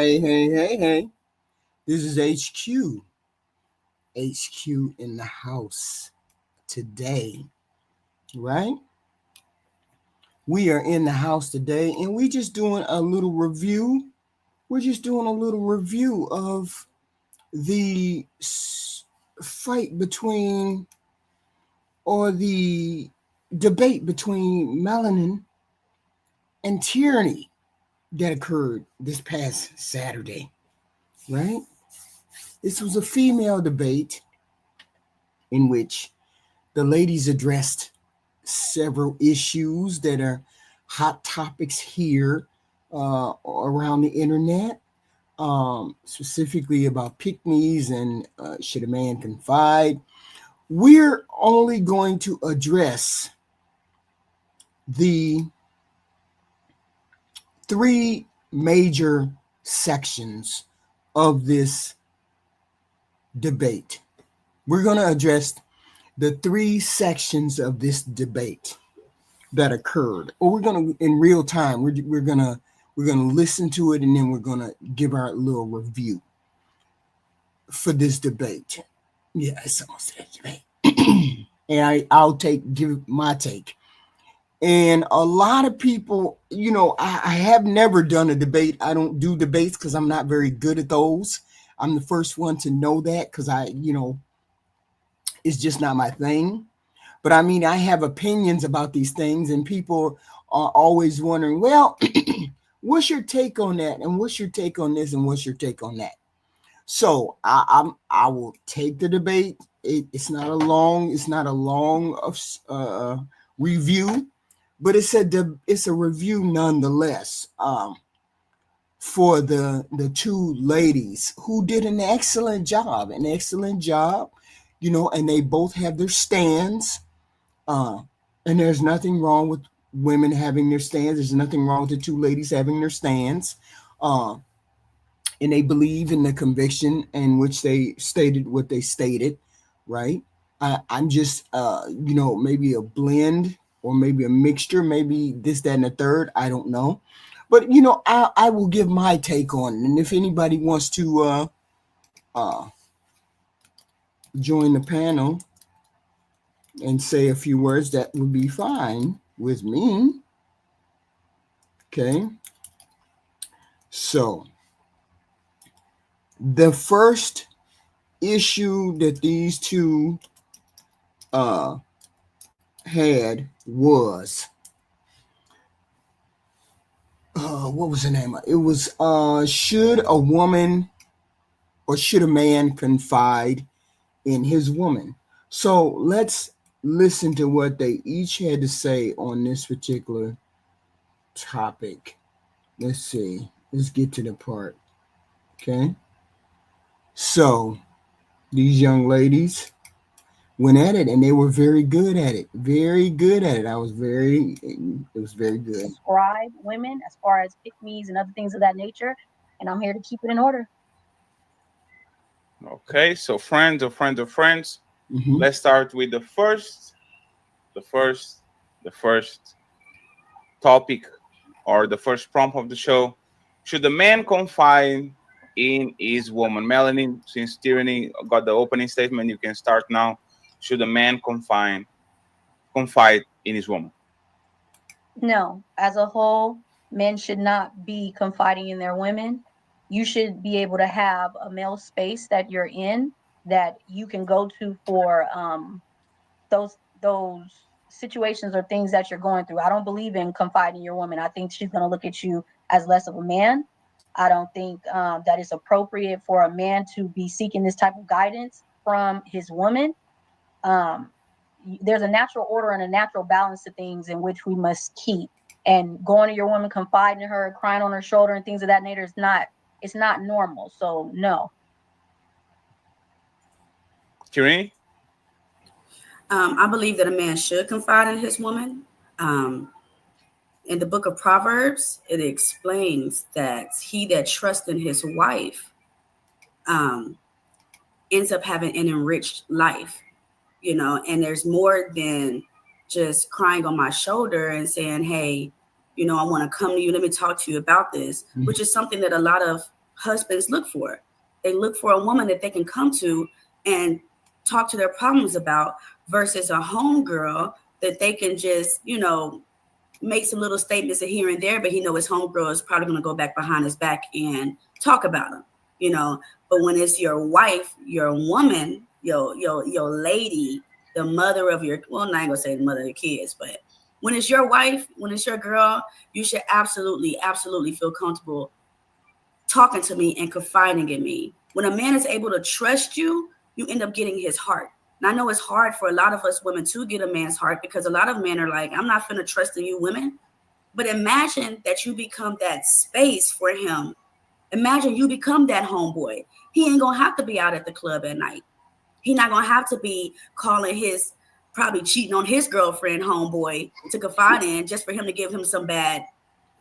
Hey. This is HQ. HQ in the house today, right? We are in the house today and we just doing a little review. We're just doing a little review of the fight between, or the debate between Melanin and Teraney that occurred this past Saturday, right? This was a female debate in which the ladies addressed several issues that are hot topics here around the internet, specifically about pick-me's and should a man confide. We're only going to address the three major sections of this debate. We're going to address the three sections of this debate that occurred, or we're going to, in real time, we're going to listen to it, and then we're going to give our little review for this debate. Yeah, it's almost a debate. And I'll give my take. And a lot of people, I have never done a debate. I don't do debates because I'm not very good at those. I'm the first one to know that because it's just not my thing. But I mean, I have opinions about these things, and people are always wondering, well, what's your take on that? And what's your take on this? And what's your take on that? So I will take the debate. It's not a long review, but it's a review nonetheless. For the two ladies who did an excellent job, and they both have their stands. And there's nothing wrong with women having their stands. There's nothing wrong with the two ladies having their stands. And they believe in the conviction in which they stated what they stated, right? I'm just, maybe a blend or maybe a mixture, maybe this, that, and the third. I don't know. But, I will give my take on it. And if anybody wants to join the panel and say a few words, that would be fine with me. Okay. So the first issue that these two had was, what was the name? It was should a woman or should a man confide in his woman? So let's listen to what they each had to say on this particular topic. Let's see. Let's get to the part. Okay. So these young ladies went at it, and they were very good at it. Very good at it. It was very good. Describe women as far as pick-me's and other things of that nature, and I'm here to keep it in order. Okay, so friends, Mm-hmm. Let's start with the first topic, or the first prompt of the show. Should a man confide in his woman? Melanin, since Teraney got the opening statement, you can start now. Should a man confide in his woman? No, as a whole, men should not be confiding in their women. You should be able to have a male space that you're in, that you can go to for those situations or things that you're going through. I don't believe in confiding in your woman. I think she's going to look at you as less of a man. I don't think that it's appropriate for a man to be seeking this type of guidance from his woman. There's a natural order and a natural balance to things in which we must keep. And going to your woman, confiding in her, crying on her shoulder, and things of that nature it's not normal. So no. Teraney? I believe that a man should confide in his woman. In the book of Proverbs, it explains that he that trusts in his wife ends up having an enriched life, and there's more than just crying on my shoulder and saying, hey, I want to come to you. Let me talk to you about this, which is something that a lot of husbands look for. They look for a woman that they can come to and talk to their problems about versus a homegirl that they can just, make some little statements here and there, but he know his homegirl is probably going to go back behind his back and talk about him. But when it's your wife, your woman, your lady, the mother of your, well, I'm not going to say the mother of the kids, but when it's your wife, when it's your girl, you should absolutely, absolutely feel comfortable talking to me and confiding in me. When a man is able to trust you, you end up getting his heart. And I know it's hard for a lot of us women to get a man's heart because a lot of men are like, I'm not finna trust in you women. But imagine that you become that space for him. Imagine you become that homeboy. He ain't gonna have to be out at the club at night. He not gonna have to be calling his, probably cheating on his girlfriend homeboy to confide in just for him to give him some bad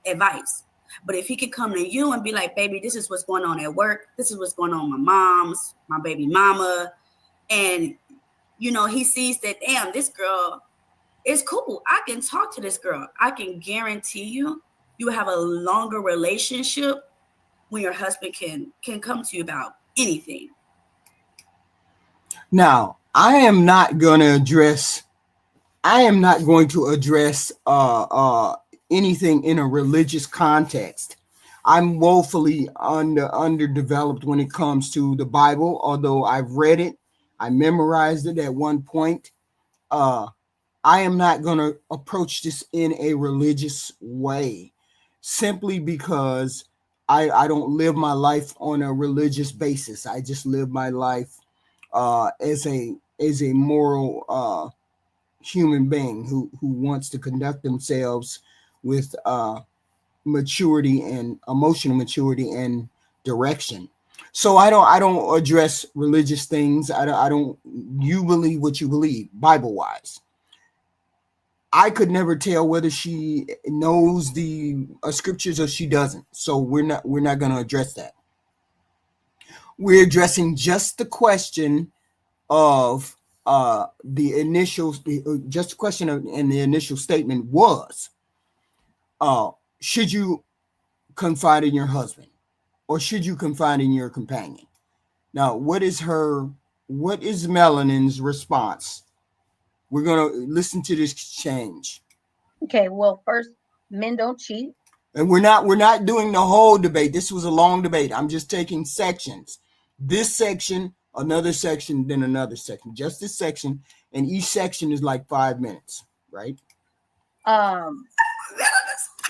advice. But if he could come to you and be like, baby, this is what's going on at work. This is what's going on with my mom's, my baby mama. And, he sees that, damn, this girl is cool. I can talk to this girl. I can guarantee you have a longer relationship when your husband can come to you about anything. Now, I am not going to address anything in a religious context. I'm woefully underdeveloped when it comes to the Bible, although I've read it. I memorized it at one point. I am not going to approach this in a religious way simply because I don't live my life on a religious basis. I just live my life as a moral human being who wants to conduct themselves with maturity and emotional maturity and direction. So I don't address religious things. I don't. You believe what you believe, Bible wise. I could never tell whether she knows the scriptures or she doesn't. So we're not going to address that. We're addressing just the question of the initial, just the question in the initial statement was, should you confide in your husband or should you confide in your companion? Now, what is Melanin's response? We're going to listen to this exchange. Okay, well, first, men don't cheat. And we're not doing the whole debate. This was a long debate. I'm just taking sections. This section, another section, then another section. Just this section, and each section is like 5 minutes, right?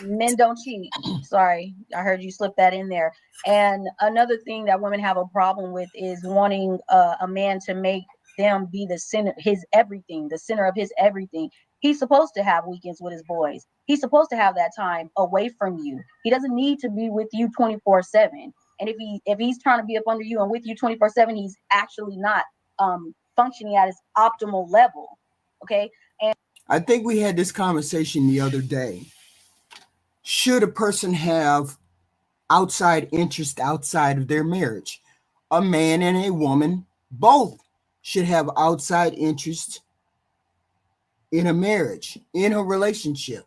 Men don't cheat. Sorry, I heard you slip that in there. And another thing that women have a problem with is wanting a man to make them be the center, his everything, the center of his everything. He's supposed to have weekends with his boys. He's supposed to have that time away from you. He doesn't need to be with you 24/7. And if he's trying to be up under you and with you 24/7, he's actually not functioning at his optimal level. Okay. And I think we had this conversation the other day. Should a person have outside interest outside of their marriage? A man and a woman both should have outside interest in a marriage, in a relationship.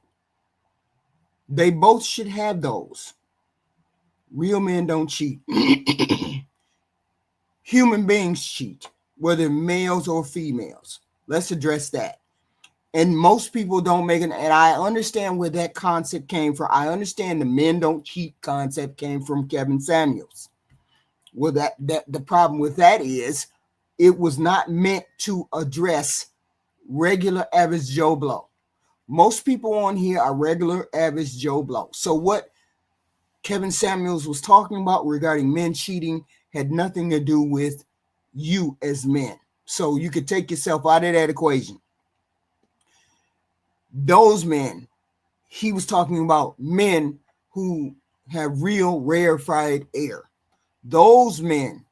They both should have those. Real men don't cheat. Human beings cheat, whether males or females. Let's address that. And most people don't make it. And I understand where that concept came from. I understand the men don't cheat concept came from Kevin Samuels. Well, that the problem with that is it was not meant to address regular average Joe Blow. Most people on here are regular average Joe Blow. So what Kevin Samuels was talking about regarding men cheating had nothing to do with you as men. So you could take yourself out of that equation. Those men, he was talking about men who have real rarefied air. Those men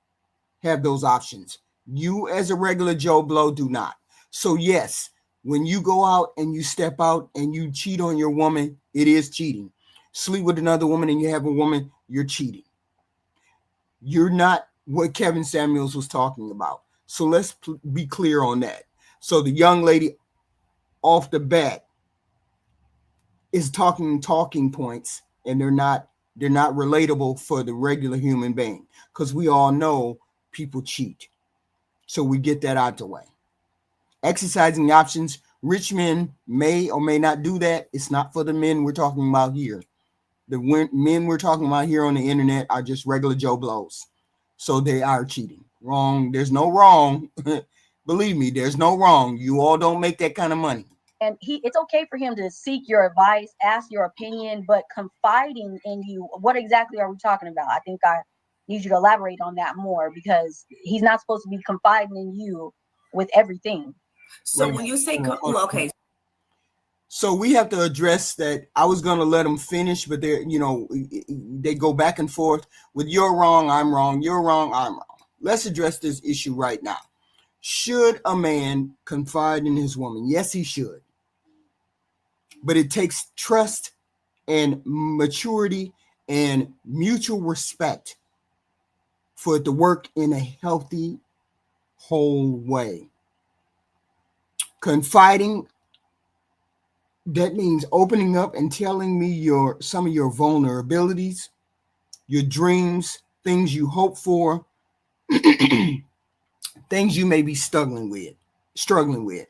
have those options. You as a regular Joe Blow do not. So yes, when you go out and you step out and you cheat on your woman, it is cheating. Sleep with another woman and you have a woman, you're cheating. You're not what Kevin Samuels was talking about. So let's be clear on that. So the young lady off the bat is talking points and they're not They're not relatable for the regular human being, because we all know people cheat. So we get that out the way. Exercising options. Rich men may or may not do that. It's not for the men we're talking about here. The men we're talking about here on the internet are just regular Joe Blows. So they are cheating. Wrong. There's no wrong. Believe me, there's no wrong. You all don't make that kind of money. And it's okay for him to seek your advice, ask your opinion, but confiding in you, what exactly are we talking about? I think I need you to elaborate on that more, because he's not supposed to be confiding in you with everything. So when you say, okay. So we have to address that. I was going to let them finish, but they go back and forth with you're wrong, I'm wrong, you're wrong, I'm wrong. Let's address this issue right now. Should a man confide in his woman? Yes, he should. But it takes trust and maturity and mutual respect for it to work in a healthy, whole way. Confiding, that means opening up and telling me some of your vulnerabilities, your dreams, things you hope for, things you may be struggling with.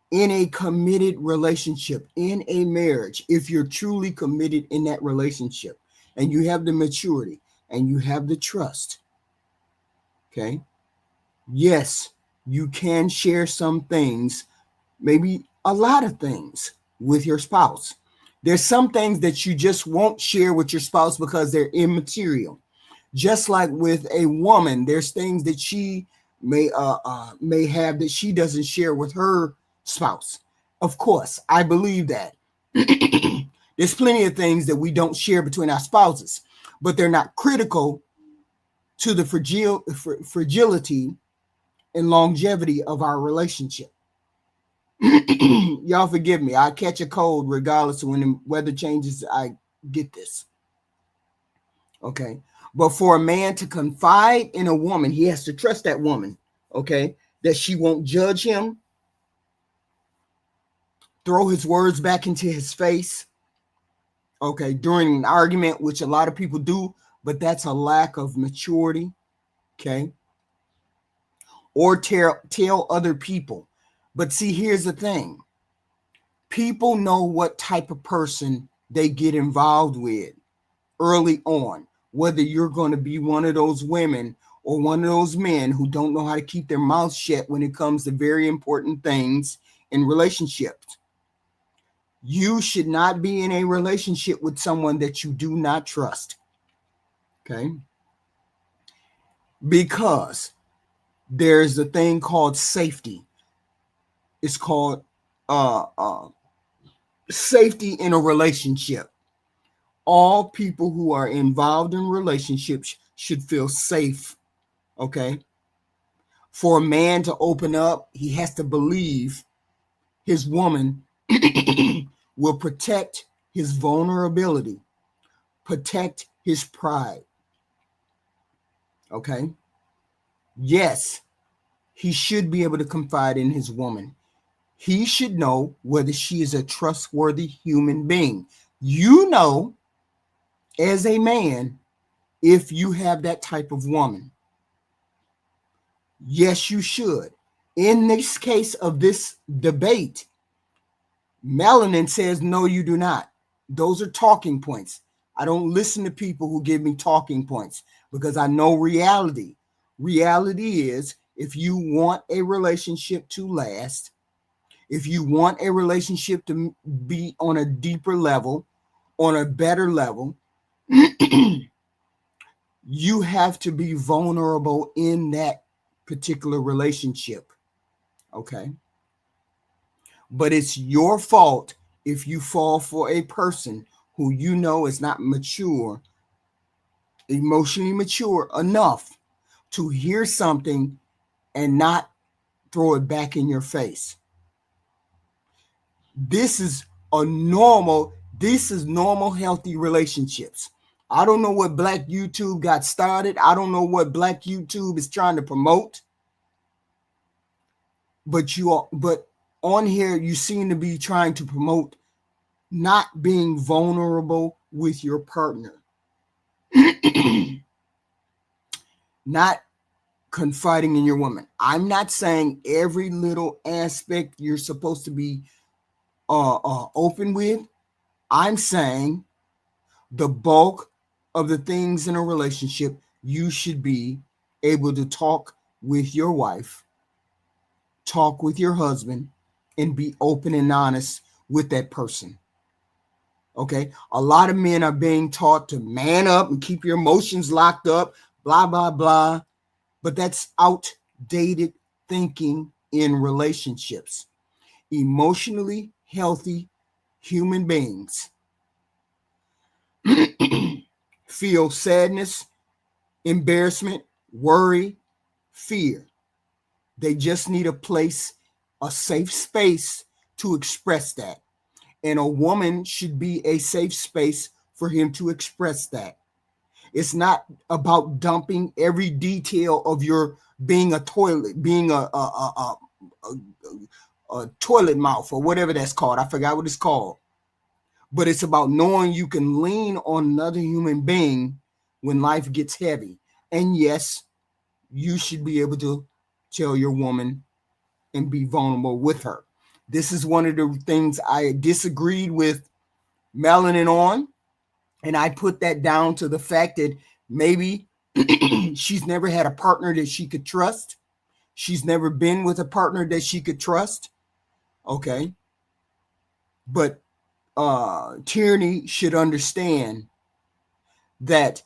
In a committed relationship, in a marriage, if you're truly committed in that relationship and you have the maturity and you have the trust, okay? Yes, you can share some things, maybe a lot of things with your spouse. There's some things that you just won't share with your spouse because they're immaterial. Just like with a woman, there's things that she may have that she doesn't share with her spouse. Of course, I believe that. There's plenty of things that we don't share between our spouses, but they're not critical to the fragility and longevity of our relationship. Y'all forgive me. I catch a cold regardless of when the weather changes. I get this. Okay. But for a man to confide in a woman, he has to trust that woman. Okay. That she won't judge him, throw his words back into his face. Okay. During an argument, which a lot of people do, but that's a lack of maturity. Okay. Or tell other people. But see, here's the thing. People know what type of person they get involved with early on, whether you're going to be one of those women or one of those men who don't know how to keep their mouth shut when it comes to very important things in relationships. You should not be in a relationship with someone that you do not trust. Okay? Because there's a thing called safety. It's called safety in a relationship. All people who are involved in relationships should feel safe. Okay? For a man to open up, he has to believe his woman will protect his vulnerability, protect his pride. Okay? Yes, he should be able to confide in his woman. He should know whether she is a trustworthy human being. You know, as a man, if you have that type of woman. Yes, you should. In this case of this debate, Melanin says, no, you do not. Those are talking points. I don't listen to people who give me talking points because I know reality. Reality is, if you want a relationship to last, if you want a relationship to be on a deeper level, on a better level, you have to be vulnerable in that particular relationship. Okay? But it's your fault if you fall for a person who you know is not mature, emotionally mature enough to hear something and not throw it back in your face. This is normal, healthy relationships. I don't know what Black YouTube got started. I don't know what Black YouTube is trying to promote. But on here, you seem to be trying to promote not being vulnerable, with your partner. Not confiding in your woman. I'm not saying every little aspect you're supposed to be open with. I'm saying the bulk of the things in a relationship, you should be able to talk with your wife, talk with your husband, and be open and honest with that person. Okay? A lot of men are being taught to man up and keep your emotions locked up, blah, blah, blah. But that's outdated thinking in relationships. Emotionally healthy human beings feel sadness, embarrassment, worry, fear. They just need a place, a safe space to express that. And a woman should be a safe space for him to express that. It's not about dumping every detail of your being a toilet, being a toilet mouth or whatever that's called. I forgot what it's called. But it's about knowing you can lean on another human being when life gets heavy. And yes, you should be able to tell your woman and be vulnerable with her. This is one of the things I disagreed with Melanin on. And I put that down to the fact that maybe she's never had a partner that she could trust. She's never been with a partner that she could trust. Okay. But Teraney should understand that,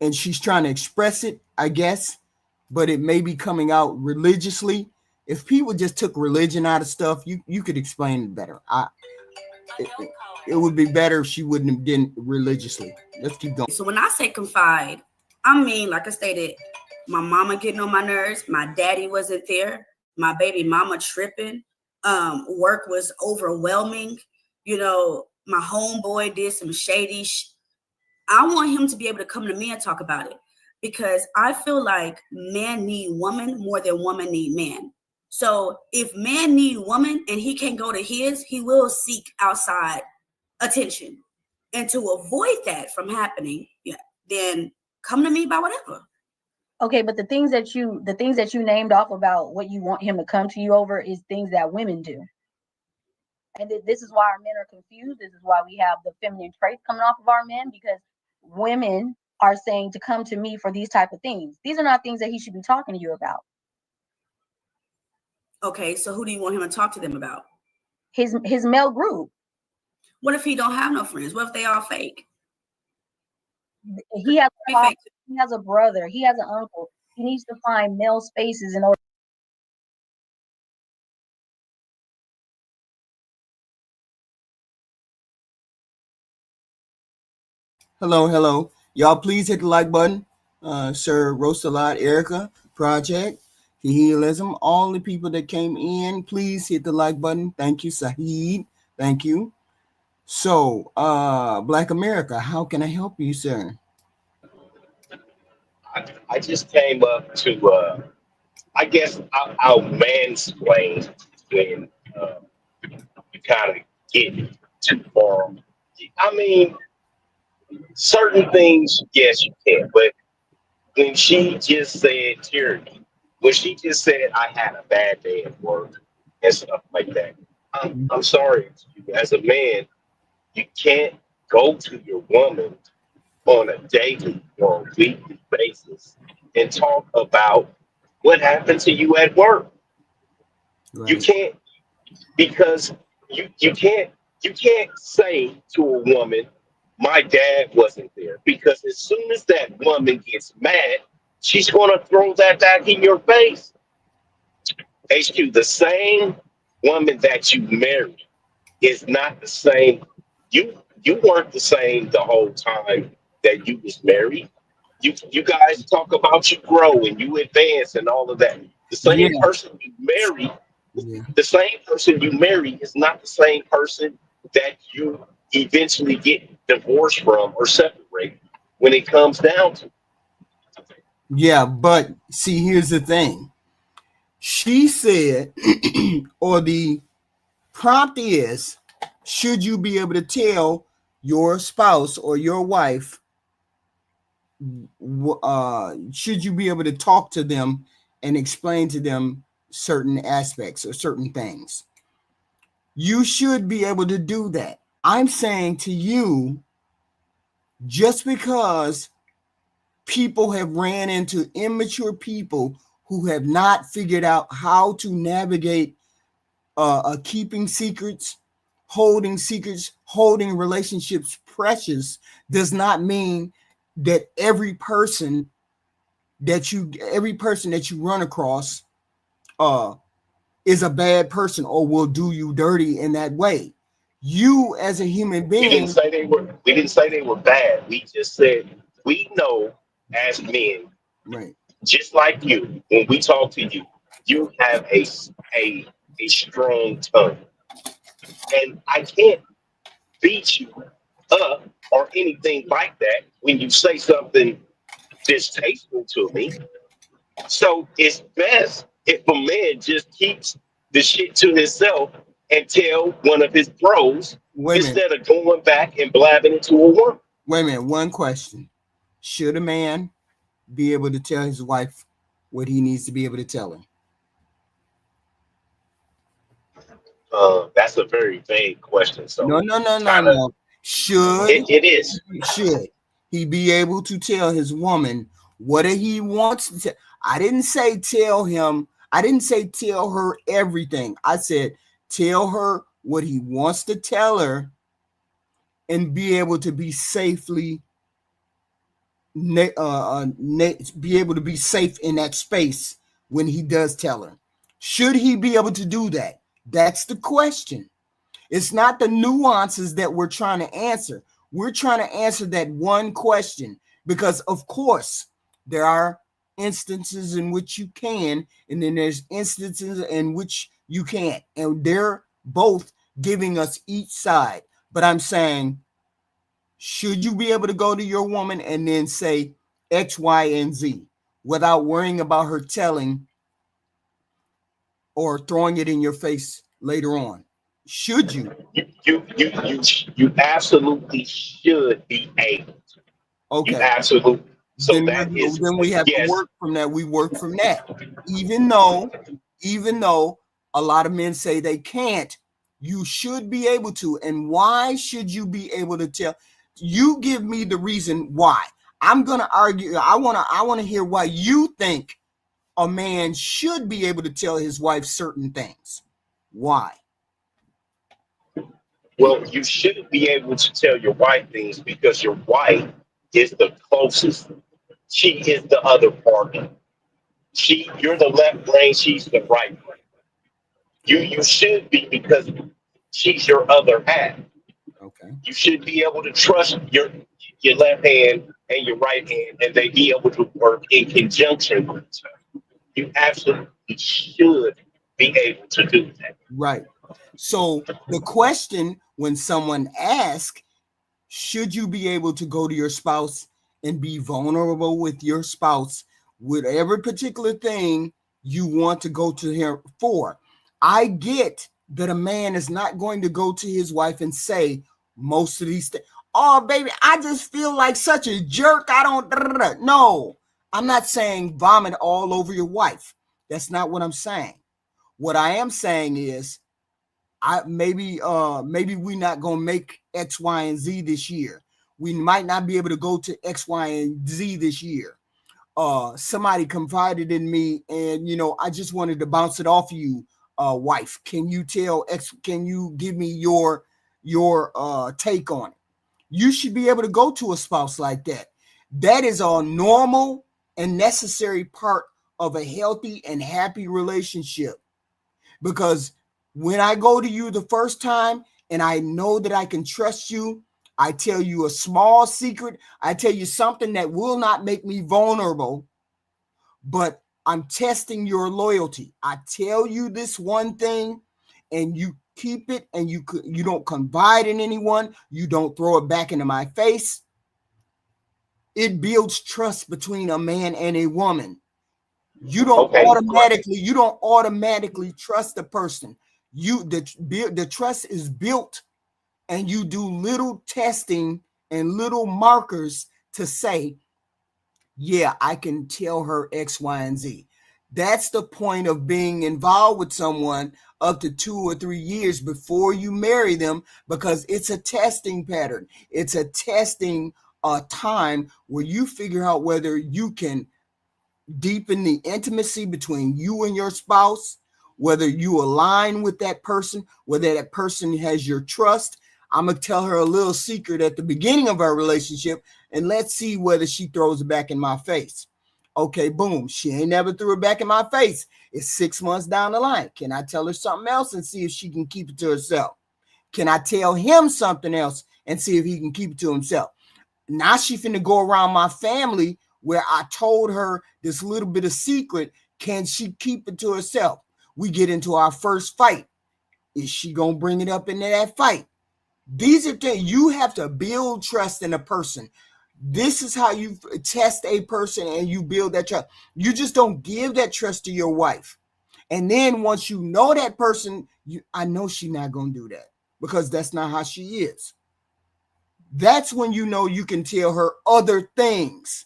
and she's trying to express it, I guess, but it may be coming out religiously. If people just took religion out of stuff, you could explain it better. It would be better if she wouldn't have done religiously. Let's keep going. So when I say confide, I mean, like I stated, my mama getting on my nerves. My daddy wasn't there. My baby mama tripping. Work was overwhelming. You know, my homeboy did some shady. I want him to be able to come to me and talk about it, because I feel like man need woman more than woman need man. So if man need woman and he can't go to his, he will seek outside attention. And to avoid that from happening, yeah, then come to me by whatever. Okay, but the things that you named off about what you want him to come to you over is things that women do. And this is why our men are confused. This is why we have the feminine traits coming off of our men, because women are saying to come to me for these type of things. These are not things that he should be talking to you about. Okay, so who do you want him to talk to them about? His male group. What if he don't have no friends? What if they all fake? He has a brother. He has an uncle. He needs to find male spaces in order. Hello. Y'all please hit the like button. Sir Roastalot, Erica, Project, Healism, all the people that came in, please hit the like button. Thank you, Saheed. Thank you. So, Black America, how can I help you, sir? I just came up to, I guess, I'll mansplain when you kind of get too far. I mean, certain things, yes, you can, but when she just said tyranny, when she just said I had a bad day at work and stuff like that, I'm sorry, as a man, you can't go to your woman on a daily or a weekly basis and talk about what happened to you at work. Right. You can't, because you can't say to a woman, my dad wasn't there, because as soon as that woman gets mad, she's going to throw that back in your face. HQ, the same woman that you married is not the same. You weren't the same the whole time that you was married. You guys talk about you grow and you advance and all of that. The Yeah. same person you marry, Yeah. the same person you marry is not the same person that you eventually get divorced from or separate when it comes down to. Yeah, but see, here's the thing. She said, or the prompt is, should you be able to tell your spouse or your wife, should you be able to talk to them and explain to them certain aspects or certain things? You should be able to do that. I'm saying to you, just because people have ran into immature people who have not figured out how to navigate keeping secrets, holding relationships precious, does not mean that every person that you run across is a bad person or will do you dirty in that way. You as a human We didn't being, say they were. We didn't say they were bad. We just said we know as men, right? just like you. When we talk to you, you have a a strong tongue, and I can't beat you up or anything like that when you say something distasteful to me. So it's best if a man just keeps the shit to himself and tell one of his bros Wait a minute, instead of going back and blabbing it to a woman. wait a minute. One question: should a man be able to tell his wife what he needs to be able to tell her? That's a very vague question. No, So no, no, no, kind of no. Should it is. should he be able to tell his woman what he wants to? I didn't say tell him. I didn't say tell her everything. I said tell her what he wants to tell her and be able to be safely be able to be safe in that space when he does tell her. Should he be able to do that? That's the question. It's not the nuances that we're trying to answer. We're trying to answer that one question because, of course, there are instances in which you can, and then there's instances in which you can't. And they're both giving us each side. But I'm saying, should you be able to go to your woman and then say X, Y, and Z without worrying about her telling or throwing it in your face later on? Should you? You absolutely should be able. You Okay. absolutely. So Then that is we have to yes. work from that. We work from that. Even though, even though a lot of men say they can't, you should be able to. And why should you be able to tell? You give me the reason why. I'm gonna argue. I wanna hear why you think a man should be able to tell his wife certain things. Why? Well, you shouldn't be able to tell your wife things because your wife is the closest. She is the other partner. You're the left brain, she's the right brain. You should be because she's your other half. Okay. You should be able to trust your left hand and your right hand, and they be able to work in conjunction with each other. You absolutely should be able to do that. Right. So the question when someone asks, should you be able to go to your spouse and be vulnerable with your spouse with every particular thing you want to go to him for? I get that a man is not going to go to his wife and say most of these things. Oh, baby, I just feel like such a jerk. I don't. No, I'm not saying vomit all over your wife. That's not what I'm saying. What I am saying is maybe we're not gonna make X, Y, and Z this year. We might not be able to go to X, Y, and Z this year. Somebody confided in me, and I just wanted to bounce it off you, wife. Can you tell X? Can you give me your take on it? You should be able to go to a spouse like that. That is a normal and necessary part of a healthy and happy relationship. Because when I go to you the first time and I know that I can trust you, I tell you a small secret. I tell you something that will not make me vulnerable, but I'm testing your loyalty. I tell you this one thing and you keep it, and you don't confide in anyone. You don't throw it back into my face. It builds trust between a man and a woman. Okay, great. You don't automatically trust the person. The trust is built and you do little testing and little markers to say, yeah, I can tell her X, Y, and Z. That's the point of being involved with someone up to 2 or 3 years before you marry them, because it's a testing pattern. It's a testing time where you figure out whether you can deepen the intimacy between you and your spouse, whether you align with that person, whether that person has your trust. I'm going to tell her a little secret at the beginning of our relationship, and let's see whether she throws it back in my face. Okay, boom. She ain't never threw it back in my face. It's 6 months down the line. Can I tell her something else and see if she can keep it to herself? Can I tell him something else and see if he can keep it to himself? Now she finna go around my family where I told her this little bit of secret. Can she keep it to herself? We get into our first fight. Is she gonna bring it up into that fight? These are things you have to build trust in a person. This is how you test a person and you build that trust. You just don't give that trust to your wife. And then once you know that person, I know she's not gonna do that because that's not how she is. That's when you know you can tell her other things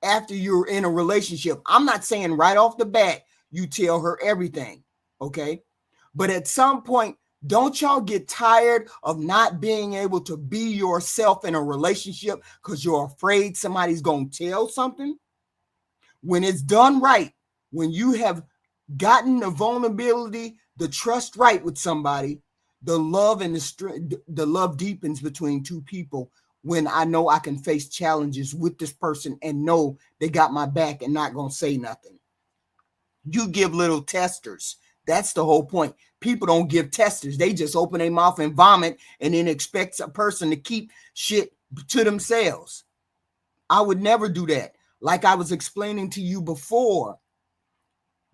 after you're in a relationship. I'm not saying right off the bat you tell her everything, okay? But at some point, don't y'all get tired of not being able to be yourself in a relationship because you're afraid somebody's going to tell something? When it's done right, when you have gotten the vulnerability, the trust right with somebody, the love and the love deepens between two people. When I know I can face challenges with this person and know they got my back and not gonna say nothing. You give little testers. That's the whole point. People don't give testers. They just open their mouth and vomit and then expect a person to keep shit to themselves. I would never do that. Like I was explaining to you before,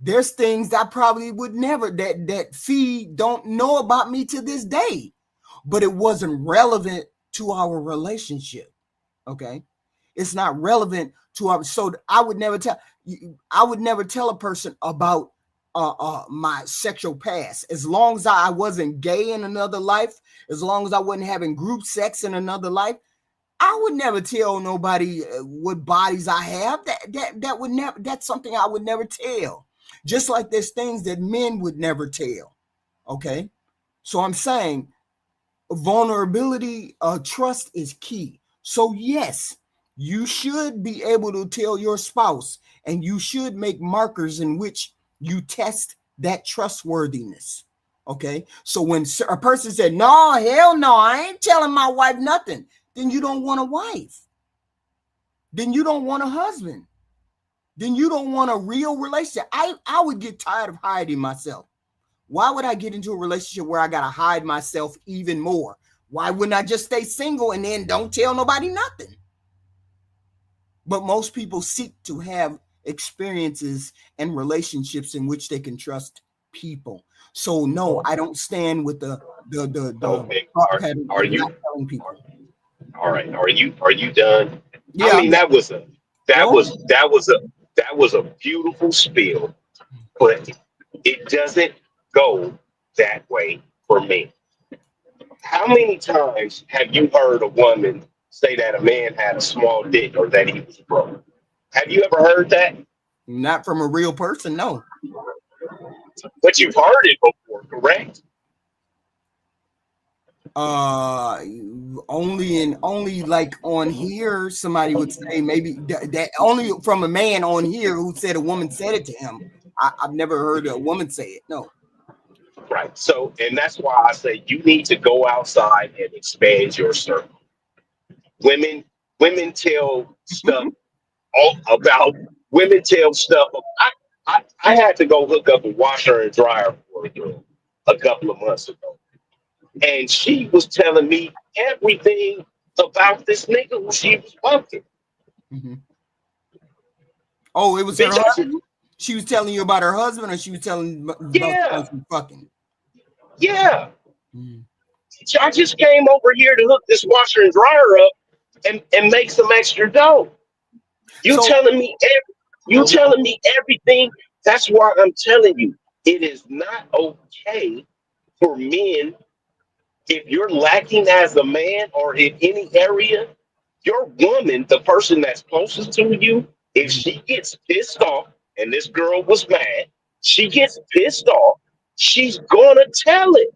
there's things I probably would never, that Fee don't know about me to this day, but it wasn't relevant to our relationship. Okay. It's not relevant to our, so I would never tell a person about my sexual past. As long as I wasn't gay in another life, as long as I wasn't having group sex in another life, I would never tell nobody what bodies I have. That would never, that's something I would never tell. Just like there's things that men would never tell. Okay. So I'm saying vulnerability, trust is key. So yes, you should be able to tell your spouse, and you should make markers in which you test that trustworthiness. Okay. So when a person said, no, hell no, I ain't telling my wife nothing, then you don't want a wife. Then you don't want a husband. Then you don't want a real relationship. I would get tired of hiding myself. Why would I get into a relationship where I got to hide myself even more? Why wouldn't I just stay single and then don't tell nobody nothing? But most people seek to have experiences and relationships in which they can trust people. So no, I don't stand with the Okay. pattern Are of you not telling people. all right? Are you done? Yeah, I mean, that was a No. beautiful spiel, but it doesn't go that way for me. How many times have you heard a woman say that a man had a small dick or that he was broke? Have you ever heard that? Not from a real person, no. But you've heard it before, correct? Only like on here somebody would say maybe that only from a man on here who said a woman said it to him. I've never heard a woman say it. No. Right. So, and that's why I say you need to go outside and expand your circle. Women, women tell stuff all about. Women tell stuff. I had to go hook up a washer and dryer for a girl a couple of months ago, and she was telling me everything about this nigga who she was fucking. Mm-hmm. Oh, it was her Bitch, I said, husband? She was telling you about her husband, or she was telling about yeah, somebody fucking? yeah. Mm. I just came over here to hook this washer and dryer up and make some extra dough. You So telling me you telling me everything. That's why I'm telling you, it is not okay for men If you're lacking as a man or in any area, your woman, the person that's closest to you, if she gets pissed off, and this girl was mad, she gets pissed off, she's gonna tell it.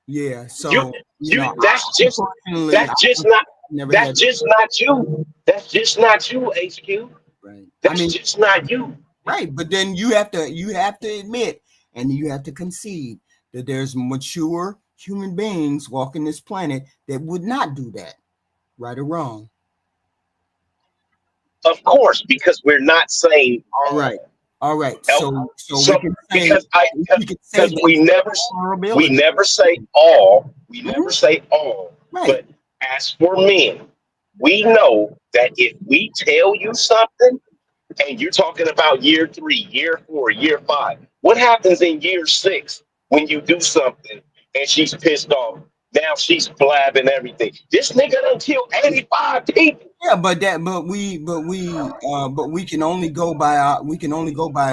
Yeah. You So you I personally, that's I just not never that's had. just not you. That's just not you, HQ. Right. I That's mean, just not you. right. But then you have to admit, and you have to concede that there's mature human beings walking this planet that would not do that, right or wrong. Of course, because we're not saying All right. all. All right. Help. So So because we can say because that's we vulnerability. never say all. We never Mhm. say all. Right. But as for men, we know that if we tell you something, and you're talking about year 3, year 4, year 5, what happens in year 6 when you do something and she's pissed off? Now she's blabbing everything. This nigga done killed 85 people. Yeah, but we can only go by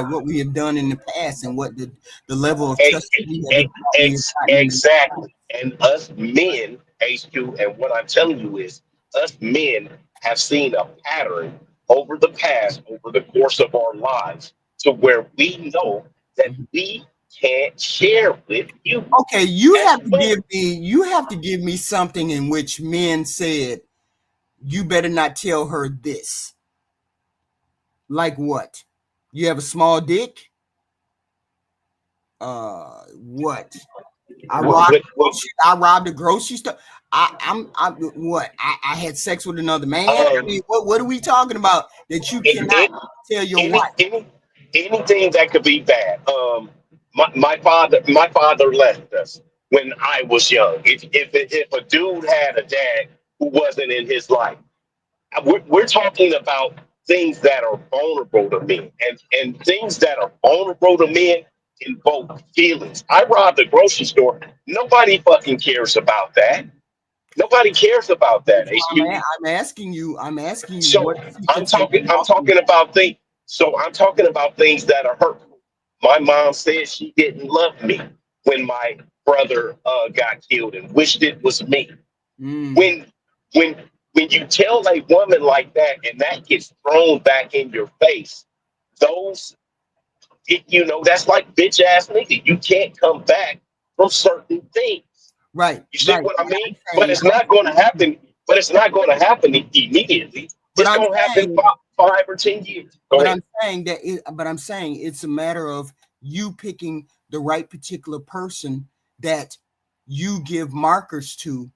what we have done in the past and what the level of trust we have gotten. Exactly. And us men, HQ, and what I'm telling you is, us men have seen a pattern over the past, over the course of our lives, to where we know that we can't share with you Okay, you as have to women. give me something in which men said you better not tell her this. Like what? You have a small dick? What? What, what, what, I robbed a grocery store. I'm what? I had sex with another man. I um, mean, what are we talking about that you it, cannot it, tell your any, wife? any, anything that could be bad. My father left us when I was young. If a dude had a dad who wasn't in his life, we're talking about things that are vulnerable to men, and things that are vulnerable to men invoke feelings. I robbed a grocery store. Nobody fucking cares about that. Nobody cares about that. HQ. I'm asking you. I'm asking you So what secrets are you I'm talking talking about things. So I'm talking about things that are hurtful. My mom said she didn't love me when my brother got killed and wished it was me. about? When when when you tell a woman like that and that gets thrown back in your face, those that's like bitch ass nigga. You can't come back from certain things. Right, You see right. what I mean? I'm But saying, it's not going to happen. But it's not going to happen immediately. but It's I'm going to happen saying, 5 or 10 years. Go but ahead. I'm saying that. But I'm saying it's a matter of you picking the right particular person that you give markers to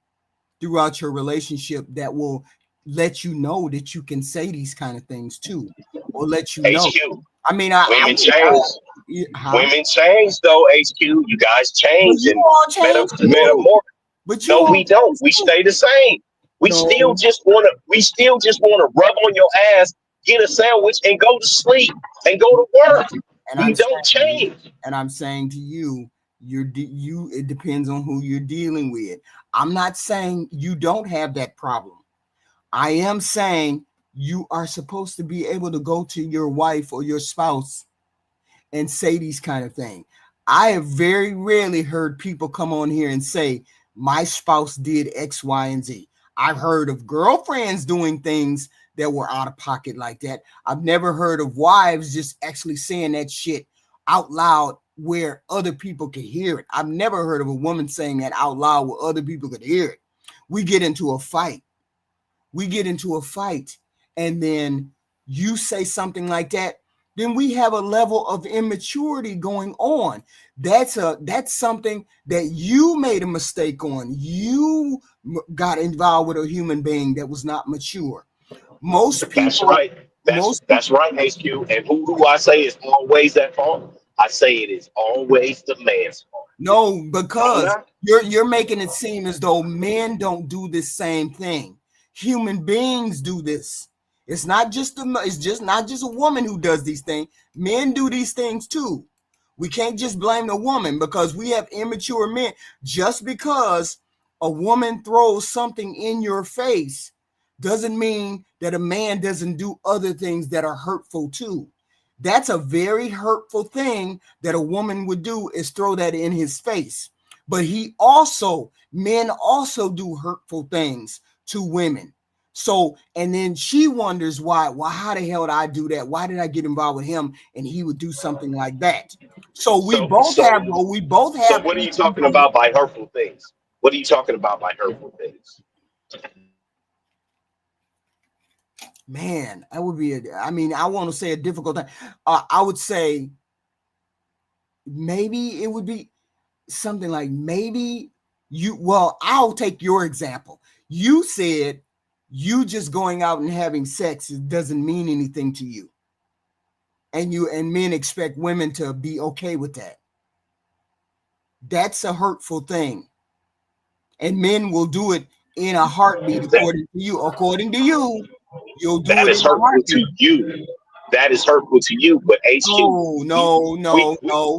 throughout your relationship that will let you know that you can say these kind of things too, or let you know. HQ. I mean, I Women wouldn't. change. Huh? Women change though. HQ. You guys But change you and all change too. metamorph. But you No, all we don't. change We too. stay the same. No, We still just wanna rub on your ass, get a sandwich, and go to sleep and go to work. and We I'm don't saying, change. to you, it depends on who you're dealing with. I'm not saying you don't have that problem. I am saying you are supposed to be able to go to your wife or your spouse and say these kind of things. I have very rarely heard people come on here and say, my spouse did X, Y, and Z. I've heard of girlfriends doing things that were out of pocket like that. I've never heard of wives just actually saying that shit out loud where other people could hear it. I've never heard of a woman saying that out loud where other people could hear it. We get into a fight. And then you say something like that, then we have a level of immaturity going on. That's something that you made a mistake on. You got involved with a human being that was not mature. Most That's people, right. That's right, HQ. And who do I say is always at fault? I say it is always the man's fault. no, Don't because I? you're making it seem as though men don't do this same thing. Human beings do this. It's just not just a woman who does these things. Men do these things too. We can't just blame the woman because we have immature men. Just because a woman throws something in your face doesn't mean that a man doesn't do other things that are hurtful too. That's a very hurtful thing that a woman would do, is throw that in his face. But men also do hurtful things to women. So, and then she wonders why, how the hell did I do that? Why did I get involved with him? And he would do something like that. So we So both so have so what are you talking about by hurtful things? What are you talking about by hurtful things? Man, that would be I want to say a difficult thing. I would say maybe it would be something like I'll take your example. You said you just going out and having sex doesn't mean anything to you. And men expect women to be okay with that. That's a hurtful thing. And men will do it in a heartbeat according to you. According to you, you'll do That it is in a hurtful to heartbeat. you. That is hurtful to you. But HQ, No.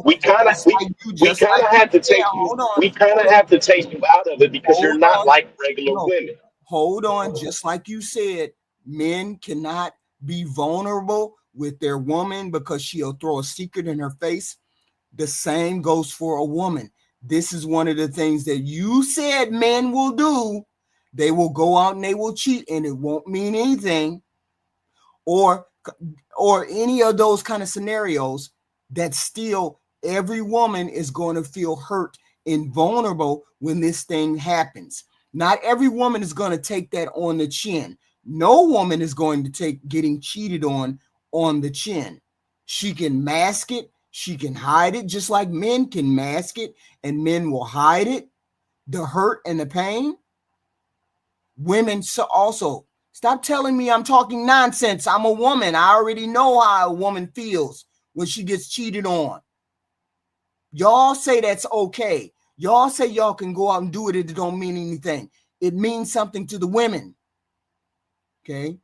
we kind of we Just kind like of you have to said, take you. We kind of have to take you out of it because you're hold not on. like regular No, women. hold on. Just like you said, men cannot be vulnerable with their woman because she'll throw a secret in her face. The same goes for a woman. This is one of the things that you said men will do. They will go out and they will cheat, and it won't mean anything. Or any of those kind of scenarios, that still every woman is going to feel hurt and vulnerable when this thing happens. Not every woman is going to take that on the chin. No woman is going to take getting cheated on the chin. She can mask it. She can hide it, just like men can mask it, and men will hide it, the hurt and the pain. Women also stop telling me I'm talking nonsense. I'm a woman. I already know how a woman feels when she gets cheated on. Y'all say that's okay. Y'all say y'all can go out and do it. It don't mean anything. It means something to the women. Okay.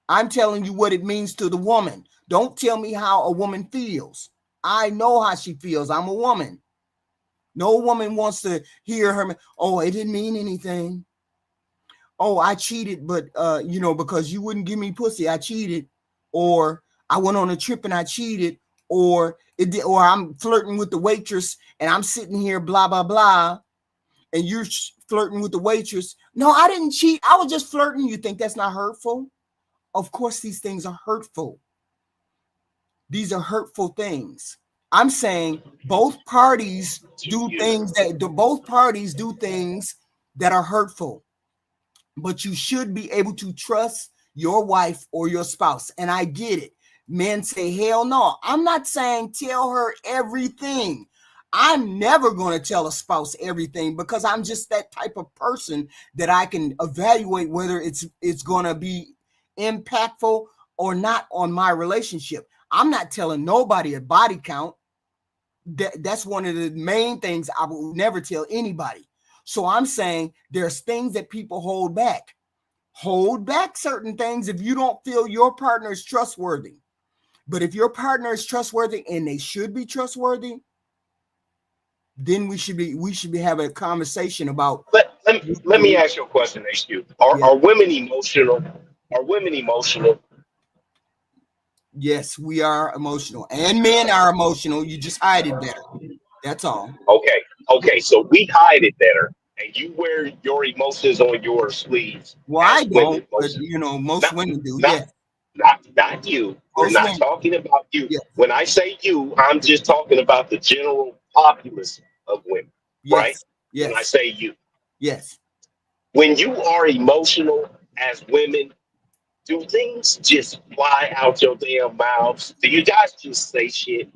I'm telling you what it means to the woman. Don't tell me how a woman feels. I know how she feels. I'm a woman. No woman wants to hear her. Oh, it didn't mean anything. Oh, I cheated, but because you wouldn't give me pussy, I cheated. Or I went on a trip and I cheated. Or I'm flirting with the waitress and I'm sitting here, blah, blah, blah. And you're flirting with the waitress. No, I didn't cheat. I was just flirting. You think that's not hurtful? Of course, these things are hurtful. These are hurtful things. I'm saying both parties do things that are hurtful. But you should be able to trust your wife or your spouse. And I get it. Men say, hell no. I'm not saying tell her everything. I'm never going to tell a spouse everything because I'm just that type of person that I can evaluate whether it's going to be impactful or not on my relationship. I'm not telling nobody a body count. That's one of the main things I will never tell anybody. So I'm saying there's things that people hold back. Hold back certain things if you don't feel your partner is trustworthy. But if your partner is trustworthy, and they should be trustworthy, then we should be having a conversation about. Let me ask you a question, HQ. Are women emotional? Are women emotional? Yes, we are emotional, and men are emotional. You just hide it better. That's all. Okay. So we hide it better, and you wear your emotions on your sleeves Well, I as don't, women. but most Not, women do. not, Yes, not you. We're most not women. talking about you. Yes, When I say you, I'm just talking about the general populace of women, right? yes, When I yes, say you, yes. when you are emotional as women, do things just fly out your damn mouths? Do you guys just say shit?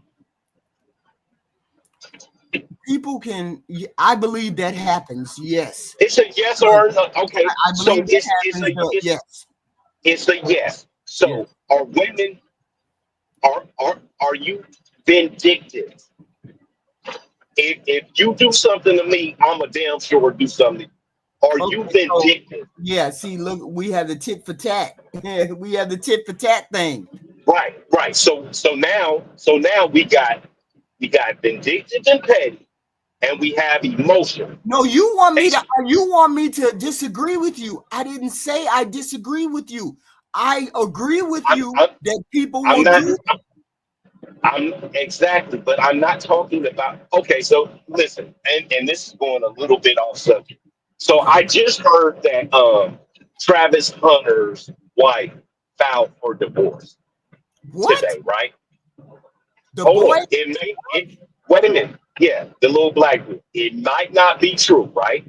People can. I believe that happens. Yes, It's a yes but or no. Okay, I so believe that happens. Yes, it's a yes. yes. So are women are you vindictive? If you do something to me, I'm a damn sure do something. Are you Okay, so vindictive? yeah, see, look, we have the tit for tat. We have the tit for tat thing. Right. So now we got vindictive and petty, and we have emotion. No, you H- want me to disagree with you. I didn't say I disagree with you. I agree with I'm, you I'm that people I'm will not do. I'm exactly, but I'm not talking about. Okay, so listen, and this is going a little bit off subject. So Okay. I just heard that Travis Hunter's wife filed for divorce What? today, right? The Hold boy? on. Wait a minute. Yeah, the little black dude. It might not be true, right?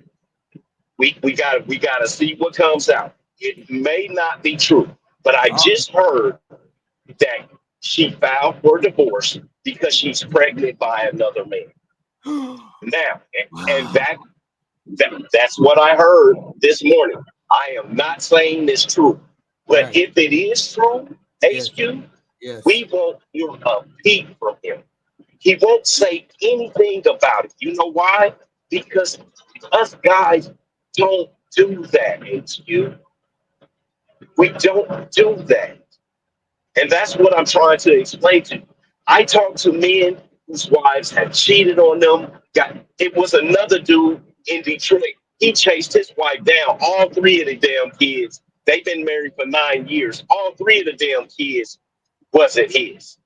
We gotta see what comes out. It may not be true, but I Oh. just heard that she filed for divorce because she's pregnant by another man. Now, and Wow. that's what I heard this morning. I am not saying this true, but Right. if it is true, Yes. HQ, Yes. we won't hear a peep from him. He won't say anything about it. You know why? Because us guys don't do that, HQ. We don't do that. And that's what I'm trying to explain to you. I talk to men whose wives have cheated on them. It was another dude in Detroit. He chased his wife down. All three of the damn kids. They've been married for 9 years. All three of the damn kids wasn't his.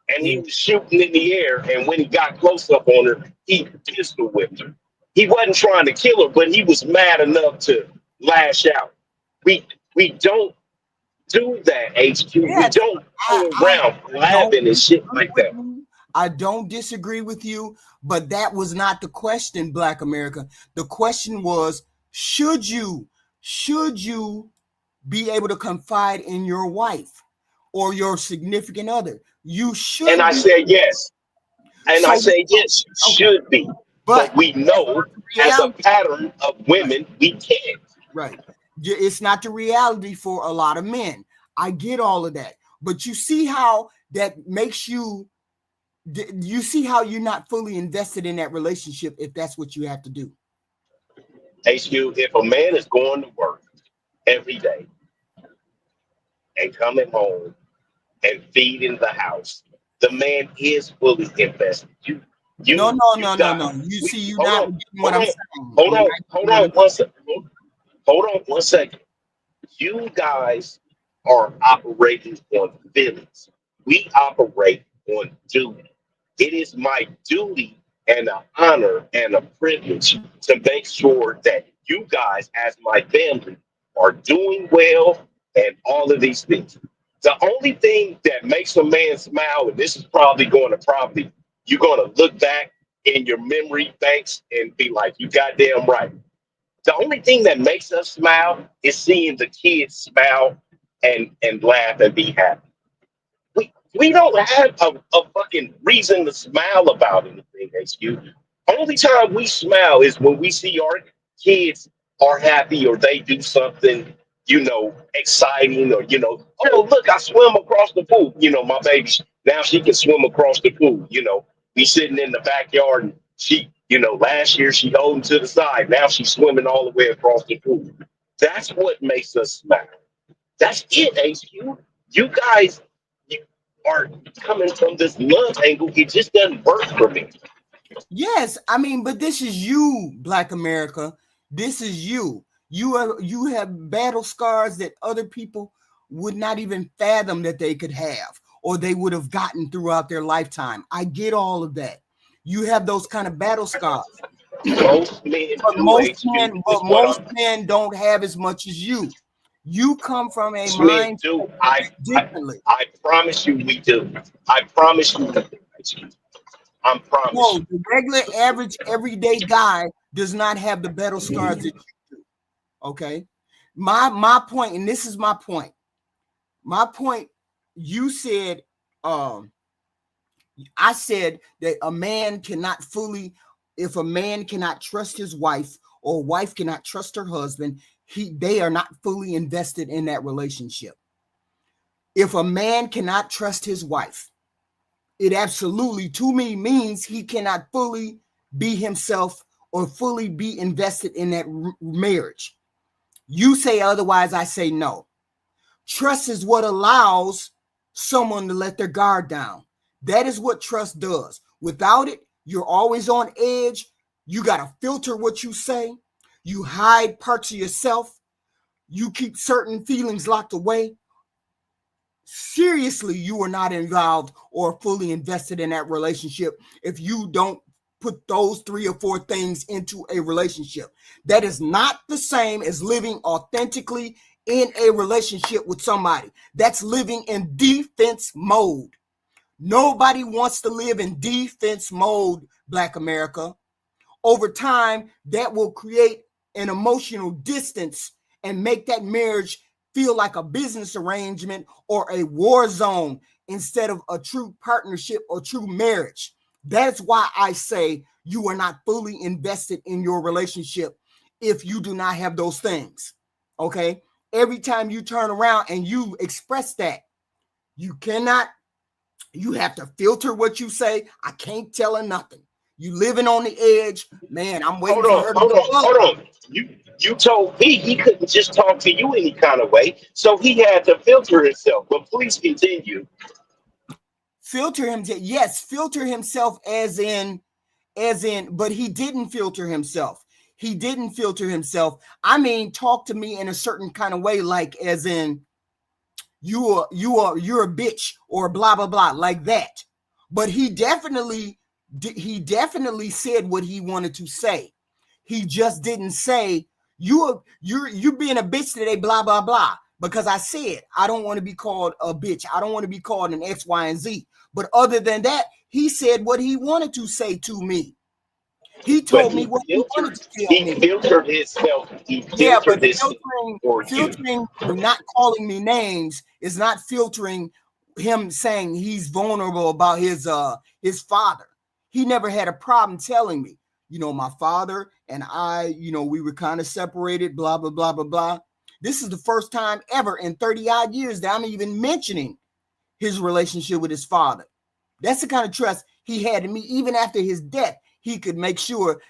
And he Yeah. was shooting in the air. And when he got close up on her, he pistol whipped her. He wasn't trying to kill her, but he was mad enough to lash out. We don't do that, HQ. We Yes. don't I, go I around don't blabbing and shit disagree like with that. you. I don't disagree with you, but that was not the question, Black America. The question was, should you be able to confide in your wife or your significant other? You And should I be. said yes. And I So, say yes, okay, should be. but But we that's know not the as a reality. pattern of Right, women, we can't. right. It's not the reality for a lot of men. I get all of that. But you see how that makes you, you see how you're not fully invested in that relationship if that's what you have to do. HQ, if a man is going to work every day and coming home and feeding the house, the man is fully invested. No, You, no, you no, no, got. no. You We see, you're hold not on, getting what hold I'm on, saying. hold You're not on, getting hold what on I'm one second. Hold on one second. You guys are operating on feelings. We operate on duty. It is my duty and an honor and a privilege to make sure that you guys, as my family, are doing well and all of these things. The only thing that makes a man smile, and this is probably you're going to look back in your memory banks and be like, you goddamn right. The only thing that makes us smile is seeing the kids smile and laugh and be happy. We don't have a fucking reason to smile about anything, HQ. Only time we smile is when we see our kids are happy or they do something, exciting, or oh look, I swim across the pool. My baby now she can swim across the pool. We sitting in the backyard and she, last year she holding to the side. Now she's swimming all the way across the pool. That's what makes us smile. That's it, HQ. You guys you are coming from this love angle. It just doesn't work for me. Yes, I mean, but this is you, Black America. This is you. You have battle scars that other people would not even fathom that they could have, or they would have gotten throughout their lifetime. I get all of that. You have those kind of battle scars. Most men But do, most HQ. men, Is but what most I'm. men don't have as much as you. You come from a Most men mindset do. I differently. I promise you, we do. I promise you, we do, HQ. I promise No, you. the regular, average, everyday guy does not have the battle scars that you do. Okay, my point, and this is my point. My point. You said, um, I said that a man cannot fully, if a man cannot trust his wife or a wife cannot trust her husband, they are not fully invested in that relationship. If a man cannot trust his wife, it absolutely to me means he cannot fully be himself or fully be invested in that marriage. You say otherwise, I say no. Trust is what allows someone to let their guard down. That is what trust does. Without it, you're always on edge. You got to filter what you say. You hide parts of yourself. You keep certain feelings locked away. seriously, you are not involved or fully invested in that relationship if you don't put those 3 or 4 things into a relationship. That is not the same as living authentically in a relationship with somebody. That's living in defense mode. Nobody wants to live in defense mode, Black America. Over time, that will create an emotional distance and make that marriage feel like a business arrangement or a war zone instead of a true partnership or true marriage. That's why I say you are not fully invested in your relationship if you do not have those things. Okay? Every time you turn around and you express that, you have to filter what you say. I can't tell her nothing. You living on the edge, man. I'm waiting for her to blow up. Hold on. You told me he couldn't just talk to you any kind of way, so he had to filter himself. But please continue. Filter him, yes, filter himself but he didn't filter himself. He didn't filter himself. I mean, talk to me in a certain kind of way, like as in you're a bitch or blah blah blah, like that. But he definitely said what he wanted to say. He just didn't say you're being a bitch today, blah blah blah. Because I said I don't want to be called a bitch. I don't want to be called an X, Y, and Z. But other than that, he said what he wanted to say to me. He But told me what he wanted to tell he me. filtered himself. He Yeah, but filtered himself for you. filtering, not calling me names is not filtering him saying he's vulnerable about his father. He never had a problem telling me, my father and I, we were kind of separated, blah, blah, blah, blah, blah. This is the first time ever in 30 odd years that I'm even mentioning his relationship with his father. That's the kind of trust he had in me. Even after his death, he could make sure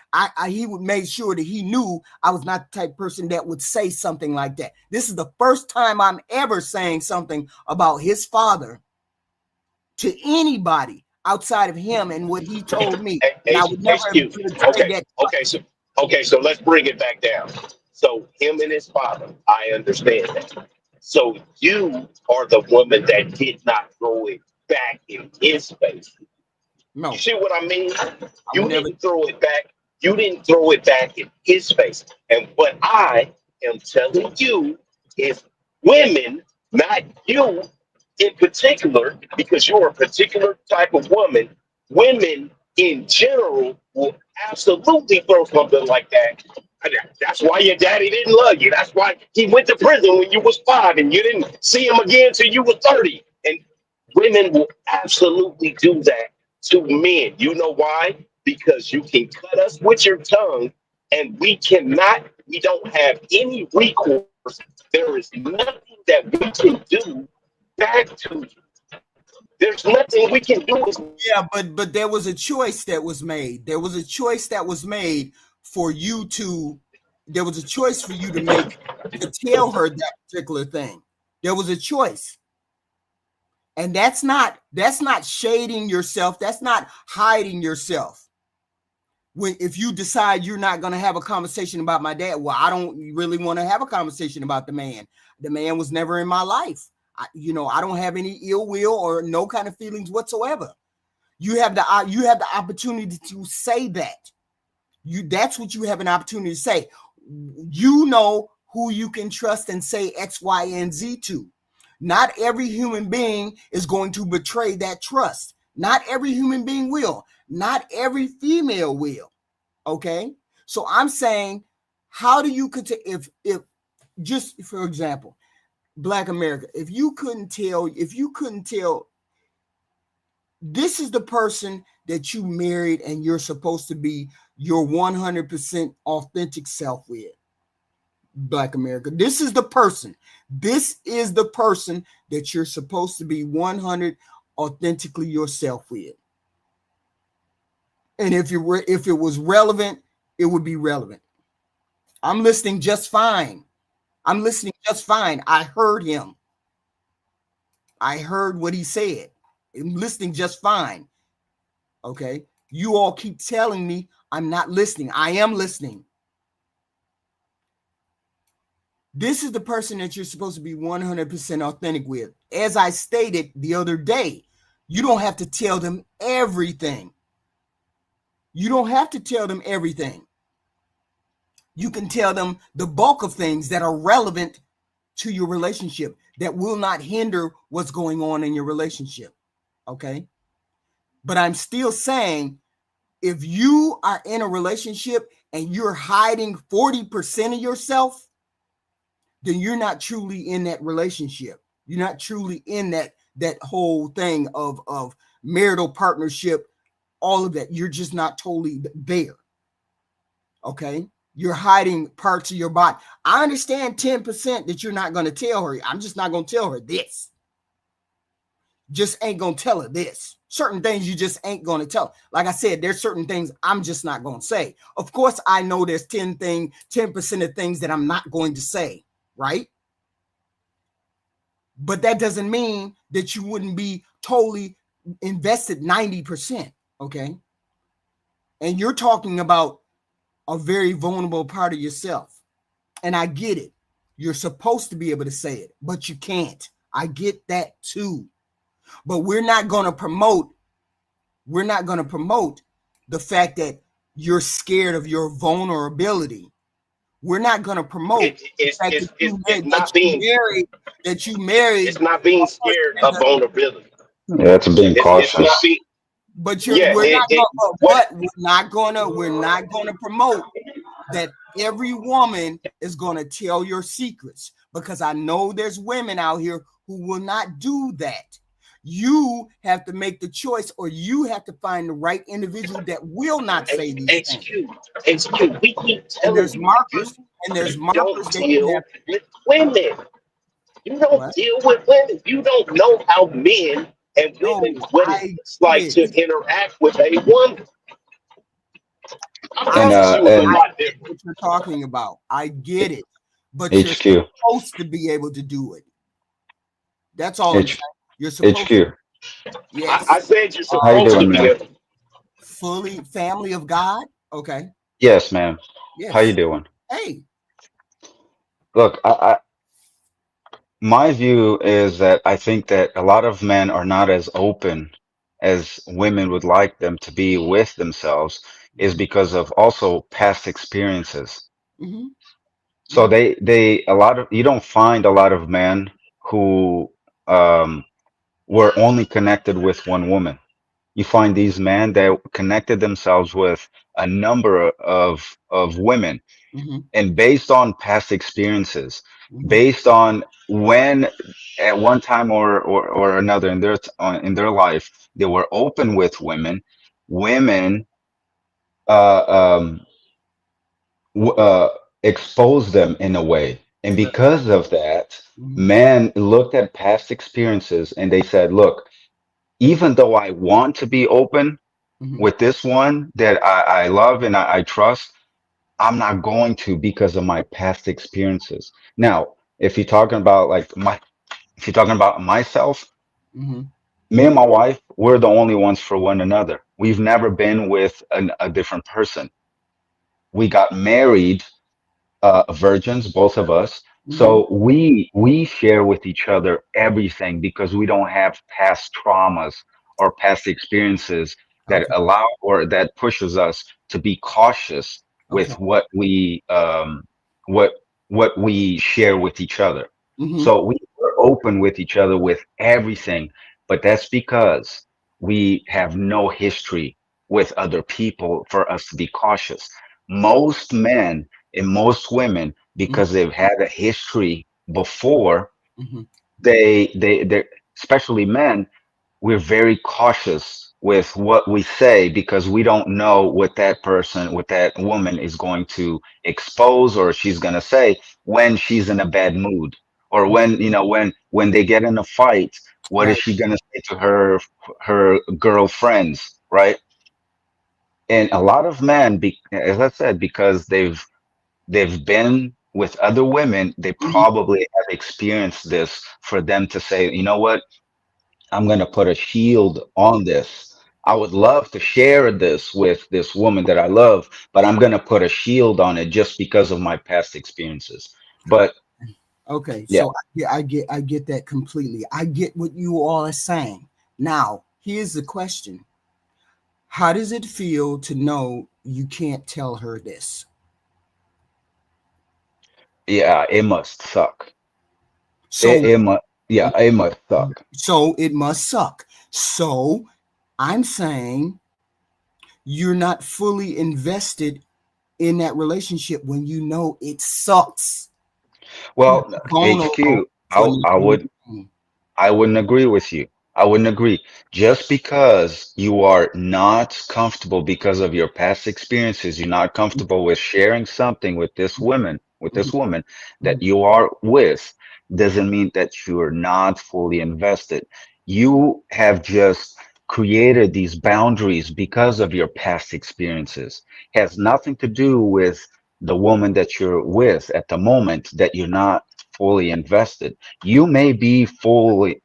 he would make sure that he knew I was not the type of person that would say something like that. This is the first time I'm ever saying something about his father to anybody outside of him and what he told me. And I would never HQ. say that. So let's bring it back down. So him and his father, I understand that. So you are the woman that did not throw it back in his face. No, You see what I mean? You never. didn't throw it back. You didn't throw it back in his face. And what I am telling you is women, not you in particular, because you're a particular type of woman, women in general will absolutely throw something like that. And that's why your daddy didn't love you. That's why he went to prison when you was 5 and you didn't see him again till you were 30. And women will absolutely do that to men. You know why? Because you can cut us with your tongue and we don't have any recourse. There is nothing that we can do back to you. There's nothing we can do. Yeah, but there was a choice that was made. There was a choice that was made for you to. There was a choice for you to make to tell her that particular thing. There was a choice, and that's not shading yourself. That's not hiding yourself. If you decide you're not going to have a conversation about my dad, well, I don't really want to have a conversation about the man. The man was never in my life. I don't have any ill will or no kind of feelings whatsoever. You have the opportunity to say that. That's what you have an opportunity to say. You know who you can trust and say X, Y, and Z to. Not every human being is going to betray that trust. Not every human being will. Not every female will. Okay? So I'm saying, how do you if just for example, Black America, if you couldn't tell, this is the person that you married and you're supposed to be your 100% authentic self with, Black America. This is the person that you're supposed to be 100 authentically yourself with. And if it was relevant, it would be relevant. I'm listening just fine. I heard him. I heard what he said. I'm listening just fine. Okay. You all keep telling me I'm not listening. I am listening. This is the person that you're supposed to be 100% authentic with. As I stated the other day, you don't have to tell them everything. You don't have to tell them everything. You can tell them the bulk of things that are relevant to your relationship that will not hinder what's going on in your relationship. Okay. But I'm still saying, if you are in a relationship and you're hiding 40% of yourself, then you're not truly in that relationship. You're not truly in that whole thing of marital partnership, all of that. You're just not totally there. Okay. You're hiding parts of your body. I understand 10% that you're not going to tell her. I'm just not going to tell her this. Just ain't going to tell her this. Certain things you just ain't going to tell. Like I said, there's certain things I'm just not going to say. Of course, I know there's 10% of things that I'm not going to say, right? But that doesn't mean that you wouldn't be totally invested 90%, okay? And you're talking about a very vulnerable part of yourself. And I get it. You're supposed to be able to say it, but you can't. I get that too. But we're not going to promote the fact that you're scared of your vulnerability. We're not going to promote the fact that It's not being that you married it's not being a person scared that of doesn't. vulnerability. Yeah, it's being It's not cautious. being But yeah. What we're not gonna promote that every woman is gonna tell your secrets, because I know there's women out here who will not do that. You have to make the choice, or you have to find the right individual that will not say these things. HQ. We keep And telling there's you, markers, and there's you don't markers that you deal have. with women. You don't What? deal with women. You don't know how men and No, women what it I looks get like it. to interact with a woman. I'm And I asking you a and I lot get different. what you're talking about. I get it, but you're HQ, supposed to be able to do it. That's all I'm saying. H, You're supposed to. HQ. Yes. I said you're How you Um, supposed to doing, be man? able. fully family of God. Okay. Yes, ma'am. How you Yes. doing? Hey. Look, my view is that I think that a lot of men are not as open as women would like them to be with themselves, is Mm-hmm. because of also past experiences. Mm-hmm. So a lot of, you don't find a lot of men who um, were only connected with one woman. You find these men that connected themselves with a number of women, Mm-hmm. and based on past experiences, Mm-hmm. based on when at one time or another in in their life they were open with women, women uh, um, w- uh, exposed them in a way, and Right. because of that, Mm-hmm. men looked at past experiences and they said, "Look, even though I want to be open Mm-hmm. with this one that I love and I trust, I'm not going to because of my past experiences." Now, if you're talking about if you're talking about myself, Mm-hmm. me and my wife, we're the only ones for one another. We've never been with a different person. We got married virgins, both of us. Mm-hmm. So we share with each other everything because we don't have past traumas or past experiences that Okay. allow or that pushes us to be cautious with Okay. what what we share with each other. Mm-hmm. So we are open with each other with everything, but that's because we have no history with other people for us to be cautious. Most men and most women, Mm-hmm. because they've had a history before, Mm-hmm. they especially men, we're very cautious with what we say because we don't know what that person, what that woman is going to expose or she's going to say when she's in a bad mood, or when, when they get in a fight, what is Right. she going to say to her girlfriends, right? And a lot of men, as I said, because they've been with other women, they Mm-hmm. probably have experienced this for them to say, you know what, I'm going to put a shield on this. I would love to share this with this woman that I love, but I'm going to put a shield on it just because of my past experiences. But Okay, Yeah. so I get that completely. I get what you all are saying. Now, here's the question. How does it feel to know you can't tell her this? Yeah, it must suck. So It must, yeah, it must suck. so it must suck. So I'm saying you're not fully invested in that relationship when you know it sucks to be Well, vulnerable HQ, for I, this I would thing. I wouldn't agree with you. I wouldn't agree. Just because you are not comfortable because of your past experiences, you're not comfortable with sharing something with Mhm, this woman that mhm, you are with, doesn't mean that you're not fully invested. You have just created these boundaries because of your past experiences. Has nothing to do with the woman that you're with at the moment that you're not fully invested. You may be fully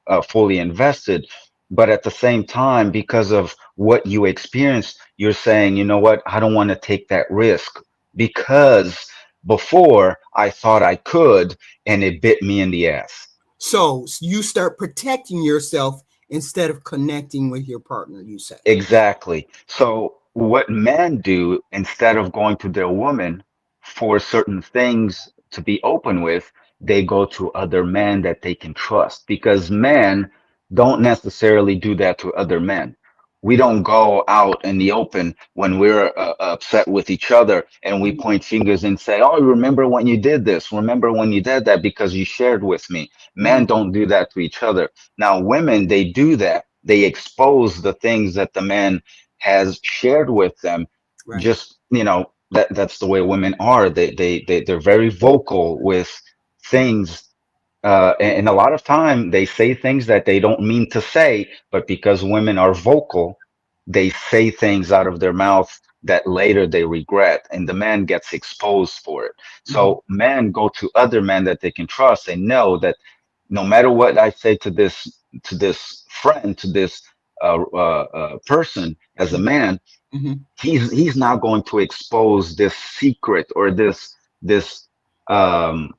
invested, but at the same time, because of what you experienced, you're saying, you know what, I don't want to take that risk because before I thought I could, and it bit me in the ass. So you start protecting yourself instead of connecting with your partner, you say. Exactly. So what men do instead of going to their woman for certain things to be open with, they go to other men that they can trust because men don't necessarily do that to other men. We don't go out in the open when we're upset with each other and we point fingers and say, "Oh, remember when you did this? Remember when you did that because you shared with me." Mhm. Men don't do that to each other. Now, women, they do that. They expose the things that the man has shared with them. Right. Just, that's the way women are. They're very vocal with things. And a lot of time they say things that they don't mean to say, but because women are vocal, they say things out of their mouth that later they regret, and the man gets exposed for it. Mhm. So men go to other men that they can trust. They know that no matter what I say to this friend, to this person as a man, Mhm. he's not going to expose this secret or this um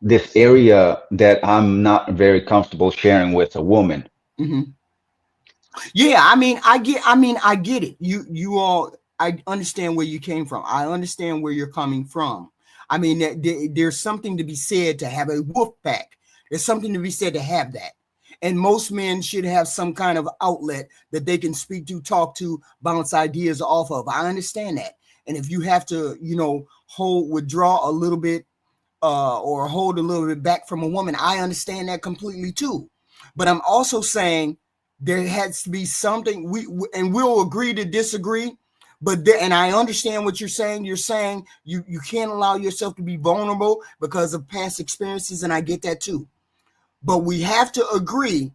this area that I'm not very comfortable sharing with a woman. Mhm. Yeah, I get it. You all, I understand where you came from. I understand where you're coming from. I mean, there's something to be said to have a wolf pack. There's something to be said to have that. And most men should have some kind of outlet that they can speak to, talk to, bounce ideas off of. I understand that. And if you have to, withdraw a little bit, or hold a little bit back from a woman, I understand that completely too. But I'm also saying there has to be something and we'll agree to disagree. But and I understand what you're saying. You're saying you can't allow yourself to be vulnerable because of past experiences, and I get that too. But we have to agree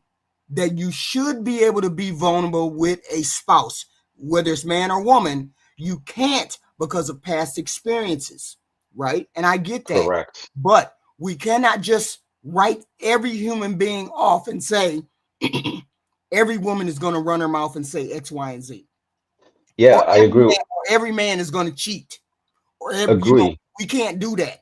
that you should be able to be vulnerable with a spouse, whether it's man or woman. You can't because of past experiences, right? And I get that. Correct. But we cannot just write every human being off and say every woman is going to run her mouth and say X, Y, and Z, Yeah, I agree. or every man is going to cheat, or Agree. we can't do that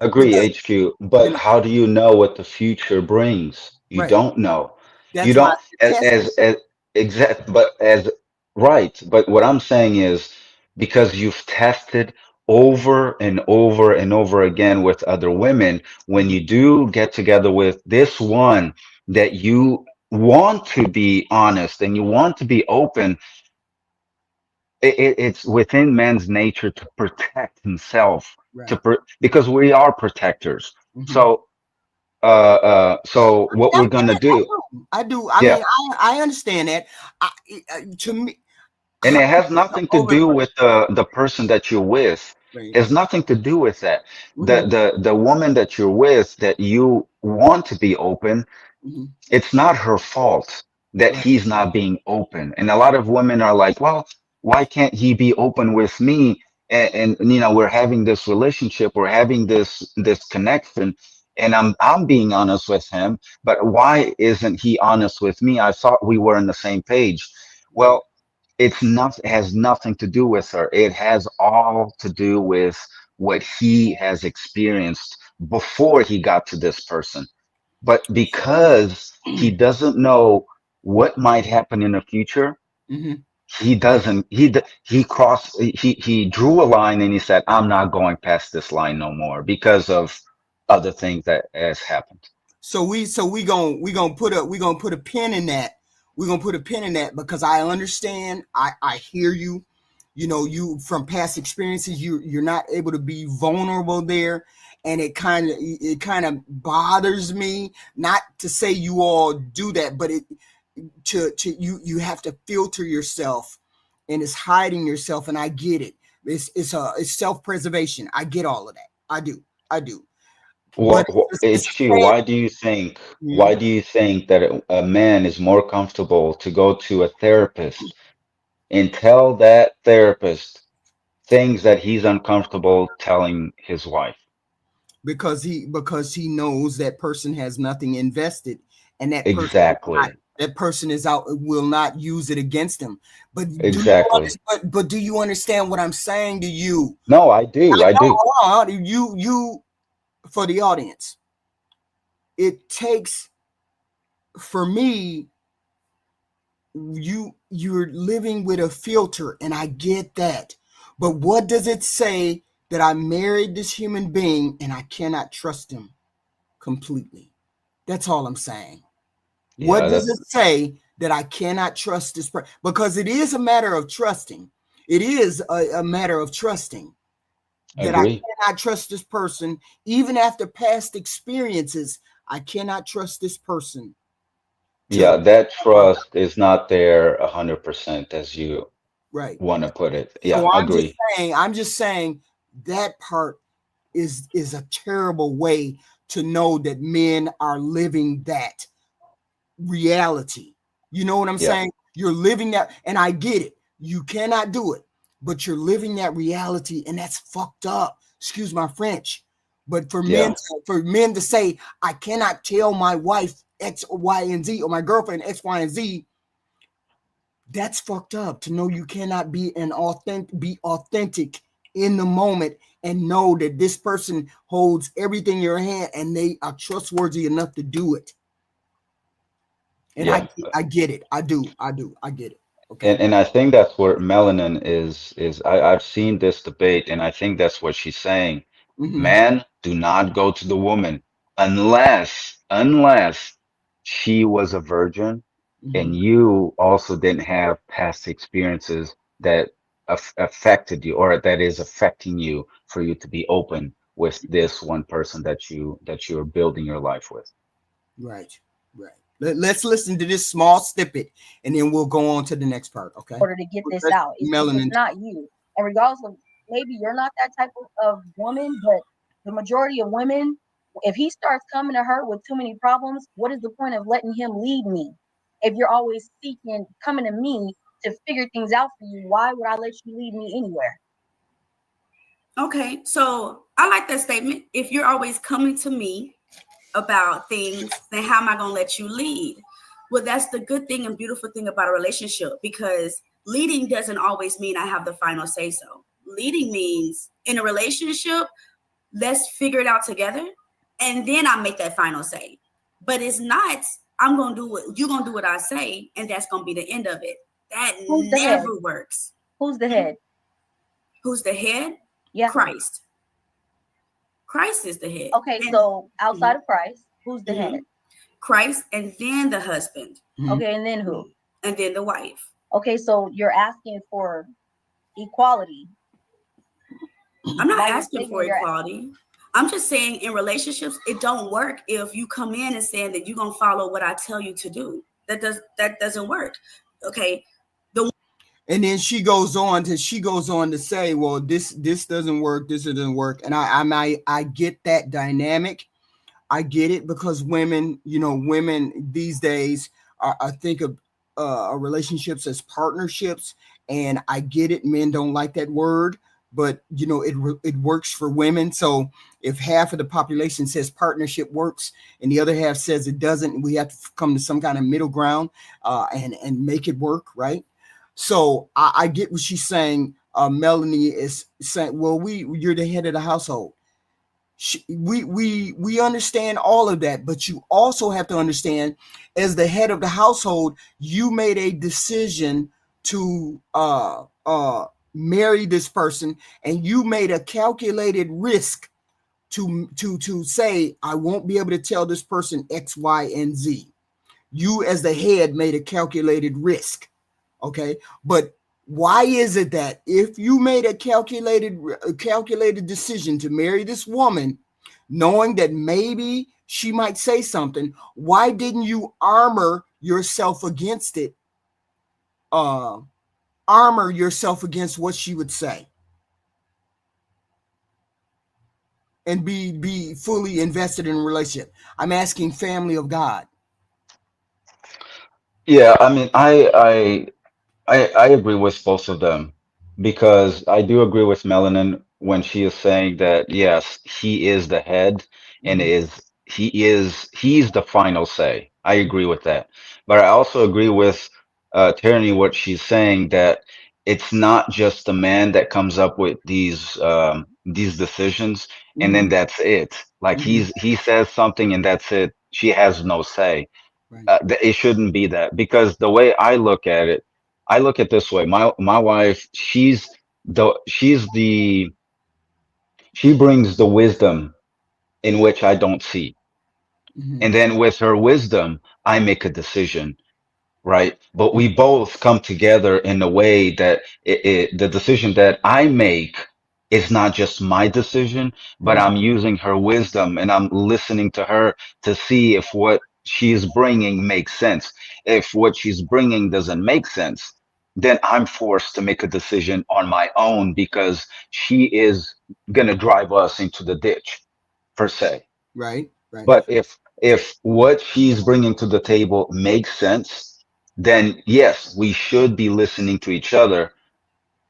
Agree, because HQ. you But know, how do you know what the future brings? You right. don't know. You That's why I don't said test it. as exact, but as right. But what I'm saying is because you've tested over and over and over again with other women, when Mhm. you do get together with this one that you want to be honest and you want to be open, it's within man's nature to protect himself Right. because we are protectors. Mhm. So what I we're get gonna it. do, I do. I yeah, mean, I understand that. I, to me, and I, it has nothing to over. do with the person that you're with. Right. It has nothing to do with that. The Hmm. the woman that you're with that you want to be open, Hmm. it's not her fault that Right. he's not being open. And a lot of women are like, well, why can't he be open with me? And we're having this relationship, we're having this connection, and I'm being honest with him, but why isn't he honest with me? I thought we were on the same page. Right. Well, it's not it has nothing to do with her. It has all to do with what he has experienced before he got to this person. But because he doesn't know what might happen in the future, Mm-hmm. he doesn't, he drew a line and he said, I'm not going past this line no more because of other things that has happened. So we gonna put a pin in that. We're gonna put a pin in that because I understand. I hear you. You know, you from past experiences, you're not able to be vulnerable there, and it kind of bothers me. Not to say you all do that, but it to you have to filter yourself, and it's hiding yourself, and I get it. It's self-preservation. I get all of that. I do. But it's HQ, sad. why do you think that a man is more comfortable to go to a therapist and tell that therapist things that he's uncomfortable telling his wife? Because he knows that person has nothing invested, and Exactly. that person is out will not use it against him. But Exactly. do you understand what I'm saying to you? No, I do. I I know, do. hold on, you for the audience. It takes for me. You're living with a filter, and I get that. But what does it say that I married this human being and I cannot trust him completely? That's all I'm saying. What Yeah, does that's it say that I cannot trust this person? Because it is a matter of trusting. It is a matter of trusting that I agree. cannot trust this person, even after past experiences. I cannot trust this person Yeah, to that trust is not there 100% as you right. want to put it. Yeah, So agree. I'm just saying that part is a terrible way to know that men are living that reality. You know what I'm Yeah, saying? You're living that, and I get it. You cannot do it, but you're living that reality, and that's fucked up. Excuse my French, but yeah, for men to say I cannot tell my wife X, Y, and Z, or my girlfriend X, Y, and Z, that's fucked up. To know you cannot be authentic in the moment and know that this person holds everything in your hand and they are trustworthy enough to do it. And yeah. I get it. I get it. Okay. And I think that's where Melanin is I've seen this debate and I think that's what she's saying. Mm-hmm. Man, do not go to the woman unless she was a virgin and Mm-hmm. you also didn't have past experiences that affected you or that is affecting you for you to be open with this one person that you're building your life with. Right. Right. Let's listen to this small snippet and then we'll go on to the next part. Okay. order to get this Let's out. It's Melanin. not you. And regardless of maybe you're not that type of woman, but the majority of women, if he starts coming to her with too many problems, what is the point of letting him lead me? If you're always seeking, coming to me to figure things out for you, why would I let you lead me anywhere? Okay, so I like that statement. If you're always coming to me about things, then how am I going to let you lead? Well, that's the good thing and beautiful thing about a relationship, because leading doesn't always mean I have the final say so. Leading means in a relationship, let's figure it out together and then I make that final say. But it's not, I'm going to do what you're going to do what I say, and that's going to be the end of it. That Who's the head? never works. Who's the head? Who's the head? Yeah. Christ. Christ is the head. Okay, And so outside of Christ, who's the head? Christ, and then the husband, Okay, and then who? and then the wife. Okay, so you're asking for equality. I'm not By your asking for statement, you're equality. I'm just saying in relationships, it don't work if you come in and saying that you're gonna follow what I tell you to do. That doesn't work. Okay. And then she goes on to say, well, this doesn't work, this doesn't work. And I get that dynamic. I get it because women these days I think of relationships as partnerships, and I get it. Men don't like that word, but it works for women. So if half of the population says partnership works and the other half says it doesn't, we have to come to some kind of middle ground and make it work, right? So I get what she's saying. Melanie is saying, well, you're the head of the household. We understand all of that, but you also have to understand, as the head of the household, you made a decision to marry this person, and you made a calculated risk to say, I won't be able to tell this person X, Y, and Z. You, as the head, made a calculated risk. Okay, but why is it that if you made a calculated decision to marry this woman, knowing that maybe she might say something, why didn't you yourself against it? Uh, armor yourself against what she would say, and be fully invested in a relationship. I'm asking family of God. Yeah, I mean, I agree with both of them because I do agree with Melanin when she is saying that yes, he is the head and Mhm, he's the final say. I agree with that. But I also agree with Tierney what she's saying that it's not just the man that comes up with these decisions and then mhm, that's it. Like mhm. he says something and that's it. She has no say. Right. It shouldn't be that because the way I look at it, I look at this way. My wife, she's the she brings the wisdom in which I don't see, Mhm, and then with her wisdom, I make a decision, right? But we mhm. both come together in a way that the decision that I make is not just my decision, but Right. I'm using her wisdom and I'm listening to her to see if what she's bringing makes sense. If what she's bringing doesn't make sense, then I'm forced to make a decision on my own because she is going to drive us into the ditch, per se. Right. Right. But if what she's bringing to the table makes sense, then yes, we should be listening to each other.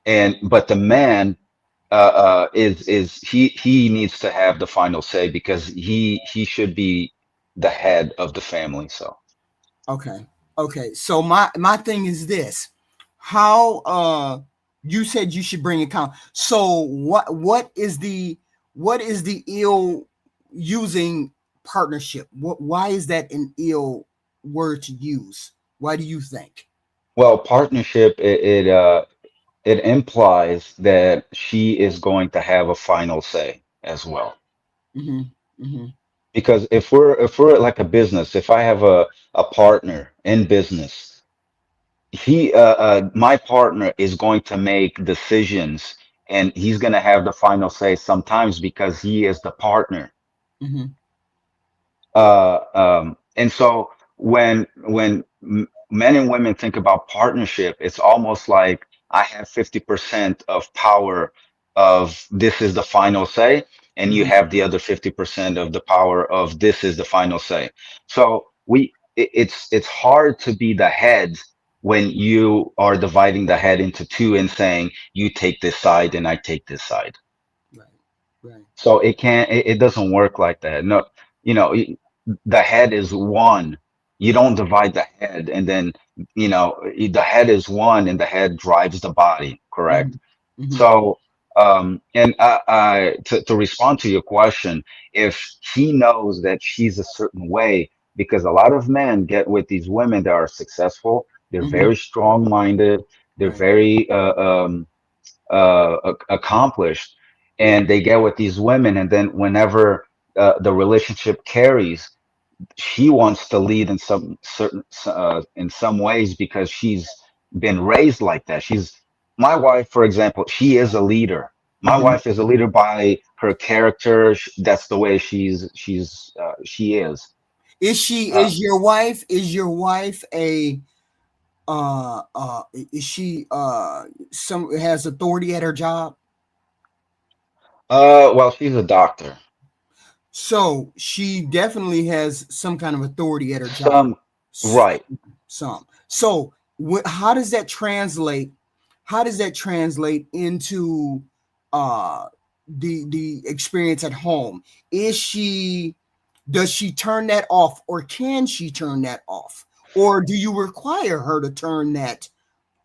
And but the man is he needs to have the final say because he should be the head of the family. So Okay. Okay. So my thing is this. How you said you should bring account. So what is the ill using partnership? Why is that an ill word to use? Why do you think? well, partnership it implies that she is going to have a final say as well. Mhm. Mhm. Because if we're like a business, if I have a partner in business, my partner is going to make decisions and he's going to have the final say sometimes because he is the partner. Mhm. And so when men and women think about partnership, it's almost like I have 50% of power of this is the final say, and you Mhm. have the other 50% of the power of this is the final say. So it's hard to be the head when you are dividing the head into two and saying you take this side and I take this side. Right. Right. So it doesn't work like that. No, you know, the head is one. You don't divide the head and then, the head is one and the head drives the body, correct? Mhm. Mhm. So, and to respond to your question, if he knows that she's a certain way, because a lot of men get with these women that are successful, they're Mhm. very strong-minded, they're Right. very accomplished and they get with these women and then whenever the relationship carries she wants to lead in some certain in some ways because she's been raised like that. She's my wife, for example, she is a leader. My Mhm. wife is a leader by her character. That's the way she is. uh, Is your wife a is she some has authority at her job? well, she's a doctor. So she definitely has some kind of authority at her job. Some right. Some. So how does that translate? How does that translate into uh the experience at home? Is she Does she turn that off, or can she turn that off? Or do you require her to turn that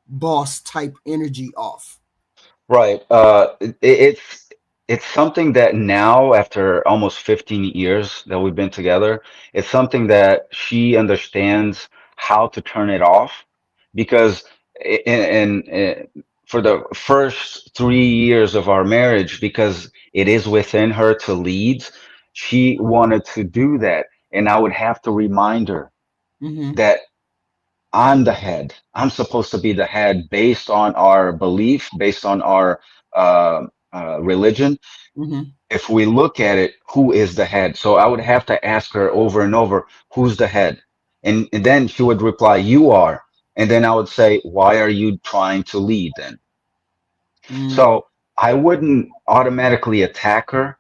boss type energy off? Right. It's it's something that now, after almost 15 years that we've been together, it's something that she understands how to turn it off. Because for the first 3 years of our marriage, because it is within her to lead, she wanted to do that. And I would have to remind her Mm-hmm. that I'm the head. I'm supposed to be the head based on our belief, based on our religion. Mm-hmm. If we look at it, who is the head? So I would have to ask her over and over, who's the head? And then she would reply, you are. And then I would say, why are you trying to lead then? Mm-hmm. So I wouldn't automatically attack her,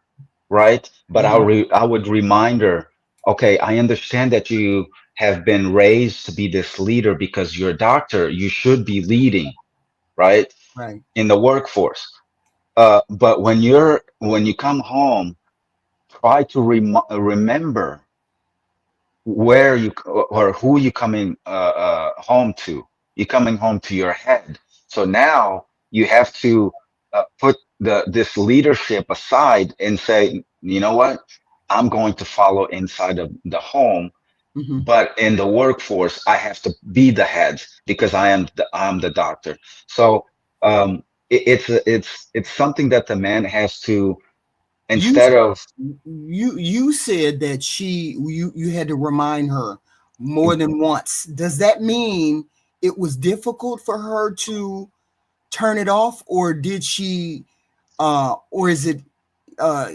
right? But Mm-hmm. I would remind her, okay, I understand that you have been raised to be this leader because you're a doctor. You should be leading, right? Right. In the workforce. But when you come home, try to remember where you or who you coming home to. You're coming home to your head. So now you have to put this leadership aside and say, you know what? I'm going to follow inside of the home, Mm-hmm. but in the workforce, I have to be the head because I'm the doctor. So it's something that the man has to, You instead of, you said that you had to remind her more than once. Does that mean it was difficult for her to turn it off, or did she or is it uh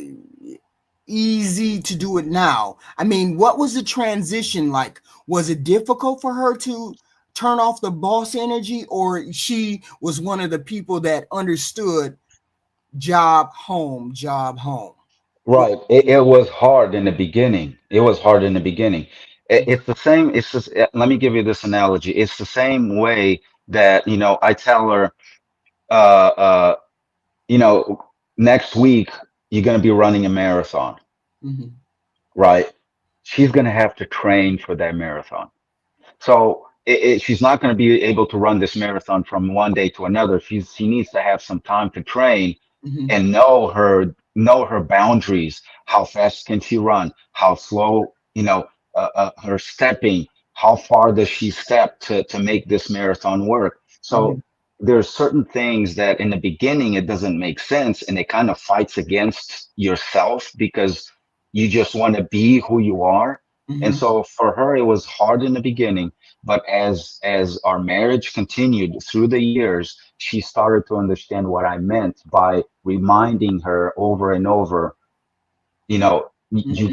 easy to do it now? I mean, what was the transition like? Was it difficult for her to turn off the boss energy, or she was one of the people that understood job home? What? right. It was hard in the beginning. It was hard in the beginning. It's the same. It's just, let me give you this analogy. It's the same way that, I tell her, uh, uh, you know, next week you're going to be running a marathon, Mhm, right? She's going to have to train for that marathon. So she's not going to be able to run this marathon from one day to another. She needs to have some time to train mhm, and know her boundaries. How fast can she run? How slow, her stepping. How far does she step to make this marathon work? So mhm, there's certain things that in the beginning it doesn't make sense, and it kind of fights against yourself because you just want to be who you are. And mhm, so for her, it was hard in the beginning, but as our marriage continued through the years, she started to understand what I meant by reminding her over and over, mhm, you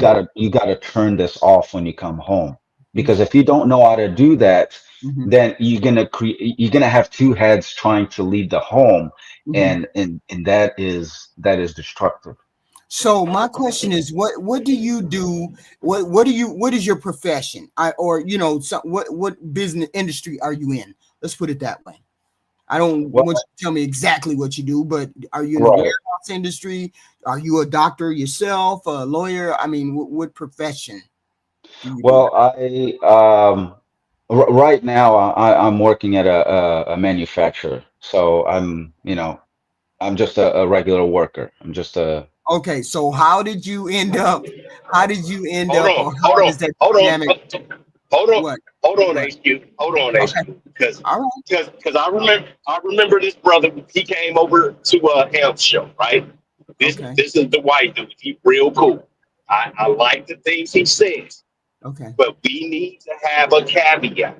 gotta turn this off when you come home. Because mhm, if you don't know how to do that, mhm, then you're gonna have two heads trying to lead the home, mhm. and that is destructive. So my question is, what do you do? What is your profession? Or what business industry are you in? Let's put it that way. I don't Well, want you to tell me exactly what you do, but are you in the right. warehouse industry? Are you a doctor yourself, a lawyer? I mean, what profession do you do? Well, right now I'm working at a manufacturer, so I'm just a regular worker. I'm just a Okay, so how did you end up? How did you end Hold up, or on, hold how on, does that hold dynamic? on, hold on, What? hold on, What? HQ, hold on, Okay, HQ, because all right. because I remember this brother. He came over to a health show, right? This Okay, this is the white dude. He real cool. I like the things he says, okay, but we need to have a caveat.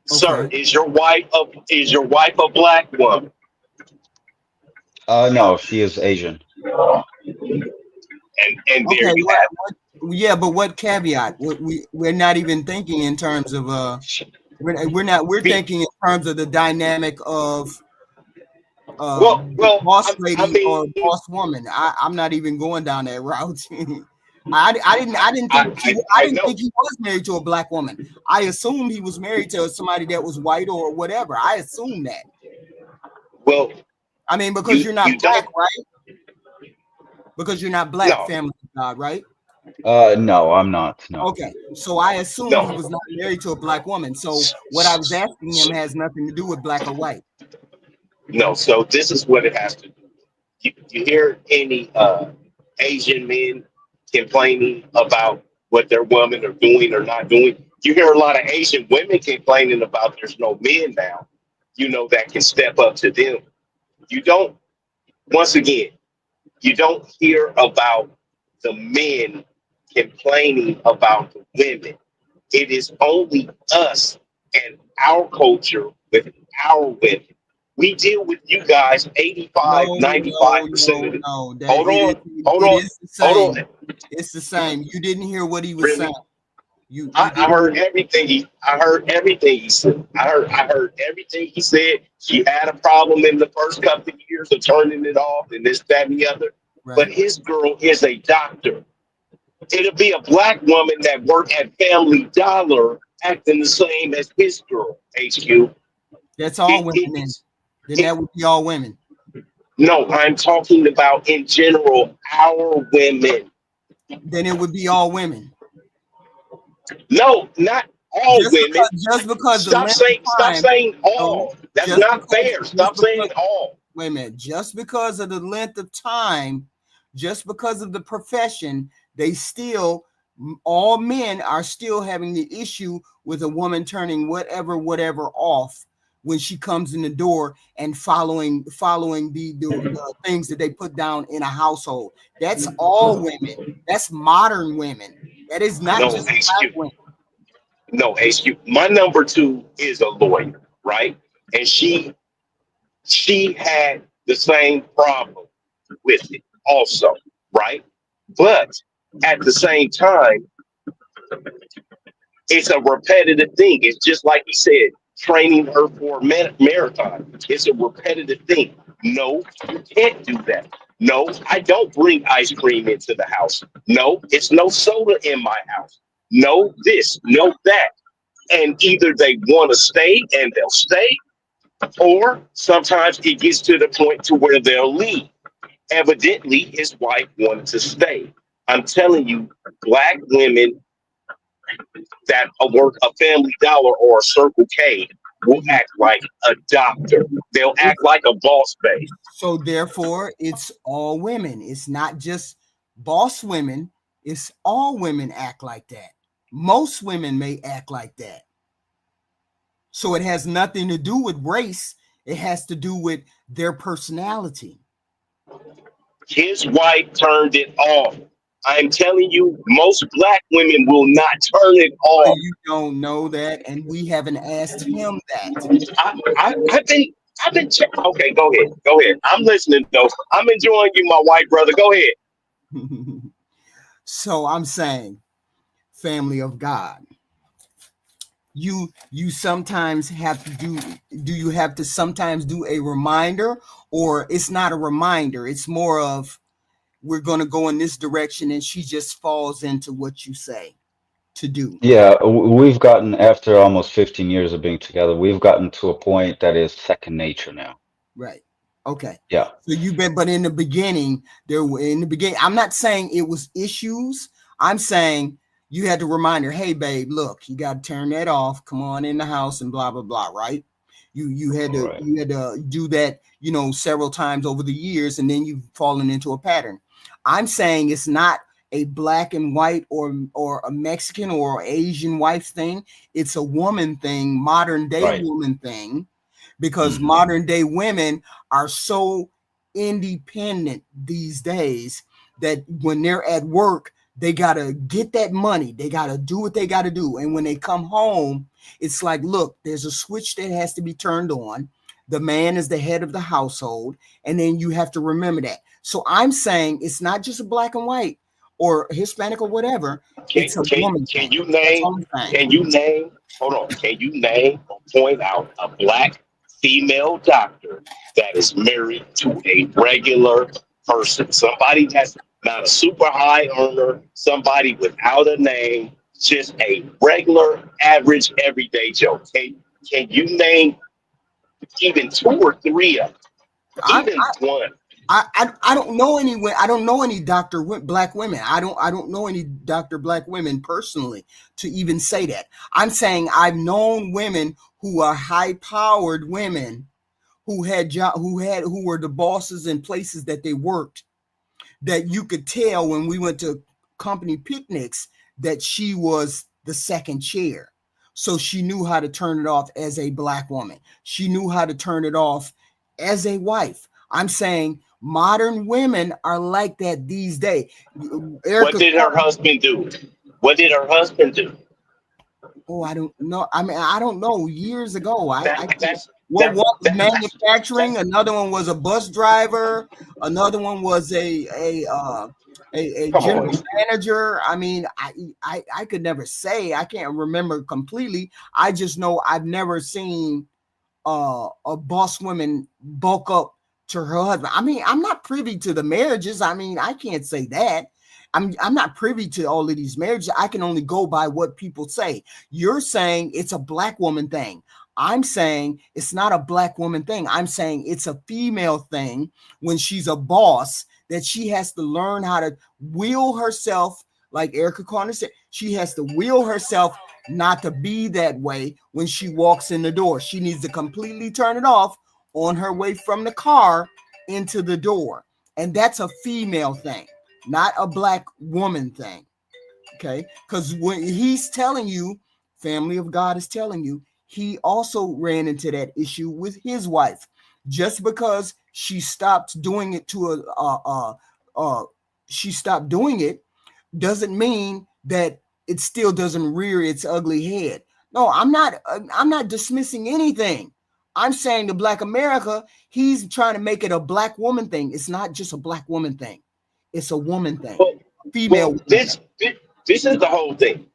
Sir, okay, is your wife a black woman? no, she is Asian. And there okay. you What? have What? Yeah, but what caveat? We're not even thinking in terms of it. we're not we're Be, thinking in terms of the dynamic of well, boss I lady or mean, boss woman. I'm not even going down that route. I didn't I, think I, I I didn't know. think he was married to a black woman. I assumed he was married to somebody that was white or whatever. I assumed that. Well, I mean, because you you're not you black, don't right? Because you're not black, no family of God, right? No, I'm not. No. Okay, so I assumed he no. was not married to a black woman. So S- what I was s- asking him s- has nothing to do with black or white. No, so this is what it has to do. You hear any Asian men complaining about what their women are doing or not doing? You hear a lot of Asian women complaining about there's no men now, that can step up to them. You don't, once again, you don't hear about the men complaining about the women. It is only us and our culture with our women. We deal with you guys 85, No, 95% of it. no. That Hold on, hold it on, is the hold same. on. It's the same. You didn't hear what he was Really? saying. You I didn't. heard everything I heard everything he said. I heard everything he said. She had a problem in the first couple of years of turning it off and this, that, and the other. But Right. his girl is a doctor. It'll be a black woman that worked at Family Dollar acting the same as his girl, HQ. That's all women then. It's Then it, that would be all women. no, I'm talking about in general, our women. Then it would be all women. No, not all women. Just because the Stop length of saying stop time. saying No, all. That's not fair. just Stop saying because all. wait a minute, just because of the length of time, just because of the profession, they still, all men are still having the issue with a woman turning whatever off when she comes in the door and following the things that they put down in a household. That's all women. That's modern women. That is not No, just black HQ. women. No, HQ. My number two is a lawyer, right? And she had the same problem with it also, right? But at the same time, it's a repetitive thing. It's just like he said, training her for a marathon. It's a repetitive thing. No, you can't do that. No, I don't bring ice cream into the house. No, it's no soda in my house. No, this, no, that. And either they want to stay and they'll stay, or sometimes it gets to the point to where they'll leave. Evidently, his wife wanted to stay. I'm telling you, black women that work a Family Dollar or a Circle K will act like a doctor. They'll act like a boss babe. So therefore, it's all women. It's not just boss women. It's all women act like that. Most women may act like that. So it has nothing to do with race. It has to do with their personality. His wife turned it off. I'm telling you, most black women will not turn it But off. you don't know that, and we haven't asked him that. I've been checking. Okay, go ahead. Go ahead. I'm listening though. I'm enjoying you, my white brother. Go ahead. So I'm saying, family of God, you sometimes have to do you have to sometimes do a reminder, or it's not a reminder, it's more of we're going to go in this direction and she just falls into what you say to do. Yeah, we've gotten, after almost 15 years of being together, we've gotten to a point that is second nature now. Right. Okay. Yeah. So you've been, but in the beginning, I'm not saying it was issues. I'm saying you had to remind her, hey, babe, look, you got to turn that off. Come on in the house and blah, blah, blah. Right. You had to, Right. you had to do that, several times over the years, and then you've fallen into a pattern. I'm saying it's not a black and white or a Mexican or Asian wife thing. It's a woman thing, modern day Right. woman thing, because modern day women are so independent these days that when they're at work, they got to get that money. They got to do what they got to do. And when they come home, it's like, look, there's a switch that has to be turned on. The man is the head of the household. And then you have to remember that. So I'm saying it's not just a black and white or Hispanic or whatever. Can, It's a can, woman can thing. you That's name, all I'm saying. can you name, hold on, can you name or point out a black female doctor that is married to a regular person? Somebody that's not a super high earner, somebody without a name, just a regular, average, everyday Joe. Can you name even two or three of them? Even one? I don't know any. I don't know any black women. I don't know any doctor black women personally to even say that. I'm saying I've known women who are high powered women who were the bosses in places that they worked, that you could tell when we went to company picnics that she was the second chair. So she knew how to turn it off as a black woman. She knew how to turn it off as a wife. I'm saying modern women are like that these days. What Erica, did her husband do? What did her husband do? oh, I don't know. I mean, I don't know. Years ago, I That can't. that's Well, that, one was that manufacturing, that's another one was a bus driver, another one was a come general on. manager. I mean, I could never say. I can't remember completely. I just know I've never seen a boss woman bulk up to her husband. I mean, I'm not privy to the marriages. I mean, I can't say that. I'm not privy to all of these marriages. I can only go by what people say. You're saying it's a black woman thing. I'm saying it's not a black woman thing. I'm saying it's a female thing when she's a boss that she has to learn how to will herself, like Erica Carter said, she has to will herself not to be that way when she walks in the door. She needs to completely turn it off on her way from the car into the door. And that's a female thing, not a black woman thing. Okay. Because when he's telling you, Family of God is telling you, he also ran into that issue with his wife. Just because she stopped doing it to she stopped doing it doesn't mean that it still doesn't rear its ugly head. No, I'm not dismissing anything. I'm saying to Black America, he's trying to make it a black woman thing. It's not just a black woman thing. It's a woman thing, Well, a female well, woman thing. this is the whole thing.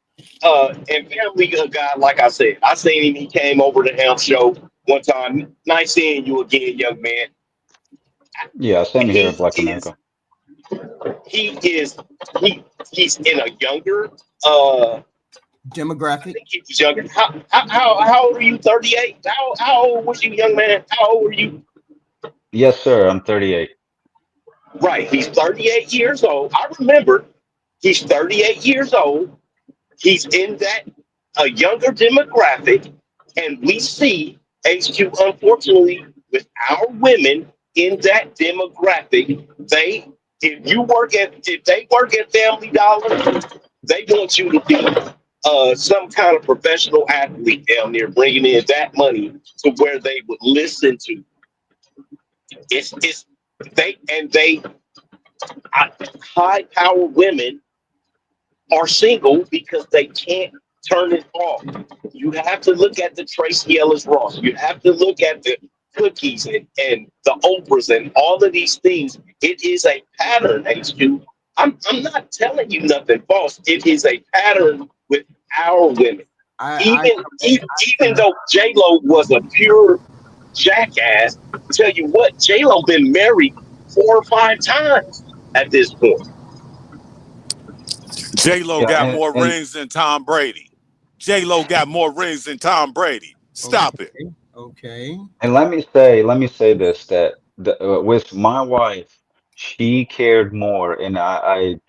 And Family Guy, like I said, I seen him. He came over to Helm Show one time. Nice seeing you again, young man. Yeah, same here, He Black is America. he is he he's in a younger. I Demographic. think he was younger. How old are you? 38. How old was you, young man? How old were you? Yes, sir. I'm 38. Right. He's 38 years old. I remember he's 38 years old. He's in that a younger demographic, and we see HQ unfortunately with our women in that demographic. They if they work at Family Dollar, they want you to be some kind of professional athlete down there, bringing in that money to where they would listen to. It's they high power women are single because they can't turn it off. You have to look at the Tracy Ellis Ross. You have to look at the cookies and the Oprahs and all of these things. It is a pattern, HQ. I'm not telling you nothing false. It is a pattern with our women. I Even though J Lo was a pure jackass, tell you what, J Lo been married 4 or 5 times at this point. J Lo Yeah, got more and rings than Tom Brady. J Lo got more rings than Tom Brady. Stop it. okay. Okay. And let me say this that with my wife, she cared more, and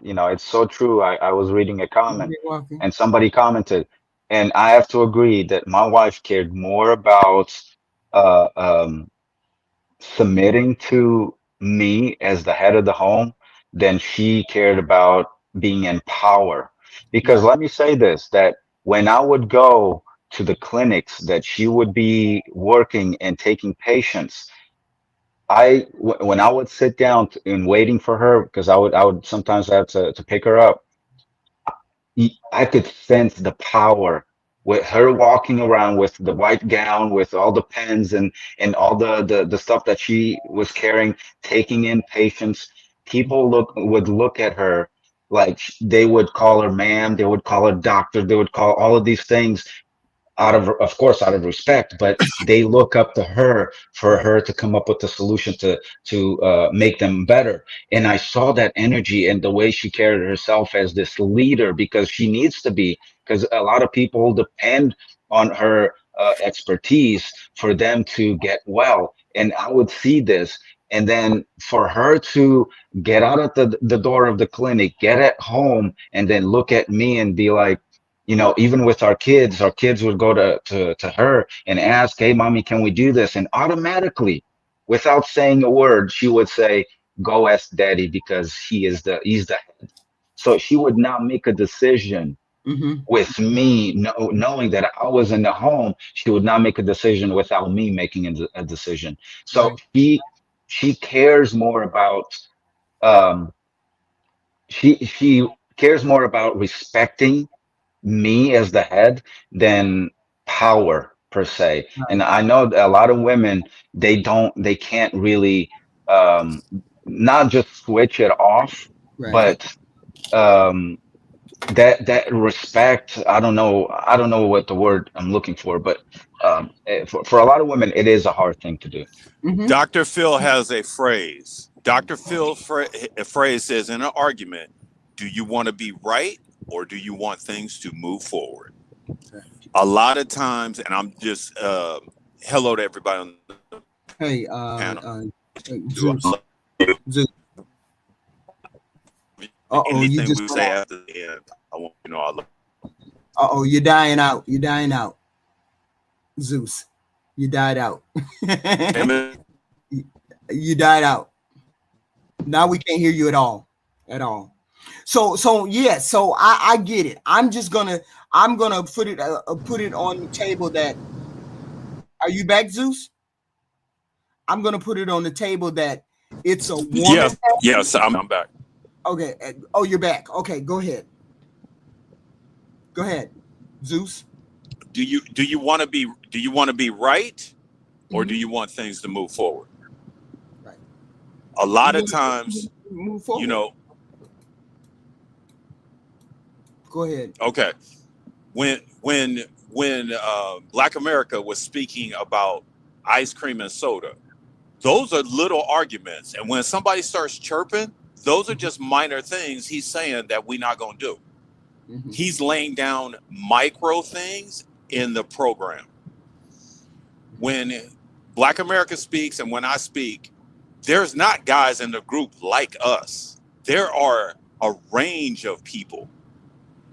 it's so true. I was reading a comment, You're welcome. and somebody commented, and I have to agree that my wife cared more about uh, um, submitting to me as the head of the home than she cared about being in power. Because Right. let me say this, that when I would go to the clinics that she would be working and taking patients, when I would sit down and waiting for her, because I would sometimes have to pick her up, I could sense the power with her walking around with the white gown, with all the pens and all the stuff that she was carrying, taking in patients. People would look at her like they would call her ma'am, they would call her doctor, they would call all of these things of course, out of respect, but they look up to her for Right. her to come up with a solution to make them better. And I saw that energy and the way she carried herself as this leader because she needs to be, because a lot of people depend on her expertise for them to get well. And I would see this. And then for her to get out of the door of the clinic, get at home, and then look at me and be like, even with our kids would go to her and ask, "Hey, mommy, can we do this?" And automatically, without saying a word, she would say, "Go ask daddy because he's the head." So she would not make a decision Mm-hmm. with me, knowing that I was in the home. She would not make a decision without me making a decision. So Right. she cares more about um she cares more about respecting me as the head than power per se. And Right. I know that a lot of women, they can't really not just switch it off, Right. but um that respect, I don't know what the word I'm looking for, but for a lot of women it is a hard thing to do. Mm-hmm. Dr. Phil has a phrase. Dr. Phil a phrase says in an argument, do you want to be right or do you want things to move forward? A lot of times, and I'm just hello to everybody on the Hey, panel. Zeus. Zeus. Uh-oh, you Anything just we went say out. after the end, I want you to know I love. Uh-oh, you're dying out. You're dying out. Zeus. You died out. Amen. You died out. Now we can't hear you at all. At all. So yeah, so I get it. I'm gonna put it on the table that are you back, Zeus? I'm gonna put it on the table that it's a woman. Yes, yes, I'm back. Okay. Oh, you're back. Okay, go ahead. Go ahead, Zeus. Do you want to be right or do Mm-hmm. you want things to move forward? Right. A We lot of want times, to move you forward. know, Go ahead. okay, when Black America was speaking about ice cream and soda, those are little arguments, and when somebody starts chirping, those are just minor things he's saying that we're not going to do. Mm-hmm. He's laying down micro things in the program. When Black America speaks and when I speak, there's not guys in the group like us. There are a range of people,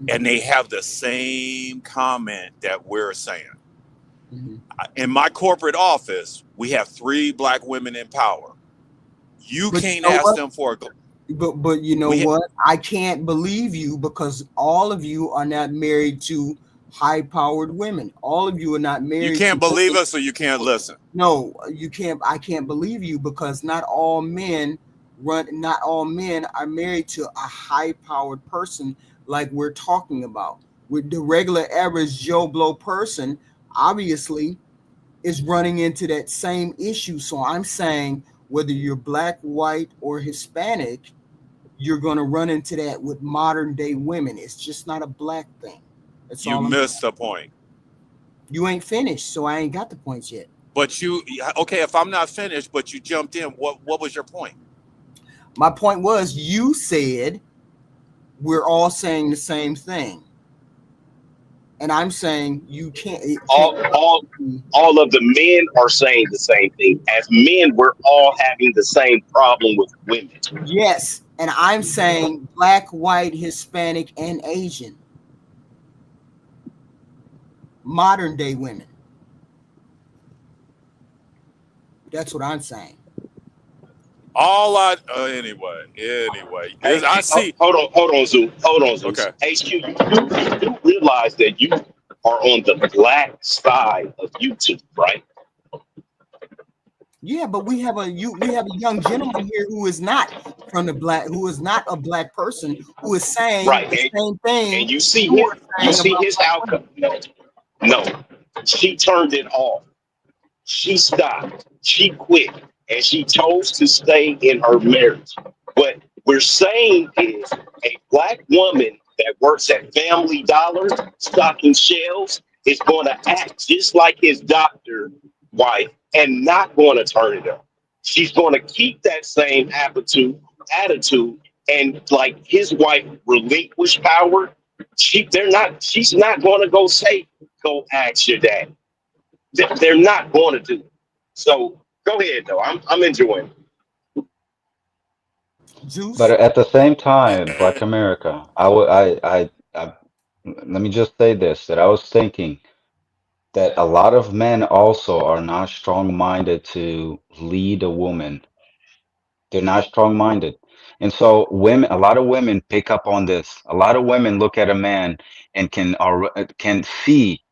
and they have the same comment that we're saying. Mm-hmm. In my corporate office, we have 3 Black women in power. You But you can't know ask what? them for a. But you know We what? I can't believe you because all of you are not married to high-powered women. All of you are not You married can't to believe women. us, or you can't listen. No, you can't. I can't believe you because not all men run. Not all men are married to a high-powered person like we're talking about. With the regular average Joe Blow person, obviously is running into that same issue. So I'm saying whether you're black, white, or Hispanic, you're going to run into that with modern day women. It's just not a black thing. That's You all I'm saying. missed the point. You ain't finished, so I ain't got the points yet. But okay, if I'm not finished, but you jumped in, what was your point? My point was you said we're all saying the same thing. And I'm saying you can't it can't all all be. all of the men are saying the same thing. As men, we're all having the same problem with women. Yes, and I'm saying black, white, Hispanic, and Asian. Modern day women. That's what I'm saying. All I anyway, Hey, I see. hold on, Zeus. Okay, HQ, you realize that you are on the black side of YouTube, right? Yeah, but we have a young gentleman here who is not from the black, who is not a black person, who is saying Right, the same and thing you see you his are saying about black women. outcome. No, she turned it off. She stopped. She quit, and she chose to stay in her marriage. What we're saying is a black woman that works at Family Dollar stocking shelves is going to act just like his doctor wife and not going to turn it up. She's going to keep that same attitude, and like his wife relinquished power. She's not going to go say, go ask your dad. They're not going to do it. So go ahead, though. I'm enjoying it. But Zeus. at the same time, Black America, I would I let me just say this, that I was thinking that a lot of men also are not strong-minded to lead a woman. They're not strong-minded. And so women, a lot of women pick up on this. A lot of women look at a man and can see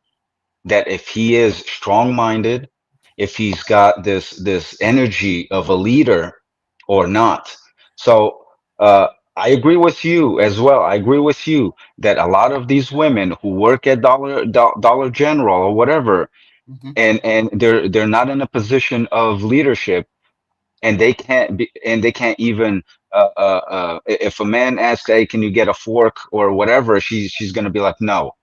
that if he is strong-minded, if he's got this energy of a leader or not. So I agree with you as well. I agree with you that a lot of these women who work at Dollar General or whatever, Mm-hmm. and they're not in a position of leadership, and they can't even if a man asks, hey, can you get a fork or whatever, she's gonna be like, no.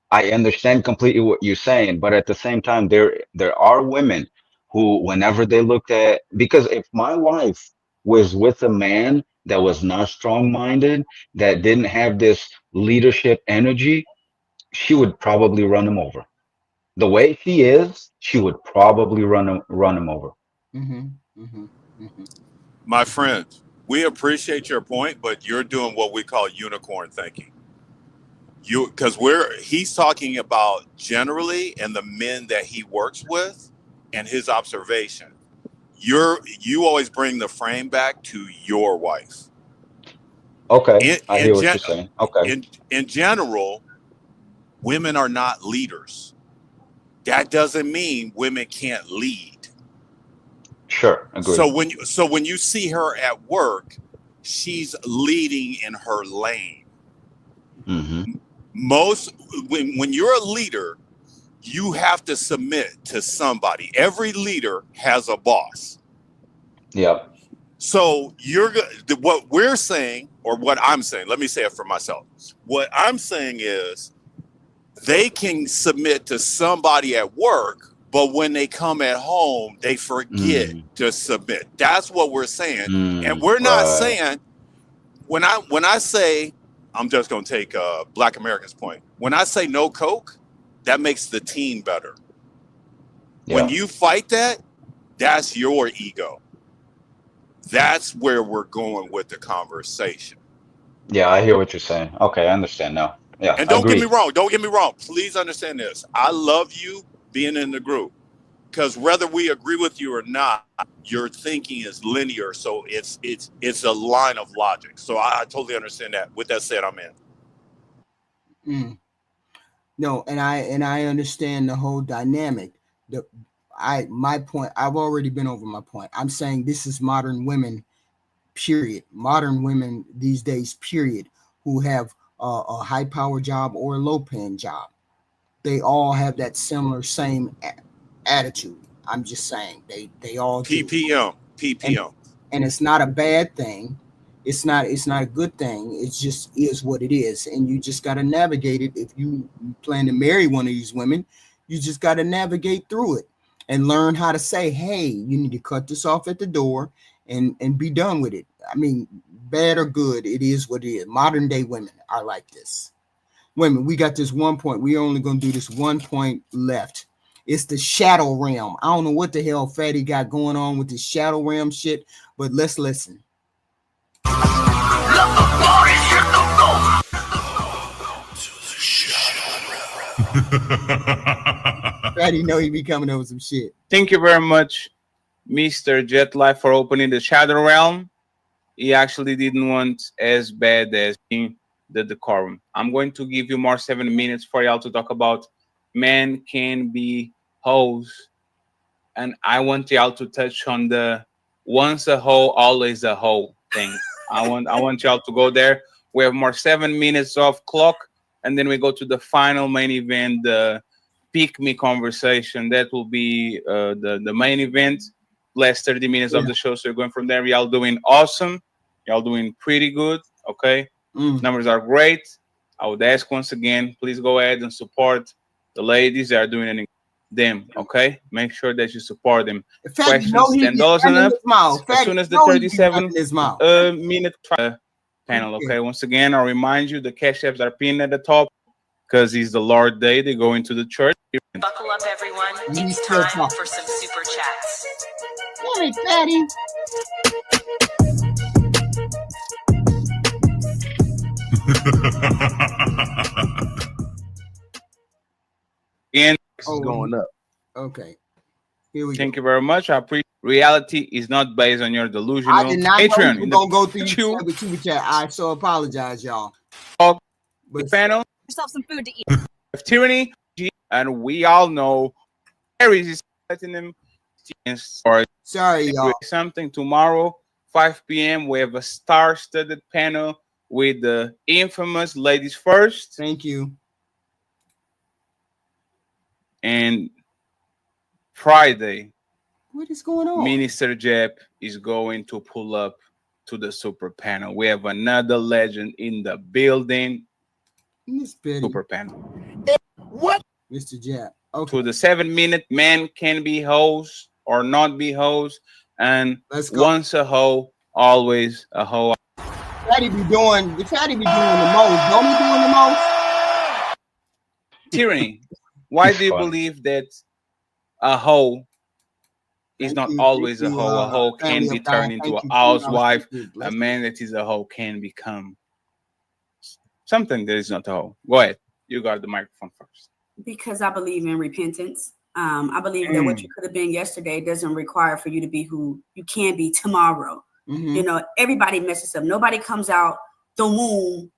I understand completely what you're saying, but at the same time, there are women who, whenever they looked at, because if my wife was with a man that was not strong-minded, that didn't have this leadership energy, she would probably run him over. The way she is, she would probably run him over. Mm-hmm. Mm-hmm. Mm-hmm. My friend, we appreciate your point, but you're doing what we call unicorn thinking. Because he's talking about generally and the men that he works with and his observation. You always bring the frame back to your wife. Okay, In I in hear what gen, you're saying. Okay, in general, women are not leaders. That doesn't mean women can't lead. sure, agree. So when you see her at work, she's leading in her lane. Mm-hmm. Most when you're a leader, you have to submit to somebody. Every leader has a boss. Yep. So what we're saying, or what I'm saying, let me say it for myself. What I'm saying is they can submit to somebody at work, but when they come at home, they forget Mm, to submit. That's what we're saying. And mm, we're not right. saying when I say, I'm just going to take Black Americans' point. When I say no coke, that makes the team better. When Yeah. you fight that, that's your ego. That's where we're going with the conversation. Yeah, I hear what you're saying. Okay, I understand now. Yeah, And don't get me agreed. wrong. Don't get me wrong. Please understand this. I love you being in the group because whether we agree with you or not, your thinking is linear. So it's a line of logic. So I totally understand that. With that said, I'm in. Mm. No, and I understand the whole dynamic. The my point. I've already been over my point. I'm saying this is modern women. Period. Modern women these days. Period. Who have a high power job or a low paying job. They all have that similar same attitude. I'm just saying they all do. PPM. and PPM. and it's not a bad thing. It's not a good thing. It just is what it is, and you just got to navigate it. If you plan to marry one of these women, you just got to navigate through it and learn how to say, hey, you need to cut this off at the door and be done with it. I mean, bad or good, it is what it is. Modern day women are like this. Women, we got this one point. We only gonna do this 1 point left. It's the shadow realm. I don't know what the hell Fatty got going on with this shadow realm shit, but let's listen. Fatty know he be coming up with some shit. Thank you very much, Mr. Jet Life, for opening the Shadow Realm. He actually didn't want as bad as being the decorum. I'm going to give you more 7 minutes for y'all to talk about men can be hoes. And I want y'all to touch on the once a hoe, always a hoe thing. I want y'all to go there. We have more 7 minutes off clock, and then we go to the final main event, the pick me conversation. That will be the main event. Last 30 minutes of the show. So you're going from there. Y'all doing awesome. Y'all doing pretty good. Okay. Numbers are great. I would ask once again, please go ahead and support the ladies that are doing anything. Them, okay? Make sure that you support them. Fatty, you know Questions, he be $10 and running up. his mouth. As Fatty, soon as the you know he be 37 running his mouth. minute panel, okay? Once again, I'll remind you the cash apps are pinned at the top because it's the Lord Day. They go into the church. Buckle up, everyone. He's It's still time talking. for some super chats. Damn it, Fatty. Again, is going up. Okay. Here we Thank go. you very much. I appreciate. Reality is not based on your delusional. I did not know Patreon we in were gonna go through the these with super chat. I so apologize, y'all. But panel. Yourself some food to eat. Of tyranny, and we all know Aries is letting them. Or sorry, y'all. Something tomorrow, 5 p.m. We have a star-studded panel with the infamous ladies first. Thank you. And Friday, what is going on? Minister Jep is going to pull up to the super panel. We have another legend in the building. Miss Betty. Super panel. What? Mr. Jep. Okay. To the 7-minute man can be host or not be host. And once a hoe, always a hoe. Fatty be doing the most. Don't he doing the most? Tyranny. Why do you believe that a hoe is not always a hoe? A hoe can be turned into a housewife. A man that is a hoe can become something that is not a hoe. Go ahead. You got the microphone first. Because I believe in repentance. I believe that what you could have been yesterday doesn't require for you to be who you can be tomorrow. Mm-hmm. You know, everybody messes up. Nobody comes out the womb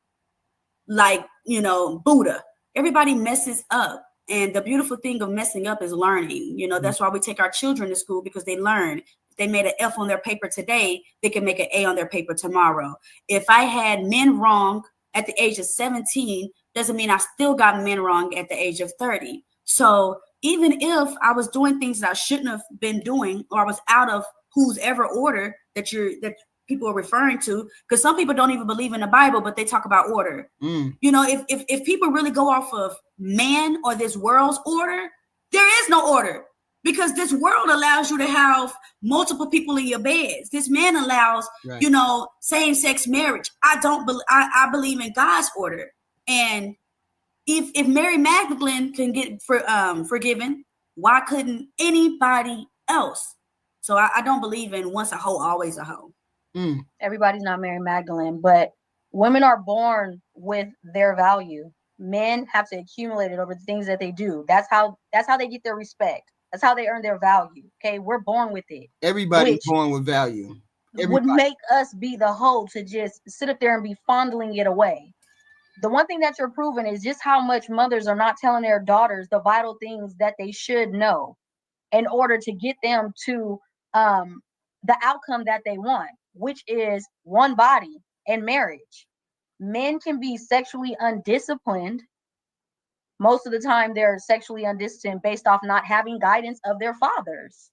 like, you know, Buddha. Everybody messes up. And the beautiful thing of messing up is learning. You know, that's why we take our children to school, because they learn. If they made an F on their paper today, they can make an A on their paper tomorrow. If I had men wrong at the age of 17, doesn't mean I still got men wrong at the age of 30. So even if I was doing things that I shouldn't have been doing, or I was out of whose ever order that people are referring to, because some people don't even believe in the Bible, but they talk about order. You know, if people really go off of man or this world's order, there is no order, because this world allows you to have multiple people in your beds. This man allows, you know, same-sex marriage. I believe in God's order. And if Mary Magdalene can get forgiven, why couldn't anybody else? So I don't believe in once a hoe, always a hoe. Everybody's not Mary Magdalene, but women are born with their value. Men have to accumulate it over the things that they do. That's how they get their respect. That's how they earn their value. Okay, we're born with it. Everybody's born with value. Would make us be the hoe to just sit up there and be fondling it away. The one thing that you're proving is just how much mothers are not telling their daughters the vital things that they should know in order to get them to the outcome that they want, which is one body and marriage. Men can be sexually undisciplined. Most of the time, they're sexually undisciplined based off not having guidance of their fathers.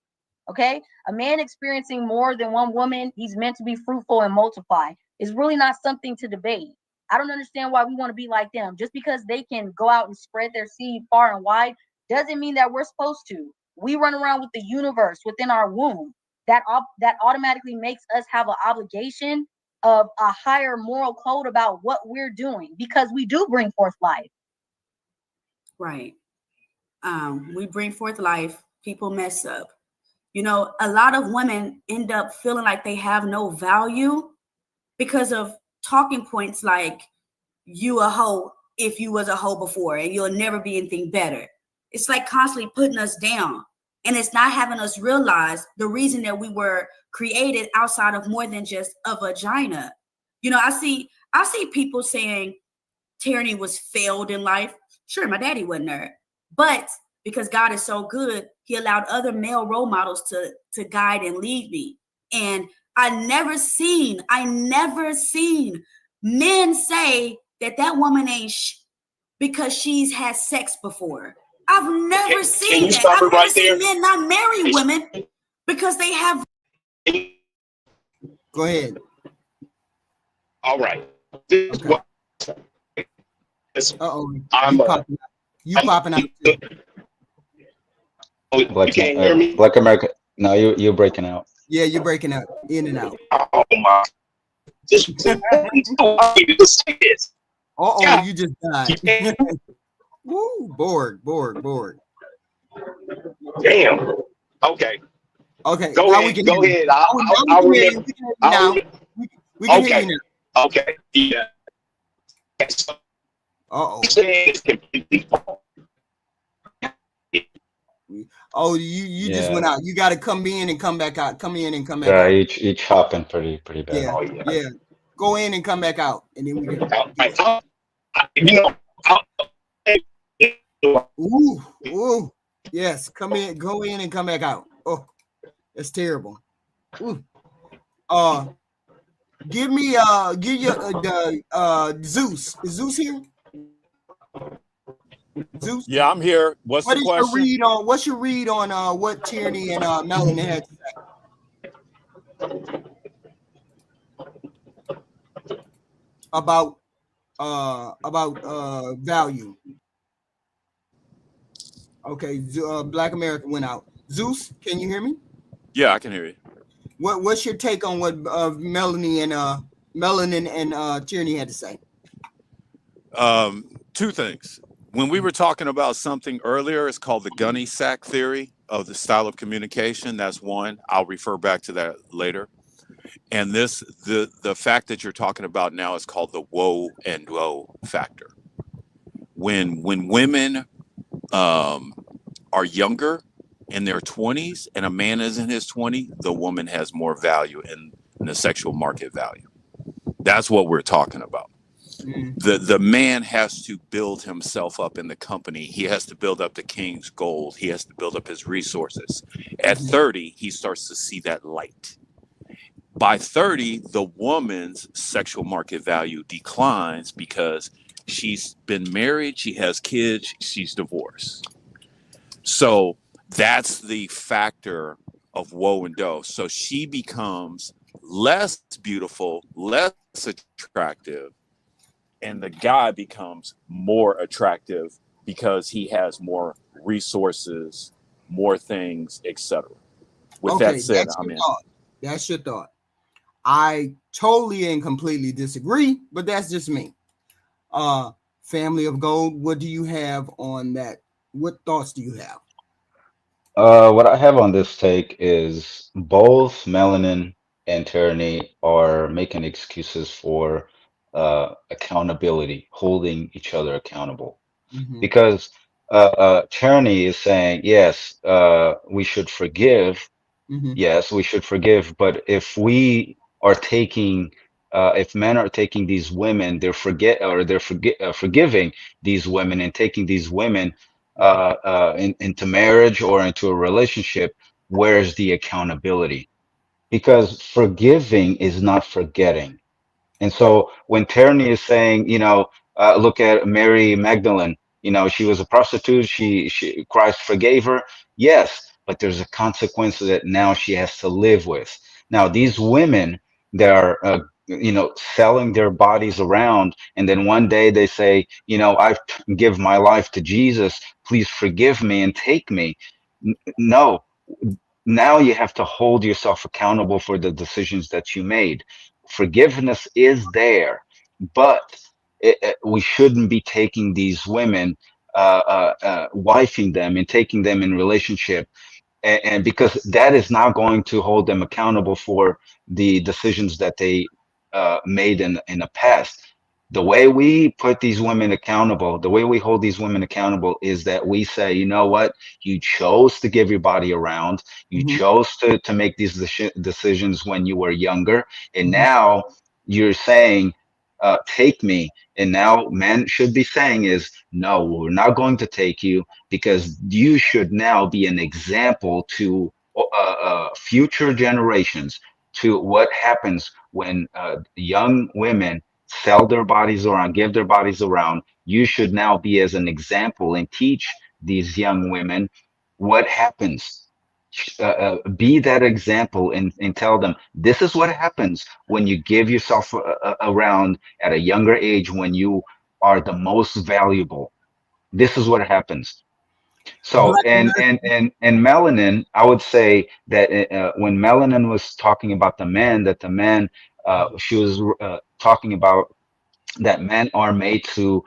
Okay? A man experiencing more than one woman, he's meant to be fruitful and multiply. It's really not something to debate. I don't understand why we want to be like them. Just because they can go out and spread their seed far and wide doesn't mean that we're supposed to. We run around with the universe within our womb. That automatically makes us have an obligation of a higher moral code about what we're doing, because we do bring forth life. Right. We bring forth life. People mess up. You know, a lot of women end up feeling like they have no value because of talking points like, you a hoe if you was a hoe before, and you'll never be anything better. It's like constantly putting us down. And it's not having us realize the reason that we were created outside of more than just a vagina. You know, I see people saying tyranny was failed in life. Sure, my daddy wasn't there. But because God is so good, he allowed other male role models to guide and lead me. And I never seen men say that woman ain't because she's had sex before. I've never seen that. I've never seen men not marry women because they have. Go ahead. All right. You popping out. Black, can't hear me? Black America. No, you're breaking out. Yeah, you're breaking out, in and out. Oh my! You just died. Woo, bored. Damn. Okay. Okay. Go ahead. Go ahead. I'll remember. We can hear you now. Okay. Yeah. Uh-oh. It's completely false. Oh, you just Yeah. went out. You got to come in and come back out. Come in and come back Yeah, out. each hopping pretty bad. Yeah, Oh yeah. yeah. Go in and come back out, and then we can. You know, Ooh, ooh. Yes, come in, go in, and come back out. Oh, that's terrible. Ooh. Uh, give you the Zeus. Is Zeus here? Zeus. Yeah, I'm here. What's What the is your question? read on? What's your read on what Tierney and Melanin had to say about value? Okay, Black America went out. Zeus, can you hear me? Yeah, I can hear you. What's your take on what Melanin and Tierney had to say? Two things. When we were talking about something earlier, it's called the gunny sack theory of the style of communication. That's one. I'll refer back to that later. And the fact that you're talking about now is called the woe and woe factor. When women um, are younger in their 20s and a man is in his 20s, the woman has more value in the sexual market value. That's what we're talking about. Mm-hmm. The man has to build himself up in the company. He has to build up the king's gold. He has to build up his resources. At 30, he starts to see that light. By 30, the woman's sexual market value declines because she's been married, she has kids, she's divorced. So that's the factor of woe and doe. So she becomes less beautiful, less attractive, and the guy becomes more attractive because he has more resources, more things, etc. With that Okay, said, that's I'm your in. thought. That's your thought. I totally and completely disagree, but that's just me. Family of Gold, what do you have on that? What thoughts do you have? What I have on this take is both Melanin and Tyranny are making excuses for accountability, holding each other accountable. Mm-hmm. Because Tyranny is saying, yes, we should forgive. Mm-hmm. Yes, we should forgive. But if we are taking, if men are taking these women, they're forgiving these women and taking these women into marriage or into a relationship, where's the accountability? Because forgiving is not forgetting. And so when Tierney is saying, look at Mary Magdalene, she was a prostitute. She Christ forgave her. Yes, but there's a consequence that now she has to live with. Now, these women that are, selling their bodies around, and then one day they say, I give my life to Jesus. Please forgive me and take me. No, now you have to hold yourself accountable for the decisions that you made. Forgiveness is there, but we shouldn't be taking these women, wifing them and taking them in relationship, and because that is not going to hold them accountable for the decisions that they made in the past. The way we put these women accountable, the way we hold these women accountable is that we say, you know what, you chose to give your body around, you Mm-hmm. chose to make these decisions when you were younger, and Mm-hmm. now you're saying, take me. And now men should be saying is, no, we're not going to take you, because you should now be an example to future generations, to what happens when young women sell their bodies around, give their bodies around. You should now be as an example and teach these young women what happens. Be that example and tell them this is what happens when you give yourself around at a younger age, when you are the most valuable. This is what happens. So, Black America. and Melanin, I would say that when Melanin was talking about the man, that the man, she was talking about that men are made to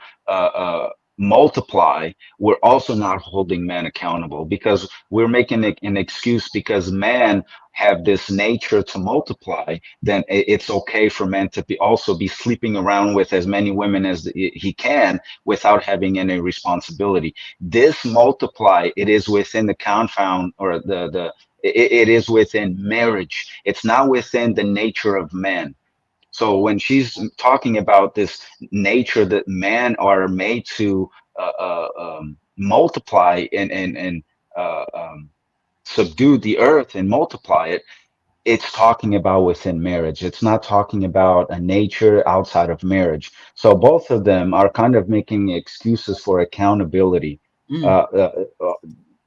multiply, we're also not holding men accountable because we're making it an excuse because men have this nature to multiply. Then it's okay for men to be also be sleeping around with as many women as he can without having any responsibility. This multiply, it is within the confound or it is within marriage. It's not within the nature of man. So when she's talking about this nature that man are made to multiply and subdue the earth and multiply it, it's talking about within marriage. It's not talking about a nature outside of marriage. So both of them are kind of making excuses for accountability. Mm. Uh, uh, uh,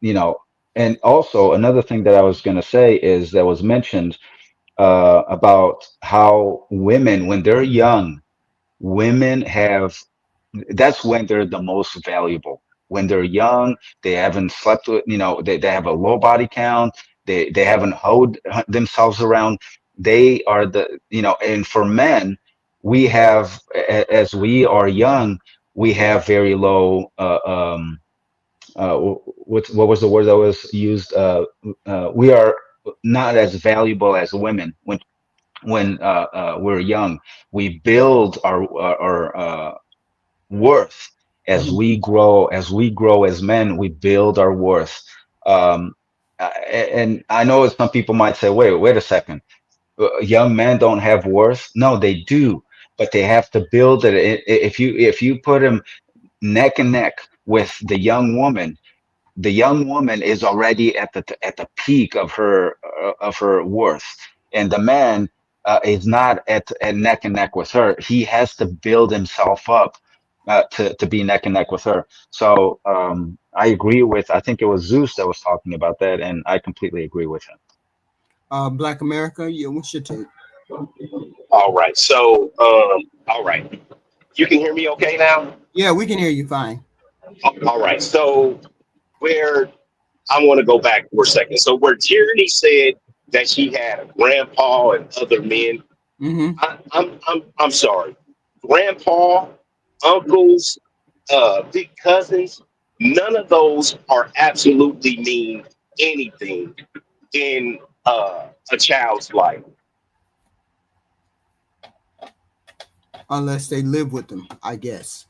you know, and also another thing that I was going to say is that was mentioned about how women, when they're young, women have that's when they're the most valuable. When they're young, they haven't slept with, they have a low body count, they haven't hoed themselves around. They are and for men, we have, as we are young, we have very low, what was the word that was used? We are not as valuable as women when we're young. We build our worth as Mhm. we grow as men. We build our worth. Um, and I know some people might say, wait a second, young men don't have worth. No, they do, but they have to build it. If you put them neck and neck with the young woman is already at the peak of her worth, and the man is not at neck and neck with her. He has to build himself up to be neck and neck with her. So I agree with. I think it was Zeus that was talking about that, and I completely agree with him. Black America, yeah, what's your take? All right. So, all right. You can hear me okay now? Yeah, we can hear you fine. All right. So, where I want to go back for a second. So, where Tyranny said that she had a grandpa and other men, Mm-hmm. I'm sorry. Grandpa, uncles, big cousins, none of those are absolutely mean anything in a child's life. Unless they live with them, I guess.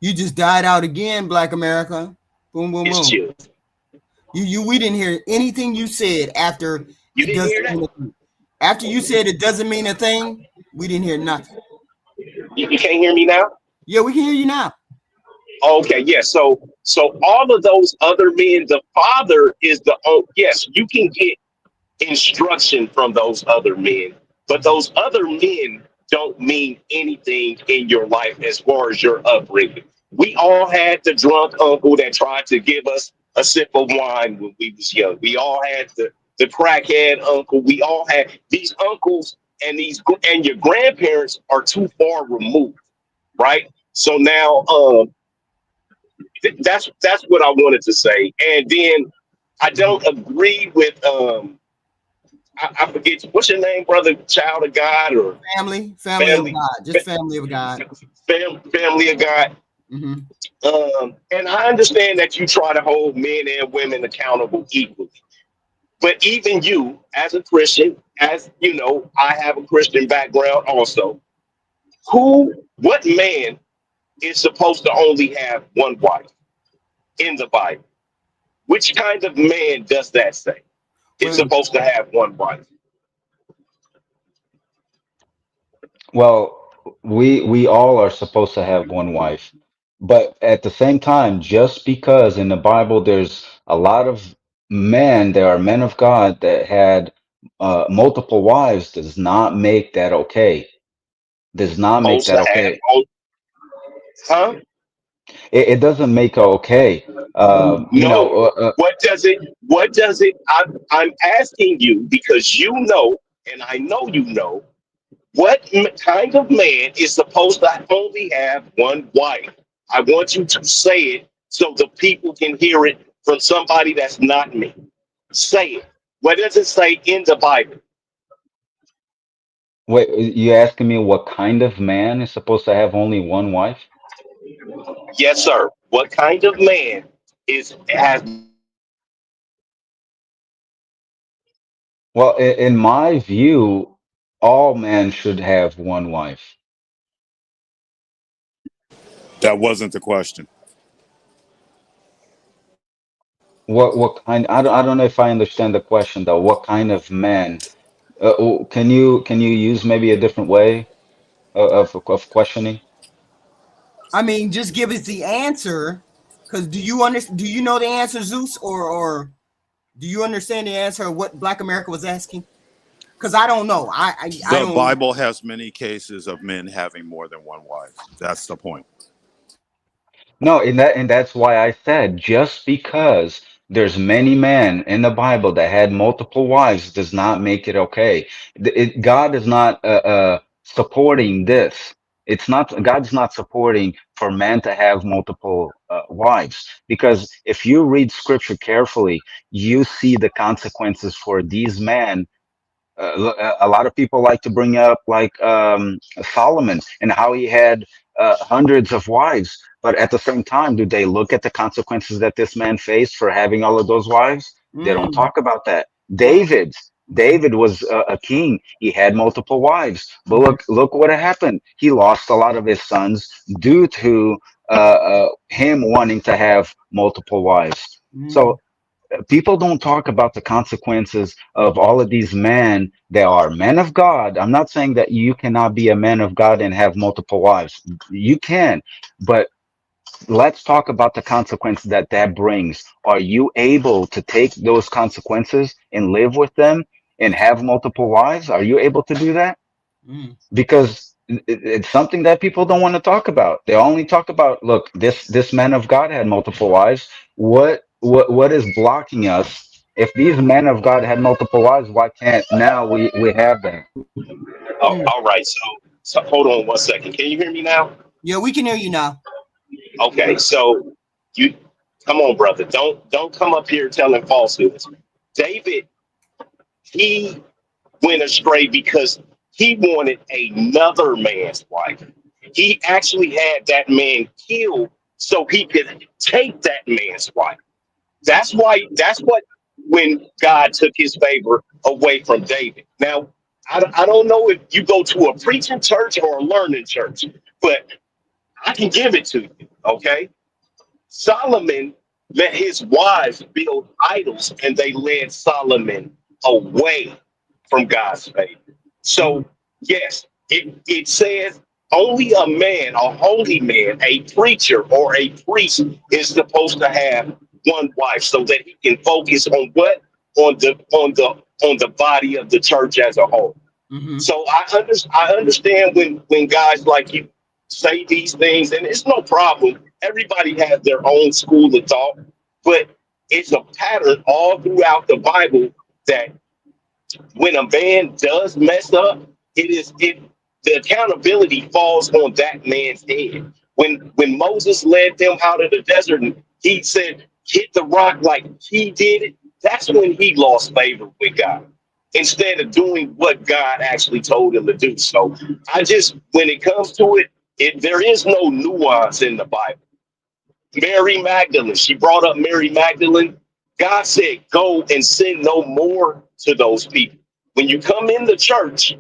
You just died out again, Black America. Boom, boom, It's boom. chill. We didn't hear anything you said after You it didn't doesn't hear that? mean a thing. After you said it doesn't mean a thing, we didn't hear nothing. You can't hear me now? Yeah, we can hear you now. Okay, yeah. So all of those other men, the father is the yes, you can get instruction from those other men, but those other men don't mean anything in your life as far as your upbringing. We all had the drunk uncle that tried to give us a sip of wine when we was young. We all had the crackhead uncle. We all had these uncles and and your grandparents are too far removed, right? So now, that's what I wanted to say. And then I don't agree with I forget what's your name, brother, child of God or Family of family, God, just family of God. family of God. Mm-hmm. And I understand that you try to hold men and women accountable equally. But even you, as a Christian, as you know, I have a Christian background also. What man is supposed to only have one wife in the Bible? Which kind of man does that say? It's Well, supposed to have one wife. Well, we all are supposed to have one wife, but at the same time, just because in the Bible there's a lot of men, there are men of God that had multiple wives, does not make that okay. Does not make Supposed to that have, okay. huh? It doesn't make it okay. No. What does it? I'm asking you because you know, and I know you know, kind of man is supposed to only have one wife? I want you to say it so the people can hear it from somebody that's not me. Say it. What does it say in the Bible? Wait, you asking me what kind of man is supposed to have only one wife? Yes, sir. What kind of man is has Well, in my view, all men should have one wife. That wasn't the question. What kind? I don't know if I understand the question though. What kind of man? Can you use maybe a different way of questioning? I mean, just give us the answer. Because do you know the answer, Zeus, or do you understand the answer of what Black America was asking? Because I don't know. I The don't. Bible has many cases of men having more than one wife. That's the point. No, and that's why I said just because there's many men in the Bible that had multiple wives does not make it okay. God is not supporting this. It's not God's not supporting for men to have multiple wives because if you read scripture carefully, you see the consequences for these men. A lot of people like to bring up like Solomon and how he had hundreds of wives, but at the same time, do they look at the consequences that this man faced for having all of those wives? They don't Mm, talk about that. oh, okay. David was a king. He had multiple wives, but Mm, look what happened. He lost a lot of his sons due to him wanting to have multiple wives. mm, So people don't talk about the consequences of all of these men that are men of God. I'm not saying that you cannot be a man of God and have multiple wives. You can, but let's talk about the consequences that that brings. Are you able to take those consequences and live with them and have multiple wives? Are you able to do that? mm. Because it's something that people don't want to talk about. They only talk about, look, this man of God had multiple wives. What is blocking us? If these men of God had multiple wives, why can't now we have that? Oh, Mm. all right. So hold on one second. Can you hear me now? Yeah, we can hear you now. Okay. So you come on, brother. Don't come up here telling falsehoods. David, he went astray because he wanted another man's wife. He actually had that man killed so he could take that man's wife. That's why. That's what when God took His favor away from David. Now, I don't know if you go to a preaching church or a learning church, but I can give it to you. Okay, Solomon let his wives build idols, and they led Solomon away from God's favor. Mm, So, yes, it says only a man, a holy man, a preacher or a priest is supposed to have one wife so that he can focus on what? On the body of the church as a whole. mm-hmm. So I understand when guys like you say these things, and it's no problem. Everybody has their own school of thought, but it's a pattern all throughout the Bible that when a man does mess up, it the accountability falls on that man's head. When Moses led them out of the desert and he said, hit the rock like he did it, that's when he lost favor with God. Instead of doing what God actually told him to do. So I just when it comes to it there is no nuance in the Bible. Mary Magdalene. She brought up Mary Magdalene. God said, go and sin no more to those people. When you come in the church,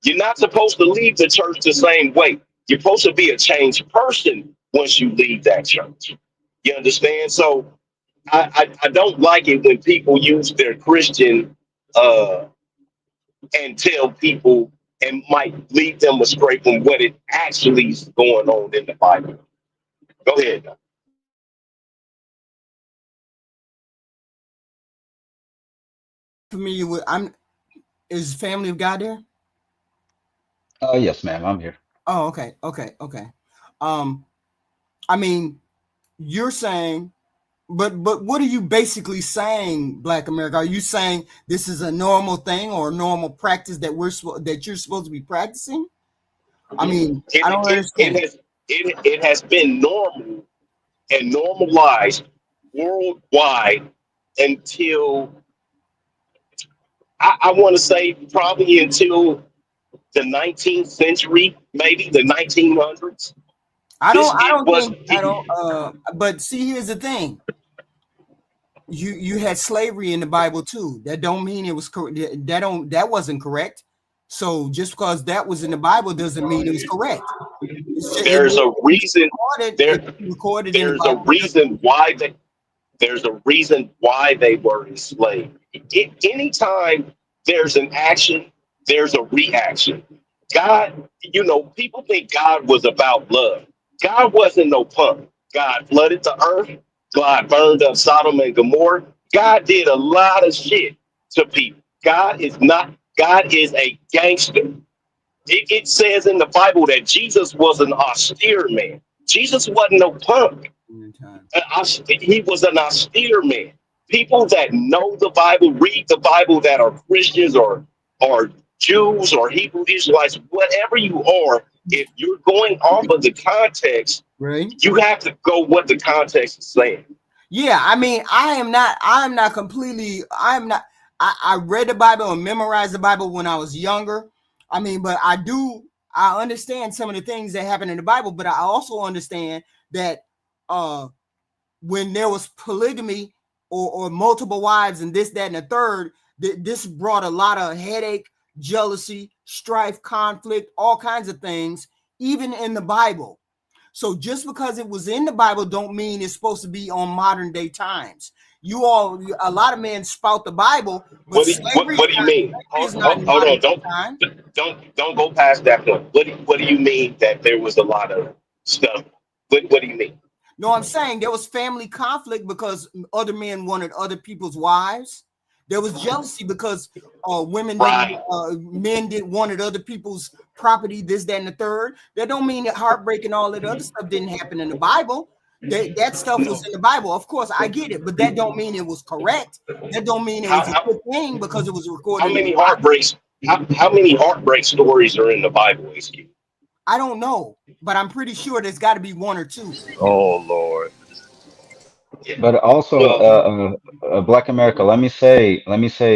you're not supposed to leave the church the same way. You're supposed to be a changed person once you leave that church. You understand? So I don't like it when people use their Christian uh, and tell people and might lead them astray from what it actually is going on in the Bible. Go ahead. Familiar with? I'm. Is Family of God there? Yes, ma'am, I'm here. Oh, okay, okay, okay. Um, I mean, you're saying, but what are you basically saying, Black America? Are you saying this is a normal thing or a normal practice that that you're supposed to be practicing? I mean, I don't understand. It has been normal and normalized worldwide until I want to say probably until the 19th century, maybe the 1900s. I This don't it was. think I don't. But see, here's the thing. You had slavery in the Bible too. That don't mean it was correct. That wasn't correct. So just because that was in the Bible doesn't mean it was correct. There's a reason. It's There, recorded in the there's a Bible. reason why they. There's a reason why they were enslaved. Anytime there's an action, there's a reaction. God, people think God was about love. God wasn't no punk. God flooded the earth. God burned up Sodom and Gomorrah. God did a lot of shit to people. God is not, God is a gangster. It says in the Bible that Jesus was an austere man. Jesus wasn't no punk. He was an austere man. People that know the Bible, read the Bible, that are Christians or Jews or Hebrew Israelites, whatever you are, if you're going off of the context, right, you have to go what the context is saying. Yeah, I mean, I am not completely. I read the Bible and memorized the Bible when I was younger. I mean, but I understand some of the things that happen in the Bible, but I also understand that when there was polygamy or multiple wives and this, that, and the third, this brought a lot of headache, jealousy, strife, conflict, all kinds of things, even in the Bible. So just because it was in the Bible don't mean it's supposed to be on modern day times. A lot of men spout the Bible, but What do you mean? is not in Hold modern on, day time. don't go past that point. What do you mean that there was a lot of stuff? What do you mean? No, I'm saying there was family conflict because other men wanted other people's wives. There was jealousy because men didn't wanted other people's property, this, that, and the third. That don't mean that heartbreak and all that other stuff didn't happen in the Bible. That stuff was in the Bible. Of course, I get it, but that don't mean it was correct. That don't mean it was a good thing because it was recorded. How many heartbreaks? How many heartbreak stories are in the Bible, HQ? I don't know, but I'm pretty sure there's got to be one or two. Oh Lord. But also, Black America, let me say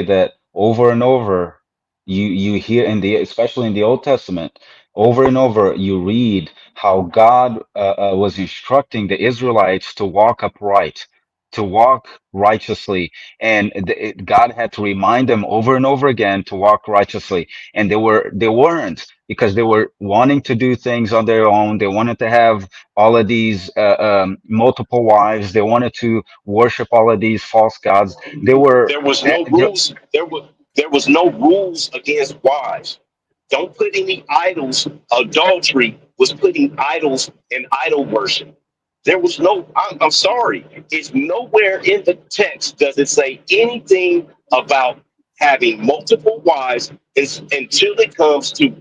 that over and over, you hear especially in the Old Testament, over and over, you read how God was instructing the Israelites to walk upright, to walk righteously, and God had to remind them over and over again to walk righteously, and they weren't because they were wanting to do things on their own. They wanted to have all of these multiple wives. They wanted to worship all of these false gods. There was no rules. There was no rules against wives. Don't put any idols. Adultery was putting idols in idol worship. There was no. I'm sorry. It's nowhere in the text does it say anything about having multiple wives until it comes to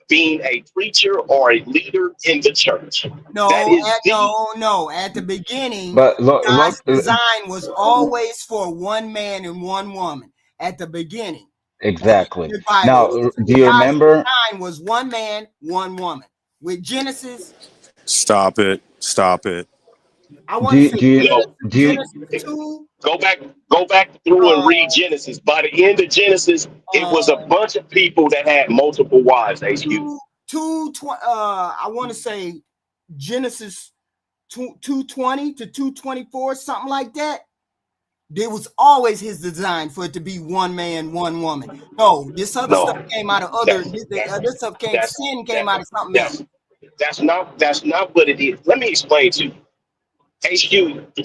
being a preacher or a leader in the church. That is No. At the beginning, But look, God's design was always for one man and one woman. At the beginning, exactly. the Bible, Now, do you God's remember? design was one man, one woman. With Genesis, Stop it. Stop it. I want Do to you, say do you no. do you, Genesis 2, Go back through and read Genesis. By the end of Genesis, it was a bunch of people that had multiple wives. HQ. I want to say Genesis 220 to 224, something like that. There was always his design for it to be one man, one woman. No, this other stuff No, came out of that's this stuff that's sin came that, out of something else. that's not what it is. Let me explain to you. HQ,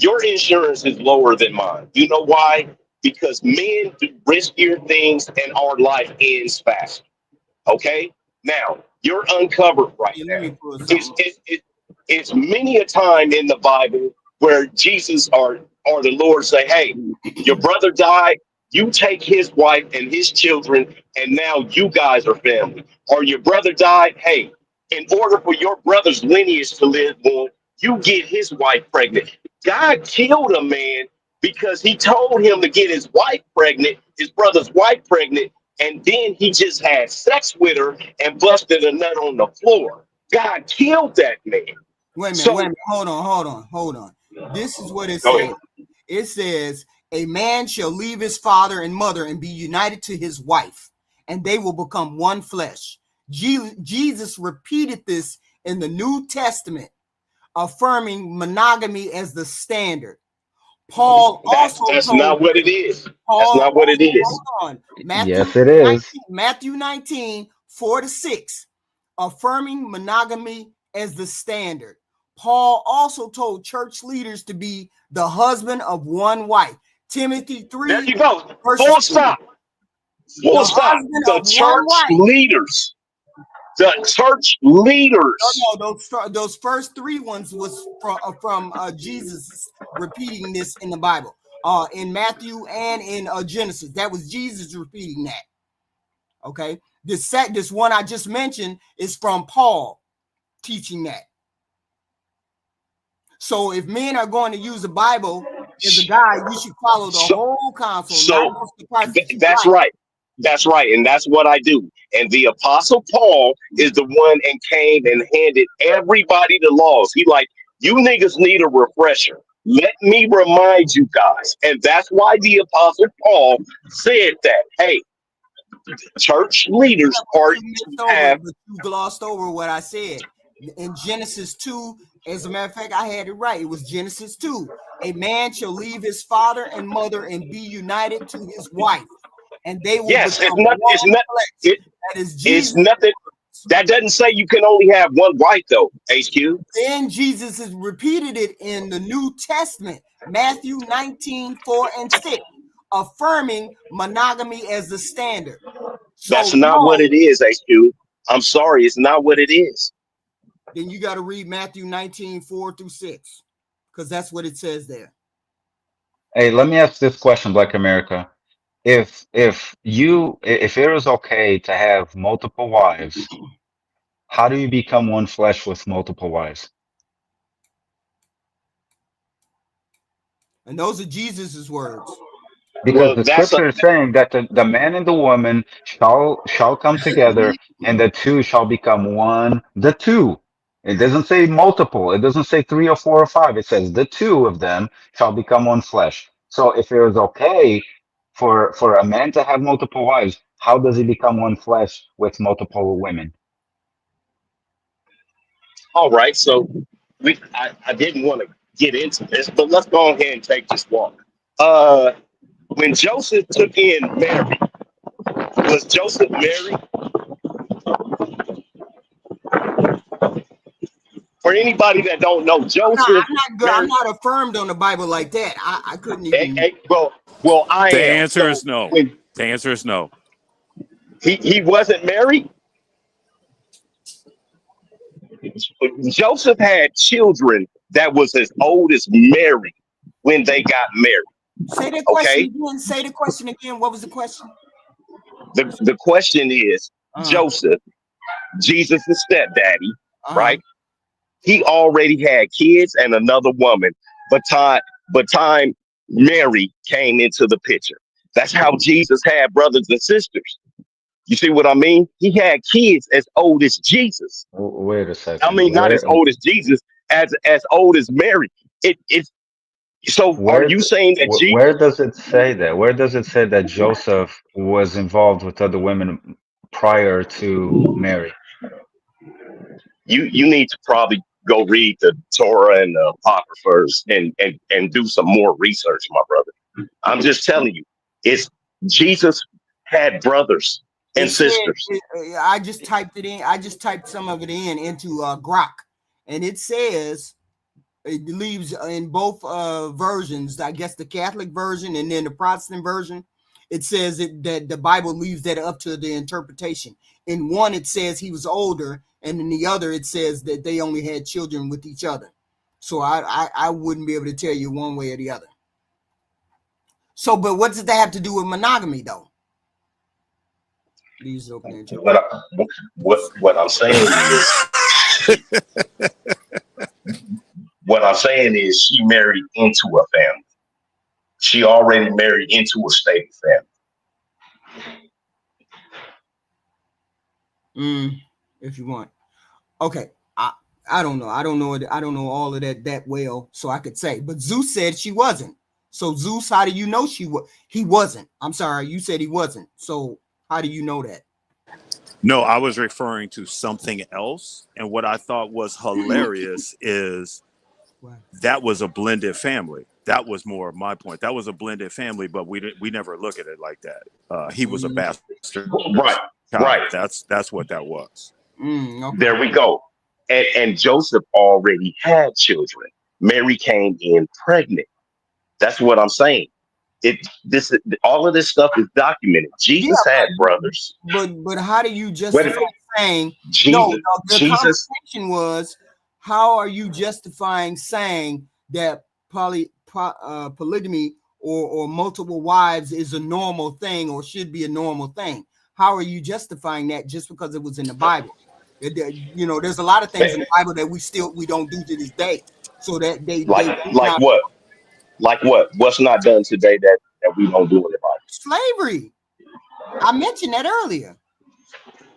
your insurance is lower than mine. You know why? Because men do riskier things and our life ends fast. Okay? Now, you're uncovered right Yeah, let now. me pull It's, something. it, it, it's many a time in the Bible where Jesus or the Lord say, hey, your brother died. You take his wife and his children, and now you guys are family. Or your brother died. Hey, in order for your brother's lineage to live on, you get his wife pregnant. God killed a man because he told him to get his wife pregnant, his brother's wife pregnant, and then he just had sex with her and busted a nut on the floor. God killed that man. Wait a So minute. Hold on. This is what it go says. ahead. It says, a man shall leave his father and mother and be united to his wife, and they will become one flesh. Jesus repeated this in the New Testament affirming monogamy as the standard. Paul also That's told not what it is. That's Paul not what it is. hold on. Yes, it is. Matthew 19, 4-6, affirming monogamy as the standard. Paul also told church leaders to be the husband of one wife. Timothy 3. There you go. verses Full 2. stop. The Full stop. husband The of one church wife. leaders. The church leaders. No, those first three ones was from Jesus repeating this in the Bible. In Matthew and in Genesis. That was Jesus repeating that. Okay. This one I just mentioned is from Paul teaching that. So if men are going to use the Bible as a guide, you should follow the whole counsel, not just the parts that you that's like. right. That's right. And that's what I do. And the apostle Paul is the one and came and handed everybody the laws. He like, you niggas need a refresher. Let me remind you guys. And that's why the apostle Paul said that, hey, church leaders are to have. But you glossed over what I said. In Genesis 2, as a matter of fact, I had it right. It was Genesis 2. A man shall leave his father and mother and be united to his wife. And they will Yes, become it's not. It's not. that is Jesus. It's nothing. That doesn't say you can only have one wife, though. HQ. Then Jesus has repeated it in the New Testament, Matthew 19, 4-6, affirming monogamy as the standard. So that's not what it is, HQ. I'm sorry, it's not what it is. Then you got to read Matthew 19, 4-6, because that's what it says there. Hey, let me ask this question, Black America. If it is okay to have multiple wives, how do you become one flesh with multiple wives? And those are Jesus's words. Because the scripture is saying that the man and the woman shall come together, and the two shall become one. The two. It doesn't say multiple. It doesn't say 3 or 4 or 5. It says the two of them shall become one flesh. So if it is okay for a man to have multiple wives, how does he become one flesh with multiple women? All right, so I didn't want to get into this, but let's go ahead and take this walk. When Joseph took in Mary, was Joseph married? For anybody that don't know, Joseph. I'm not affirmed on the Bible like that. I couldn't even. Well, I am. The answer is no. The answer is no. He wasn't married. Joseph had children that was as old as Mary when they got married. Say the question again. Say the question again. What was the question? The question is, Joseph, Jesus' stepdaddy, right? He already had kids and another woman, but time Mary came into the picture. That's how Jesus had brothers and sisters. You see what I mean? He had kids as old as Jesus. Wait a second. I mean, not as old as Jesus, as old as Mary. So are you saying that Jesus? Where does it say that? Where does it say that Joseph was involved with other women prior to Mary? You need to probably go read the Torah and the Apocryphers and do some more research, my brother. I'm just telling you, it's Jesus had brothers and sisters. I just typed it in. I just typed some of it into Grok, and it says it leaves in both versions. I guess the Catholic version and then the Protestant version. It says that the Bible leaves that up to the interpretation. In one, it says he was older, and in the other, it says that they only had children with each other. So I wouldn't be able to tell you one way or the other. So, but what does that have to do with monogamy, though? Please open it. What I'm saying is, what I'm saying is, she married into a family. She already married into a stable family. If you want, okay. I don't know. I don't know all of that well, so I could say. But Zeus said she wasn't. So Zeus, how do you know he wasn't? I'm sorry, you said he wasn't. So how do you know that? No, I was referring to something else. And what I thought was hilarious is that was a blended family. That was more of my point. That was a blended family, but we never look at it like that. He was a bastard Right, child. right. That's what that was. Okay. There we go. And Joseph already had children. Mary came in pregnant. That's what I'm saying. All of this stuff is documented. Yeah, Jesus had brothers. but how do you Wait a justify minute. saying Jesus, the Jesus, conversation was, how are you justifying saying that polygamy or multiple wives is a normal thing or should be a normal thing? How are you justifying that just because it was in the Bible? There's a lot of things in the Bible that we don't do to this day. So that they like what? Like what? What's not done today that we don't do in the Bible? slavery. I mentioned that earlier.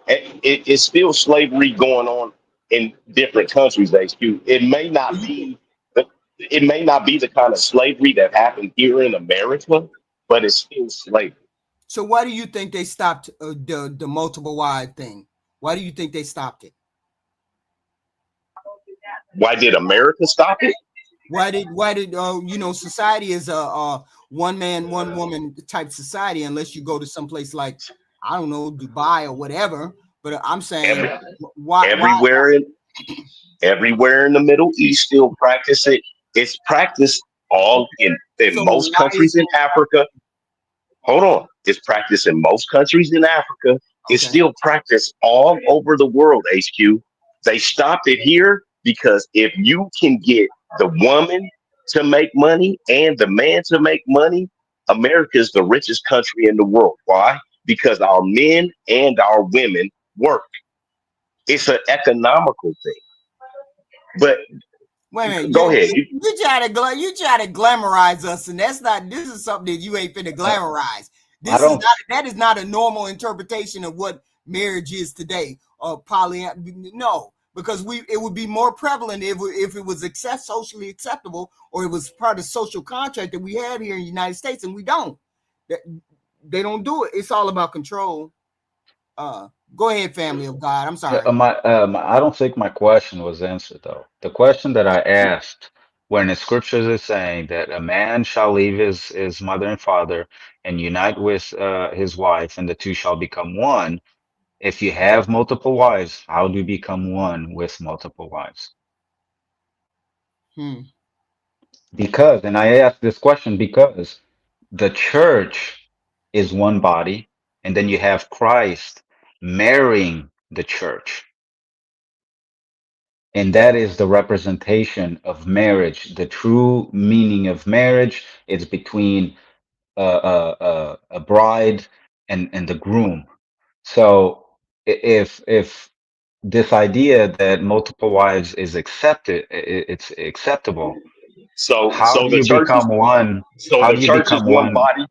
It's still slavery going on in different countries. HQ. It may not be the kind of slavery that happened here in America, but it's still slavery. So why do you think they stopped the multiple wife thing? Why do you think they stopped it? Why did America stop it? Why did society is a one man, one woman type society unless you go to someplace like, I don't know, Dubai or whatever. But I'm saying why Everywhere in the Middle East still practice it. It's practiced all in so most countries in Africa. Hold on. It's practiced in most countries in Africa. It's still practiced all over the world, HQ. They stopped it here because if you can get the woman to make money and the man to make money, America is the richest country in the world. Why? Because our men and our women work. It's an economical thing. But wait a minute, go ahead. You try to glamorize us, and that's not. This is something that you ain't finna glamorize. That is not a normal interpretation of what marriage is today. No, because it would be more prevalent if it was socially acceptable, or it was part of social contract that we have here in the United States, and we don't. They don't do it. It's all about control. Go ahead, family of God. I'm sorry. I don't think my question was answered though. The question that I asked, when the scriptures is saying that a man shall leave his mother and father and unite with his wife, and the two shall become one. If you have multiple wives, how do you become one with multiple wives? Because, and I asked this question because the church is one body, and then you have Christ marrying the church. And that is the representation of marriage. The true meaning of marriage is between a bride and the groom. So if this idea that multiple wives is it's acceptable. So How do the you church is become one? so How the do you church is become one one? body.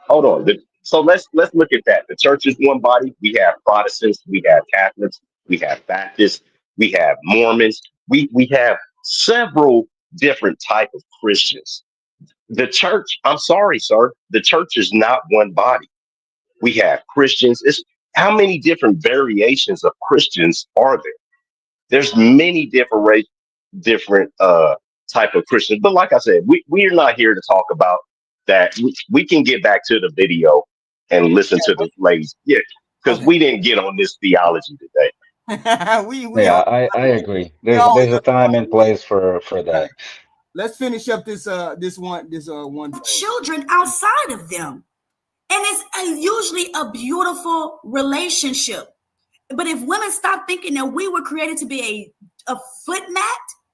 Hold on. So let's look at that. The church is one body. We have Protestants, we have Catholics, we have Baptists, we have Mormons. We have several different type of Christians. The church, I'm sorry, sir, the church is not one body. We have Christians. How many different variations of Christians are there? There's many different type of Christians. But like I said, we're not here to talk about that. We can get back to the video and listen to the ladies. Yeah, because we didn't get on this theology today. I agree. There's a time and place for that. Let's finish up this one children outside of them. And it's usually a beautiful relationship. But if women stop thinking that we were created to be a foot mat,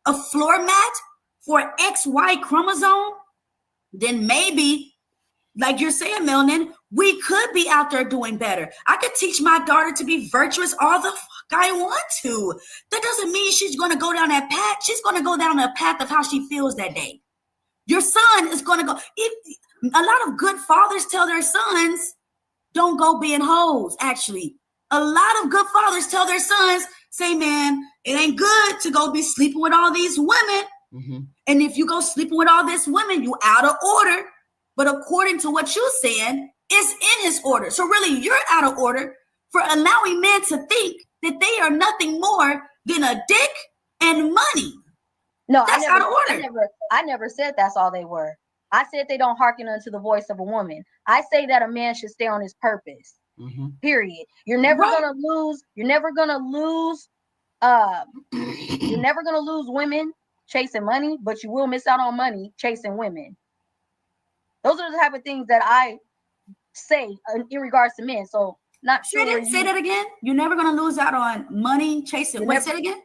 a floor mat for XY chromosome, then maybe, like you're saying, Melanin, we could be out there doing better. I could teach my daughter to be virtuous all the fuck I want to. That doesn't mean she's going to go down that path. She's going to go down the path of how she feels that day. Your son is going to go. A lot of good fathers tell their sons, don't go being hoes, actually. A lot of good fathers tell their sons, say, man, it ain't good to go be sleeping with all these women. Mm-hmm. And if you go sleeping with all these women, you out of order. But according to what you're saying, it's in his order. So really, you're out of order. for allowing men to think that they are nothing more than a dick and money. No, That's out of order. I never said that's all they were. I said they don't hearken unto the voice of a woman. I say that a man should stay on his purpose. Period. You're never gonna lose. You're never gonna lose. You're never gonna lose women chasing money, but you will miss out on money chasing women. Those are the type of things that I say in regards to men. So not sure. Say that again. You're never gonna lose out on money chasing. Wait, say it again.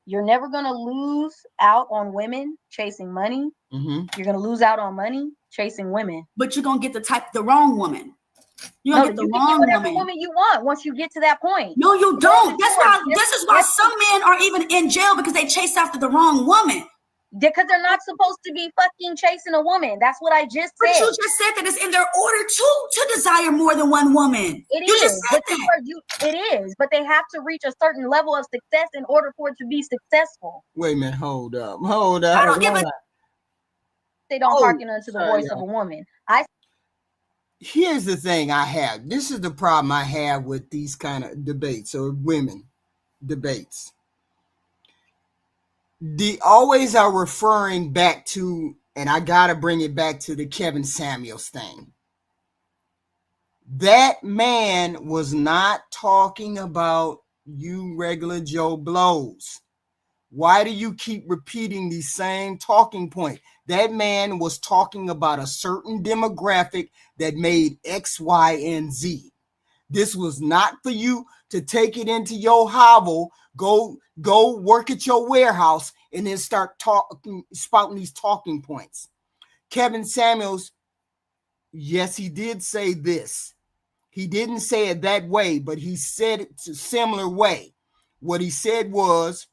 You're never gonna lose out on women chasing money. You're gonna lose out on money chasing women. But you're gonna get the wrong woman. You're gonna get the wrong whatever woman you want once you get to that point. No, you don't. This is why some men are even in jail because they chase after the wrong woman. Because they're not supposed to be fucking chasing a woman. That's what I just said. But you just said that it's in their order to desire more than one woman. You just said that. It is, but they have to reach a certain level of success in order for it to be successful. Wait a minute, hold up. I don't give a. They don't hearken unto the voice of a woman. Here's the thing I have. This is the problem I have with these kind of debates or women debates. They always are referring back to, and I gotta bring it back to the Kevin Samuels thing. That man was not talking about you regular Joe Blows. Why do you keep repeating the same talking point? That man was talking about a certain demographic that made X, Y, and Z. This was not for you to take it into your hovel, go work at your warehouse, and then start spouting these talking points. Kevin Samuels, yes, he did say this. He didn't say it that way, but he said it a similar way. What he said was,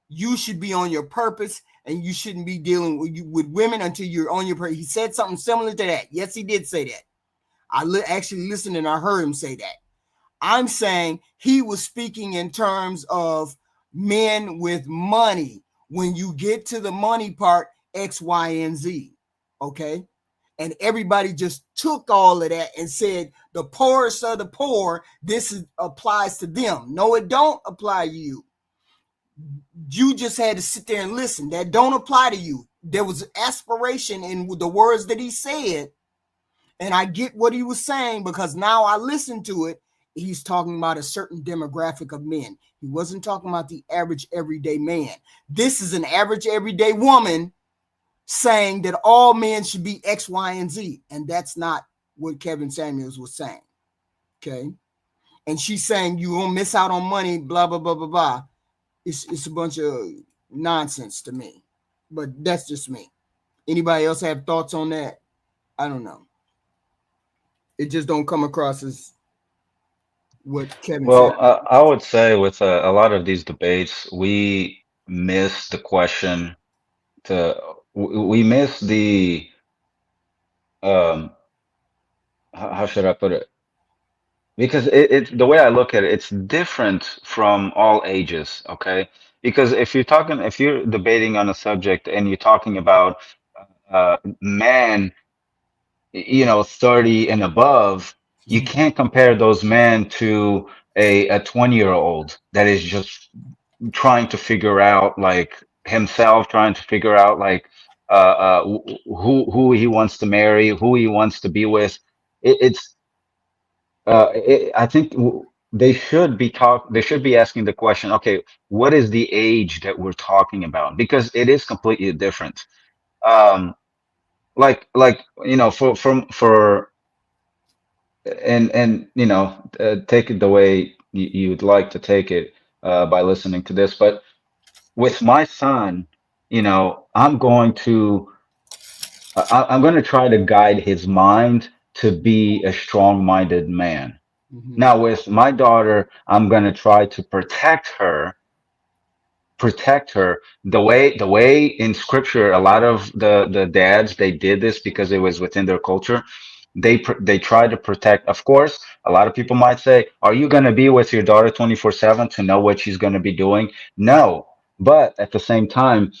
you should be on your purpose, and you shouldn't be dealing with women until you're on your purpose. He said something similar to that. Yes, he did say that. I actually listened and I heard him say that. I'm saying he was speaking in terms of men with money. When you get to the money part, X, Y, and Z. Okay? And everybody just took all of that and said, the poorest of the poor, applies to them. No, it don't apply to you. You just had to sit there and listen. That don't apply to you. There was aspiration in the words that he said. And I get what he was saying because now I listen to it. He's talking about a certain demographic of men. He wasn't talking about the average everyday man. This is an average everyday woman saying that all men should be X, Y, and Z. And that's not what Kevin Samuels was saying. Okay. And she's saying you won't miss out on money, blah, blah, blah, blah, blah. It's a bunch of nonsense to me. But that's just me. Anybody else have thoughts on that? I don't know. It just don't come across as what Kevin said. I would say with a lot of these debates, we miss the question we miss the how should I put it? Because it's the way I look at it, it's different from all ages, okay? Because if you're debating on a subject and you're talking about man, 30 and above, you can't compare those men to a 20-year-old that is just trying to figure out like himself, trying to figure out like who he wants to marry, who he wants to be with. I think they should be asking the question, okay, what is the age that we're talking about? Because it is completely different. Like for and take it the way you'd like to take it by listening to this. But with my son, I'm going to try to guide his mind to be a strong-minded man. Now with my daughter, I'm going to try to protect her the way in scripture. A lot of the dads, they did this because it was within their culture. They try to protect. Of course, a lot of people might say, are you going to be with your daughter 24/7 to know what she's going to be doing? No, but at the same time,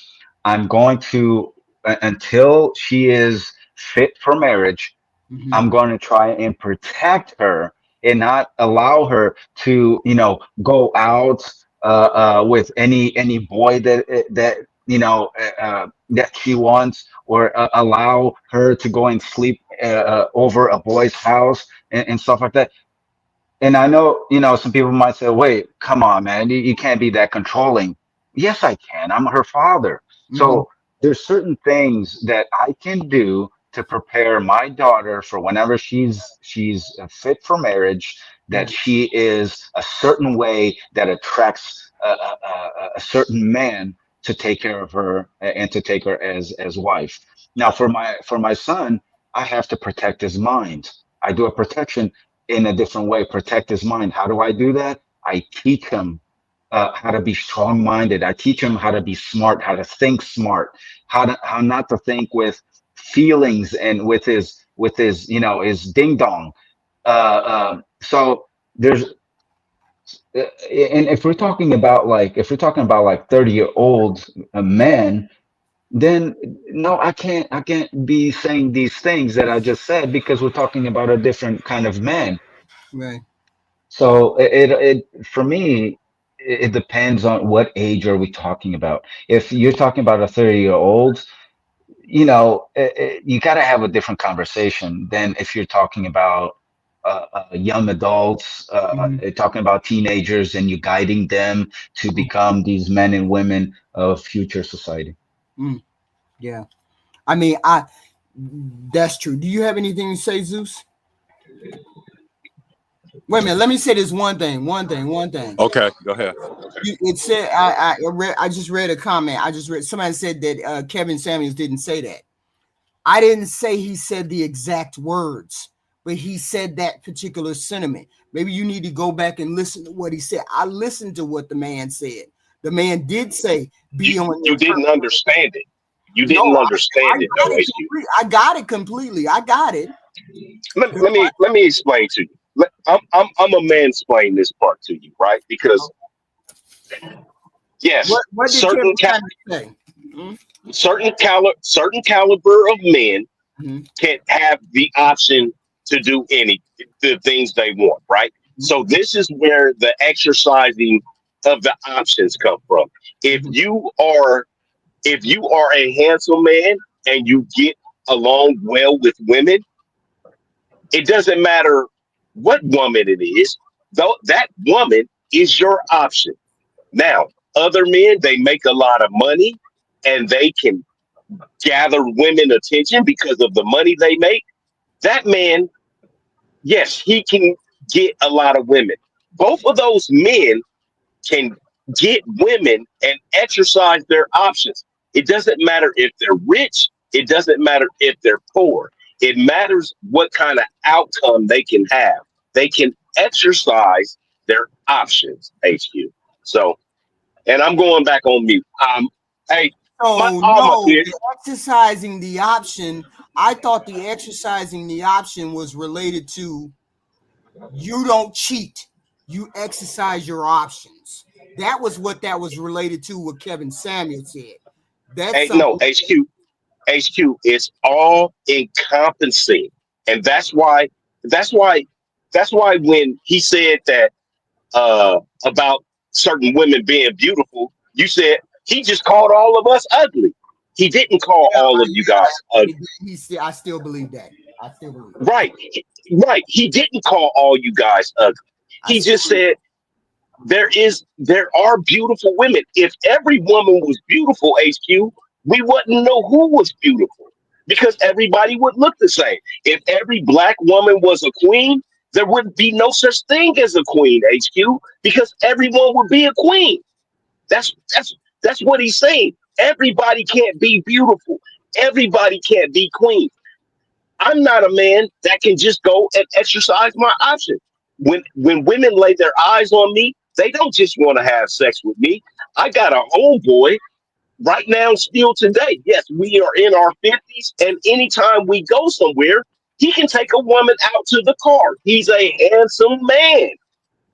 I'm going to, until she is fit for marriage, I'm going to try and protect her and not allow her to, go out with any boy that she wants, or allow her to go and sleep over a boy's house and stuff like that. And I know, some people might say, wait, come on, man, you can't be that controlling. Yes, I can. I'm her father. Mm-hmm. So there's certain things that I can do to prepare my daughter for whenever she's fit for marriage, that Right. she is a certain way that attracts a certain man to take care of her and to take her as wife. Now, for my son, I have to protect his mind. I do a protection in a different way, protect his mind. How do I do that? I teach him how to be strong minded. I teach him how to be smart, how to think smart, how not to think with feelings and with his his ding dong. So there's and if we're talking about like 30-year-old men, then no, I can't be saying these things that I just said, because we're talking about a different kind of man. Right. So it for me, it depends on what age are we talking about. If you're talking about a 30-year-old, you got to have a different conversation than if you're talking about young adults, Mm-hmm. talking about teenagers, and you guiding them to become these men and women of future society. Mm. Yeah. I mean, that's true. Do you have anything to say, Zeus? Wait a minute. Let me say this one thing. One thing. Okay, go ahead. It said I just read a comment. I just read somebody said that Kevin Samuels didn't say that. I didn't say he said the exact words, but he said that particular sentiment. Maybe you need to go back and listen to what he said. I listened to what the man said. The man did say, "Be on You your didn't purpose." understand it. You No, didn't understand it though, HQ. I got it completely. I got it. Let me explain to you. I'm a mansplain this part to you, right? Because yes, What did Kevin Samuels say? Mm-hmm. certain caliber of men Mm-hmm. can have the option to do any the things they want, right? So this is where the exercising of the options come from. If Mm-hmm. you are if you are a handsome man and you get along well with women, it doesn't matter what woman it is, though that woman is your option. Now, other men, they make a lot of money and they can gather women attention because of the money they make. That man, yes, he can get a lot of women. Both of those men can get women and exercise their options. It doesn't matter if they're rich, it doesn't matter if they're poor. It matters what kind of outcome they can have. They can exercise their options, HQ. So, and I'm going back on mute. Hey, my So all my no, kids. the exercising the option. I thought the exercising the option was related to you don't cheat. You exercise your options. That was what that was related to. What Kevin Samuel said. That's Hey, no, something. HQ is all encompassing, and that's why that's why when he said that about certain women being beautiful, you said he just called all of us ugly. He didn't call all of you guys ugly. I still believe that. I still believe that. Right, right. He didn't call all you guys ugly. I He still just believe said there are beautiful women. If every woman was beautiful, HQ, we wouldn't know who was beautiful because everybody would look the same. If every black woman was a queen, there wouldn't be no such thing as a queen, HQ, because everyone would be a queen. That's what he's saying. Everybody can't be beautiful. Everybody can't be queen. I'm not a man that can just go and exercise my option. When women lay their eyes on me, they don't just want to have sex with me. I got a homeboy right now, still today. Yes, we are in our 50s, and anytime we go somewhere, he can take a woman out to the car. He's a handsome man,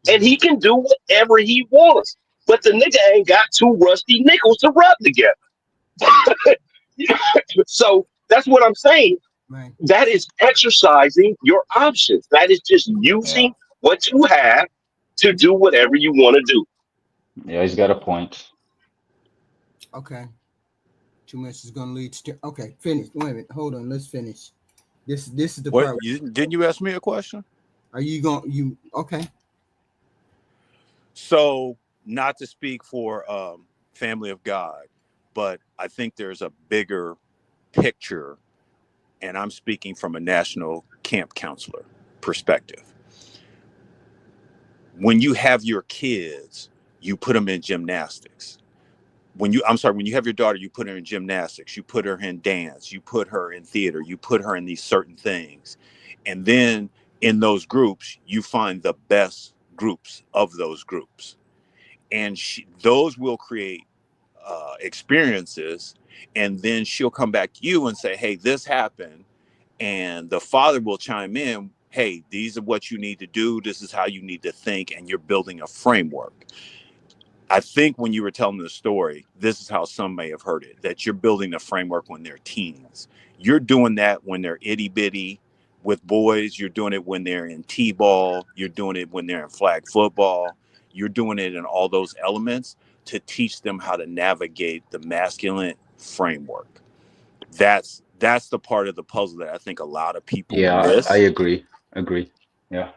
and he can do whatever he wants. But the nigga ain't got two rusty nickels to rub together. So that's what I'm saying. right. That is exercising your options. That is just Yeah. using what you have to do whatever you want to do. Yeah, he's got a point. Okay. 2 minutes is gonna lead to okay. Finish. Wait a minute. Hold on. Let's finish. This is the What part. didn't you ask me a question? Are you going? You okay? So, not to speak for Family of God, but I think there's a bigger picture, and I'm speaking from a national camp counselor perspective. When you have your kids, you put them in gymnastics. When you have your daughter, you put her in gymnastics, you put her in dance, you put her in theater, you put her in these certain things. And then in those groups, you find the best groups of those groups. And those will create experiences. And then she'll come back to you and say, hey, this happened. And the father will chime in, hey, these are what you need to do. This is how you need to think. And you're building a framework. I think when you were telling the story, this is how some may have heard it, that you're building the framework when they're teens. You're doing that when they're itty bitty with boys. You're doing it when they're in t-ball. You're doing it when they're in flag football. You're doing it in all those elements to teach them how to navigate the masculine framework. That's the part of the puzzle that I think a lot of people Yeah, I miss. agree. Yeah.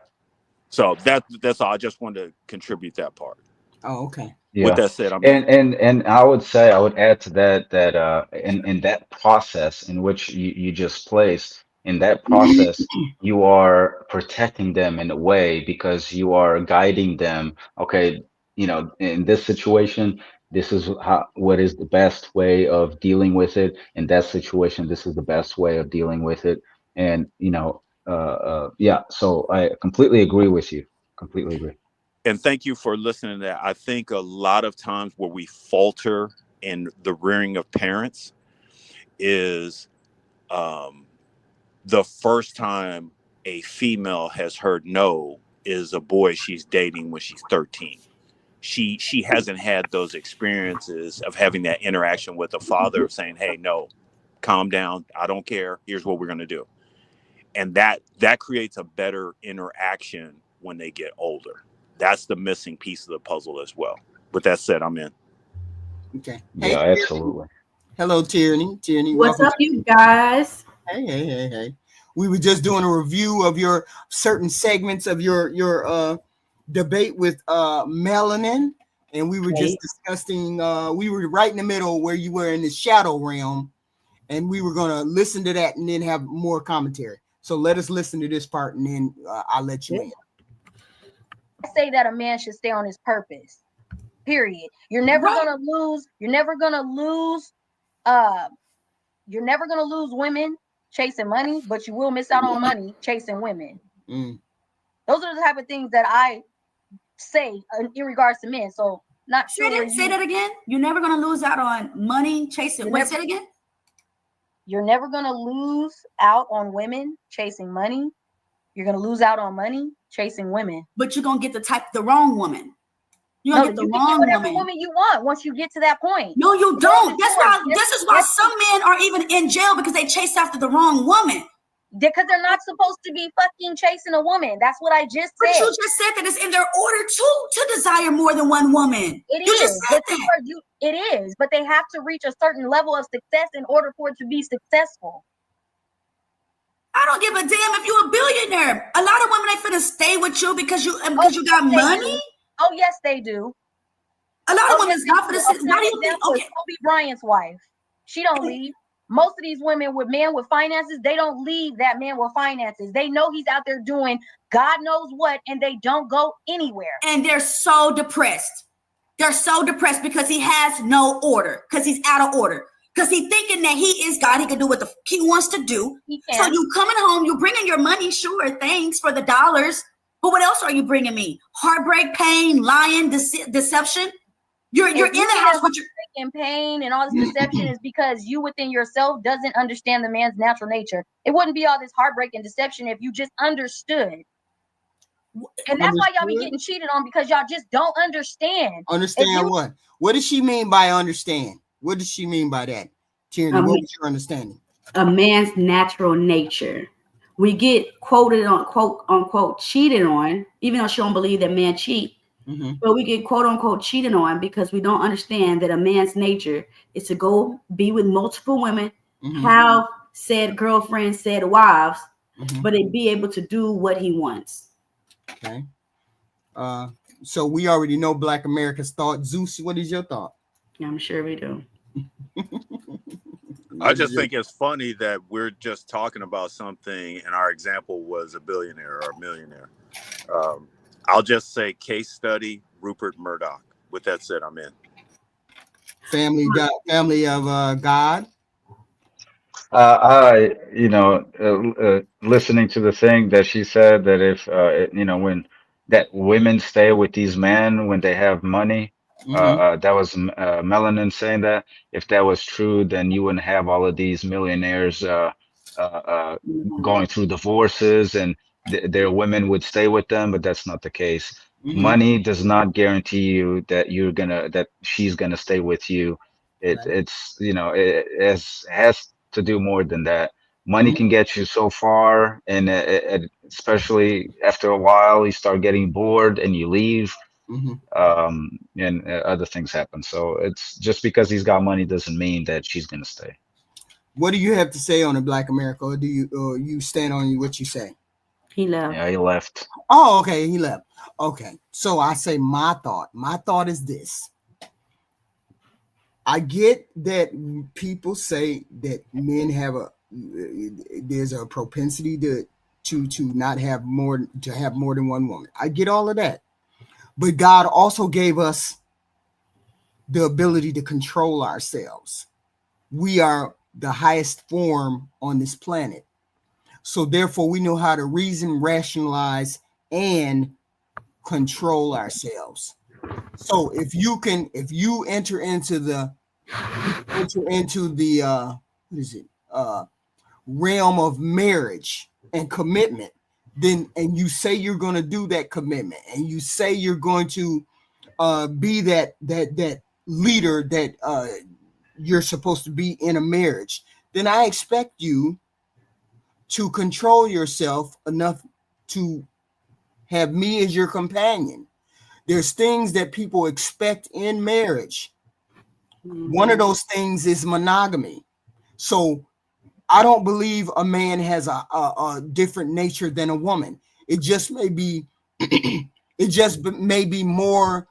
So that's all. I just wanted to contribute that part. Oh, okay. With Yeah. that said, I'm in. And I would say, I would add to that, in that process in which you just placed, in that process, you are protecting them in a way, because you are guiding them. Okay, in this situation, this is what is the best way of dealing with it. In that situation, this is the best way of dealing with it. And yeah, so I completely agree with you. Completely agree. And thank you for listening to that. I think a lot of times where we falter in the rearing of parents is the first time a female has heard no is a boy she's dating when she's 13. She hasn't had those experiences of having that interaction with a father of saying, hey, no, calm down. I don't care. Here's what we're going to do. And that creates a better interaction when they get older. That's the missing piece of the puzzle as well. With that said, I'm in. Okay. Hey, Yeah, Tierney. absolutely. Hello, Tierney. Tierney, What's welcome. up, you guys? Hey. We were just doing a review of your certain segments of your debate with Melanin, and we were just discussing. We were right in the middle where you were in the shadow realm, and we were gonna listen to that and then have more commentary. So let us listen to this part, and then I'll let you in. I say that a man should stay on his purpose. Period. You're never gonna lose. You're never gonna lose. You're never gonna lose women chasing money, but you will miss out on money chasing women. Those are the type of things that I say in regards to men. So not sure. Say that again. You're never gonna lose out on money chasing. Wait, say it again. You're never gonna lose out on women chasing money. You're gonna lose out on money chasing women. But you're gonna get the wrong woman. You're gonna get the wrong whatever woman you want once you get to that point. No, you don't. This is why some men are even in jail, because they chase after the wrong woman. Because they're not supposed to be fucking chasing a woman. That's what I just said. But you just said that it's in their order to desire more than one woman. It is, but they have to reach a certain level of success in order for it to be successful. I don't give a damn if you're a billionaire. A lot of women ain't finna stay with you because you got money. Oh yes, they do. A lot of women's not finna sit. Not even Kobe Bryant's wife. She don't leave. Most of these women with men with finances, they don't leave that man with finances. They know he's out there doing God knows what, and they don't go anywhere. And they're so depressed. They're so depressed because he has no order, because he's out of order, because he's thinking that he is God. He can do what he wants to do. So you coming home, you bringing your money, sure, thanks for the dollars. But what else are you bringing me? Heartbreak, pain, lying, deception. You're in the house with your and pain and all this deception is because you within yourself doesn't understand the man's natural nature. It wouldn't be all this heartbreak and deception if you just understood. And that's why y'all be getting cheated on, because y'all just don't understand. Understand what? What does she mean by understand? What does she mean by that? Tierney, what was your understanding? A man's natural nature. we get quoted on quote unquote cheated on, even though she don't believe that men cheat. Mm-hmm. But we get quote unquote cheated on because we don't understand that a man's nature is to go be with multiple women, Mm-hmm. have said girlfriends, said wives, Mm-hmm. but it be able to do what he wants. Okay. So we already know Black America's thought. Zeus, what is your thought? Yeah, I'm sure we do. I just think it's funny that we're just talking about something and our example was a billionaire or a millionaire. I'll just say case study, Rupert Murdoch. With that said, I'm in. Family of God. Listening to the thing that she said that if when that women stay with these men when they have money, Mm-hmm. that was Melanin saying that if that was true, then you wouldn't have all of these millionaires going through divorces and their women would stay with them, but that's not the case. Mm-hmm. Money does not guarantee you that that she's gonna stay with you. Right. It has to do more than that. Money Mm-hmm. can get you so far, and especially after a while, you start getting bored and you leave, Mm-hmm. and other things happen. So it's just because he's got money doesn't mean that she's gonna stay. What do you have to say on the Black America, or do you stand on what you say? He left. Yeah, he left. Oh, okay, he left. Okay, so I say my thought. My thought is this. I get that people say that men have there's a propensity to not have more, to have more than one woman. I get all of that, but God also gave us the ability to control ourselves. We are the highest form on this planet, so therefore we know how to reason, rationalize, and control ourselves. So if you enter into the what is it, realm of marriage and commitment, then, and you say you're going to do that commitment, and you say you're going to be that leader that you're supposed to be in a marriage, then I expect you to control yourself enough to have me as your companion. There's things that people expect in marriage. One of those things is monogamy. So I don't believe a man has a different nature than a woman. It just may be it just may be more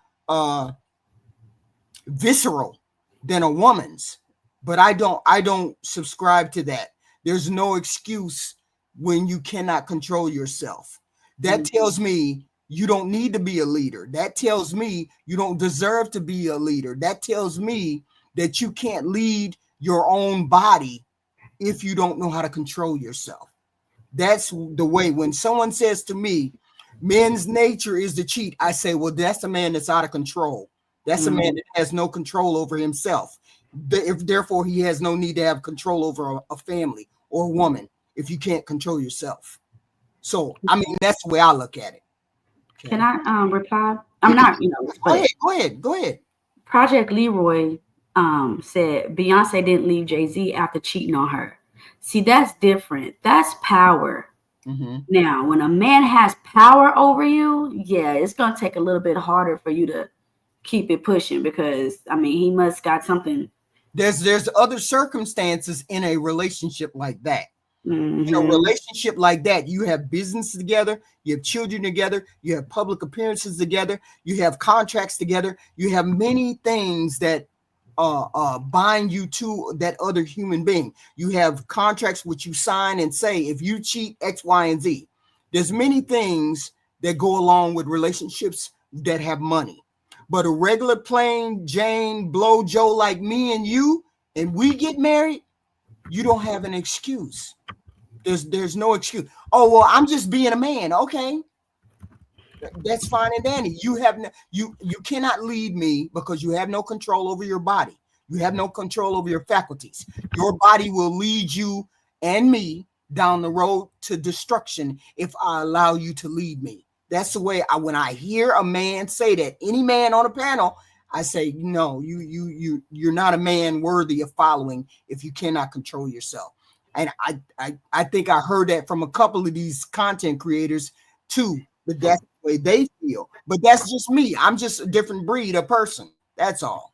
visceral than a woman's. But I don't subscribe to that. There's no excuse when you cannot control yourself. That tells me you don't need to be a leader. That tells me you don't deserve to be a leader. That tells me that you can't lead your own body if you don't know how to control yourself. That's the way. When someone says to me, men's nature is to cheat, I say, well, that's a man that's out of control. That's a man that has no control over himself. If therefore he has no need to have control over a family or a woman if you can't control yourself. So I mean, that's the way I look at it. Okay. Can I reply? I'm not, Go ahead. Project Leroy said Beyonce didn't leave Jay-Z after cheating on her. See, that's different. That's power. Mm-hmm. Now, when a man has power over you, yeah, it's gonna take a little bit harder for you to keep it pushing because I mean he must got something. There's other circumstances in a relationship like that. Mm-hmm. In a relationship like that, you have business together, you have children together, you have public appearances together, you have contracts together, you have many things that bind you to that other human being. You have contracts which you sign and say, if you cheat X, Y, and Z. There's many things that go along with relationships that have money. But a regular plain Jane blow Joe like me and you, and we get married, you don't have an excuse. There's no excuse. Oh, well, I'm just being a man. Okay. That's fine and dandy. You have you cannot lead me because you have no control over your body. You have no control over your faculties. Your body will lead you and me down the road to destruction if I allow you to lead me. That's the way when I hear a man say that, any man on a panel, I say, no, you're not a man worthy of following if you cannot control yourself. And I think I heard that from a couple of these content creators too, but that's the way they feel. But that's just me. I'm just a different breed of person. That's all.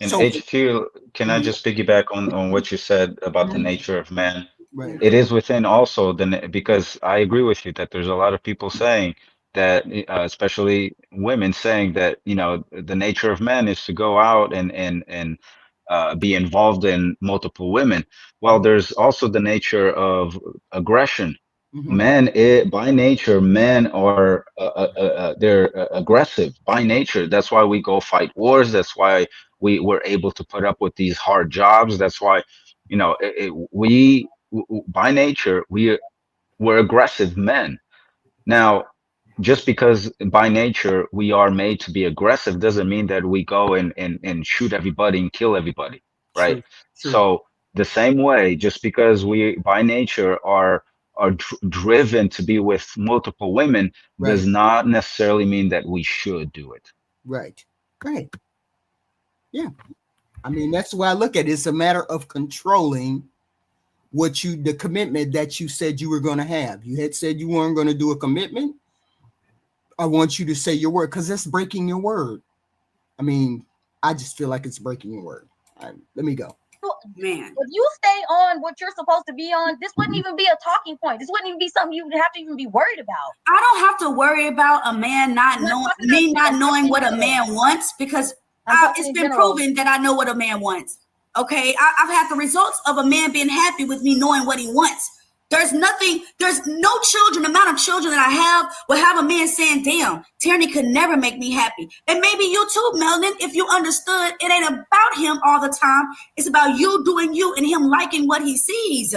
And So HQ, can I just piggyback on what you said about the nature of man? right. It is within also because I agree with you that there's a lot of people saying that, especially women saying that, the nature of man is to go out and be involved in multiple women. Well, there's also the nature of aggression. Mhm. Men, by nature, men are they're aggressive by nature. That's why we go fight wars. That's why we were able to put up with these hard jobs. That's why, by nature we're aggressive men. Now, just because by nature we are made to be aggressive doesn't mean that we go and shoot everybody and kill everybody, right? True. True. So the same way, just because we by nature are driven to be with multiple women Right. does not necessarily mean that we should do it. Right. Right. Yeah. I mean, that's the way I look at it. It's a matter of controlling the commitment that you said you were going to have. You had said you weren't going to do a commitment. I want you to say your word, because that's breaking your word. I mean, I just feel like it's breaking your word. All right, let me go. Man, If you stay on what you're supposed to be on, this wouldn't even be a talking point. This wouldn't even be something you would have to even be worried about. I don't have to worry about a man not knowing what a man wants, because it's been proven that I know what a man wants. Okay, I've had the results of a man being happy with me knowing what he wants. There's no amount of children that I have will have a man saying, damn, Teraney could never make me happy. And maybe you too, Melanin, if you understood it ain't about him all the time. It's about you doing you and him liking what he sees.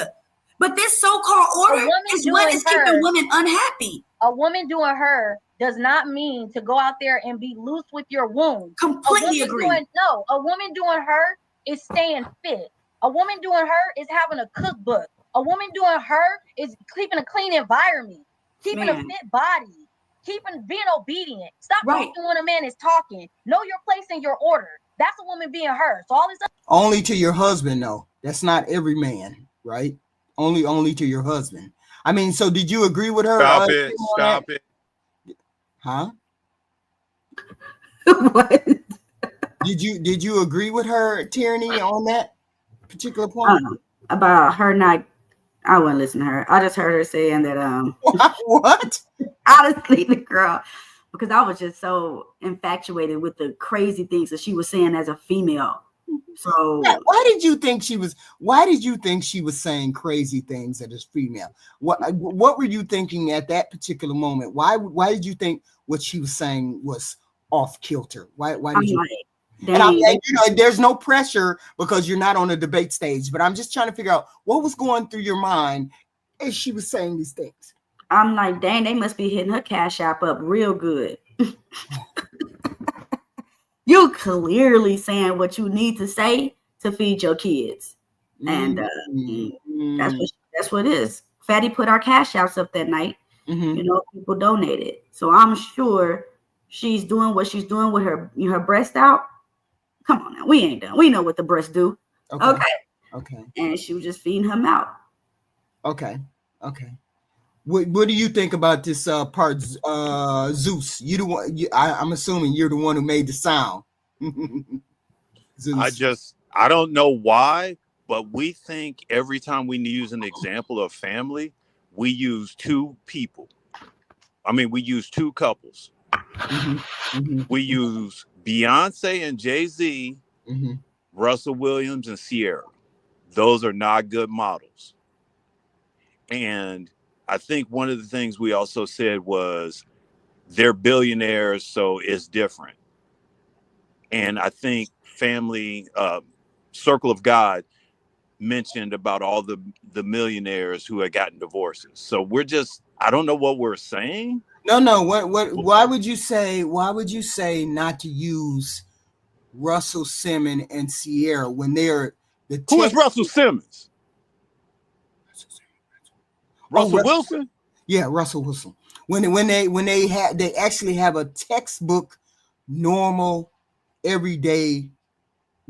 But this so-called order is what is keeping women unhappy. A woman doing her does not mean to go out there and be loose with your wound. Completely agree. A woman doing her is staying fit. A woman doing her is having a cookbook. A woman doing her is keeping a clean environment, keeping a fit body, being obedient. Stop talking when a man is talking. Know your place and your order. That's a woman being her. So all this only to your husband, though. That's not every man, right? Only to your husband. I mean, so did you agree with her? Stop it. Huh? What? Did you agree with her, Teraney, on that particular point? About her not, I wouldn't listen to her. I just heard her saying that what? Honestly, the girl, because I was just so infatuated with the crazy things that she was saying as a female. So yeah, why did you think she was saying crazy things as a female? What were you thinking at that particular moment? Why did you think what she was saying was off kilter? Why did you? There's no pressure because you're not on a debate stage, but I'm just trying to figure out what was going through your mind as she was saying these things. I'm like, dang, they must be hitting her cash app up real good. You clearly saying what you need to say to feed your kids. And that's what it is. Fatty put our cash outs up that night. People donated. So I'm sure she's doing what she's doing with her breast out. Come on now, we ain't done. We know what the breasts do. Okay. And she was just feeding him out. Okay. What do you think about this part, Zeus? You the one. I'm assuming you're the one who made the sound. Zeus. I don't know why, but we think every time we use an example of family, we use two people. I mean, we use two couples. We use Beyonce and Jay-Z, Russell Williams and Sierra. Those are not good models. And I think one of the things we also said was they're billionaires, so it's different. And I think family, Circle of God mentioned about all the millionaires who had gotten divorces. So I don't know what we're saying. No. Why would you say not to use Russell Simmons and Sierra when they're Who is Russell Simmons? Russell Wilson? Yeah, Russell Wilson. When they actually have a textbook, normal, everyday